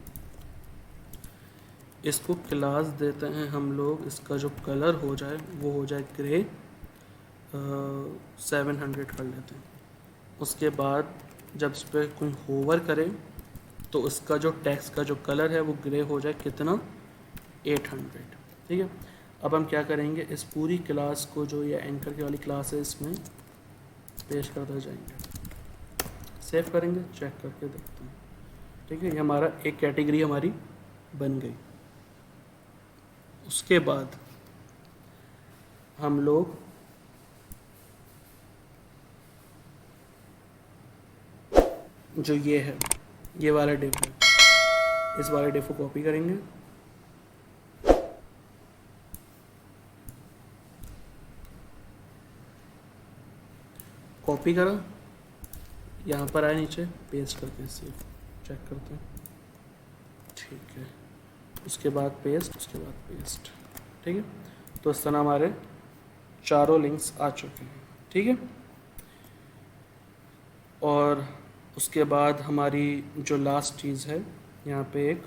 इसको क्लास देते हैं हम लोग, इसका जो कलर हो जाए वो हो जाए ग्रे, 700 कर लेते हैं। उसके बाद जब इस पर कोई होवर करे तो उसका जो टेक्स्ट का जो कलर है वो ग्रे हो जाए, कितना, 800। ठीक है, अब हम क्या करेंगे, इस पूरी क्लास को जो ये एंकर की वाली क्लास है इसमें पेश करते जाएंगे, सेव करेंगे, चेक करके देखते हैं। ठीक है, ये हमारा एक कैटेगरी हमारी बन गई। उसके बाद हम लोग जो ये है, ये वाला डिफ है, इस वाले डिफ को कॉपी करेंगे, कॉपी करा, यहाँ पर आए नीचे, पेस्ट करके सेव, चेक करते हैं। ठीक है, उसके बाद पेस्ट, उसके बाद पेस्ट। ठीक है, तो इस तरह हमारे चारों लिंक्स आ चुके हैं। ठीक है, और उसके बाद हमारी जो लास्ट चीज़ है, यहाँ पे एक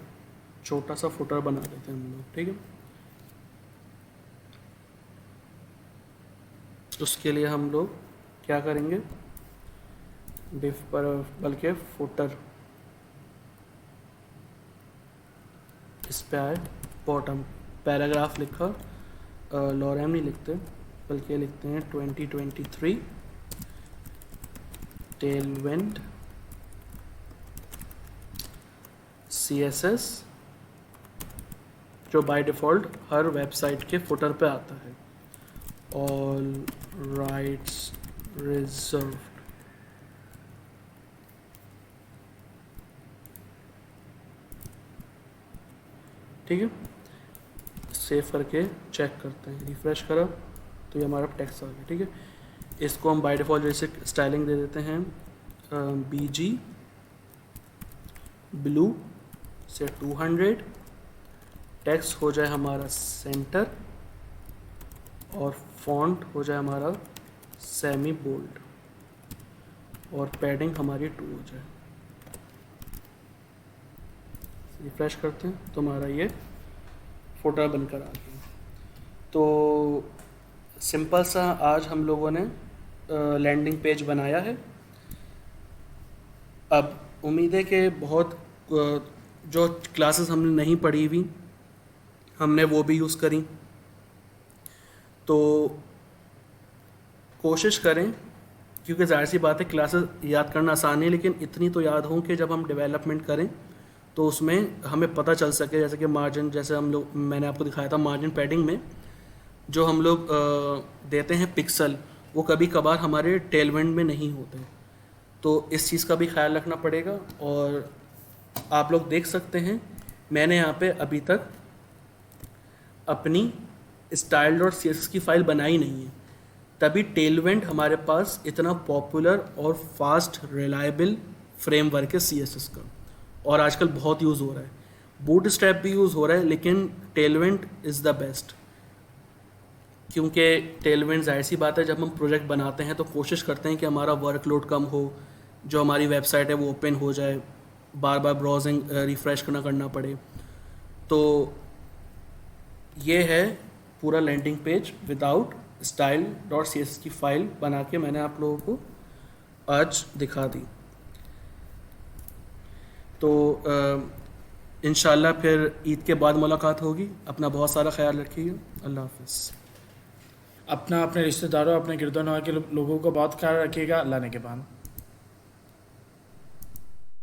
छोटा सा फुटर बना देते हैं हम लोग। ठीक है, उसके लिए हम लोग क्या करेंगे, डिफ पर बल्कि फुटर इस पे आए, बॉटम पैराग्राफ लिखा, लॉरेम नहीं लिखते बल्कि लिखते हैं 2023 टेलविंड CSS, जो बाय डिफ़ॉल्ट हर वेबसाइट के फुटर पे आता है। All rights reserved. ठीक है, सेव करके चेक करते हैं, रिफ्रेश करा तो ये हमारा टेक्स्ट आ गया। ठीक है, इसको हम बाय डिफ़ॉल्ट जैसे स्टाइलिंग दे देते हैं, BG ब्लू से 200, टेक्स्ट हो जाए हमारा सेंटर और फॉन्ट हो जाए हमारा सेमी बोल्ड और पैडिंग हमारी 2 हो जाए। रिफ्रेश करते हैं तो हमारा ये फोटो बनकर आ गया। तो सिंपल सा आज हम लोगों ने लैंडिंग पेज बनाया है। अब उम्मीद है कि बहुत जो क्लासेस हमने नहीं पढ़ी हुई हमने वो भी यूज़ करी, तो कोशिश करें, क्योंकि ज़ाहिर सी बात है क्लासेस याद करना आसान है, लेकिन इतनी तो याद हों कि जब हम डेवलपमेंट करें तो उसमें हमें पता चल सके। जैसे कि मार्जिन, जैसे हम लोग, मैंने आपको दिखाया था मार्जिन पैडिंग में जो हम लोग देते हैं पिक्सल, वो कभी कभार हमारे टेलविंड में नहीं होते, तो इस चीज़ का भी ख्याल रखना पड़ेगा। और आप लोग देख सकते हैं मैंने यहाँ पे अभी तक अपनी style.css की फ़ाइल बनाई नहीं है, तभी टेलविंड हमारे पास इतना पॉपुलर और फास्ट रिलायबल फ्रेमवर्क है CSS का, और आजकल बहुत यूज़ हो रहा है। बूटस्ट्रैप भी यूज़ हो रहा है, लेकिन टेलविंड इज़ द बेस्ट, क्योंकि टेलविंड ज़ाहिर सी बात है जब हम प्रोजेक्ट बनाते हैं तो कोशिश करते हैं कि हमारा वर्कलोड कम हो, जो हमारी वेबसाइट है वो ओपन हो जाए, बार बार ब्राउजिंग रिफ़्रेश करना पड़े। तो ये है पूरा लैंडिंग पेज विदाउट style.css की फ़ाइल बना के मैंने आप लोगों को आज दिखा दी। तो इंशाल्लाह फिर ईद के बाद मुलाकात होगी। अपना बहुत सारा ख्याल रखिएगा। अल्लाह हाफ़िज़। अपना, अपने रिश्तेदारों, अपने गिरदोनवा के लोगों का बहुत ख्याल रखिएगा। अल्लाह ने के बाद।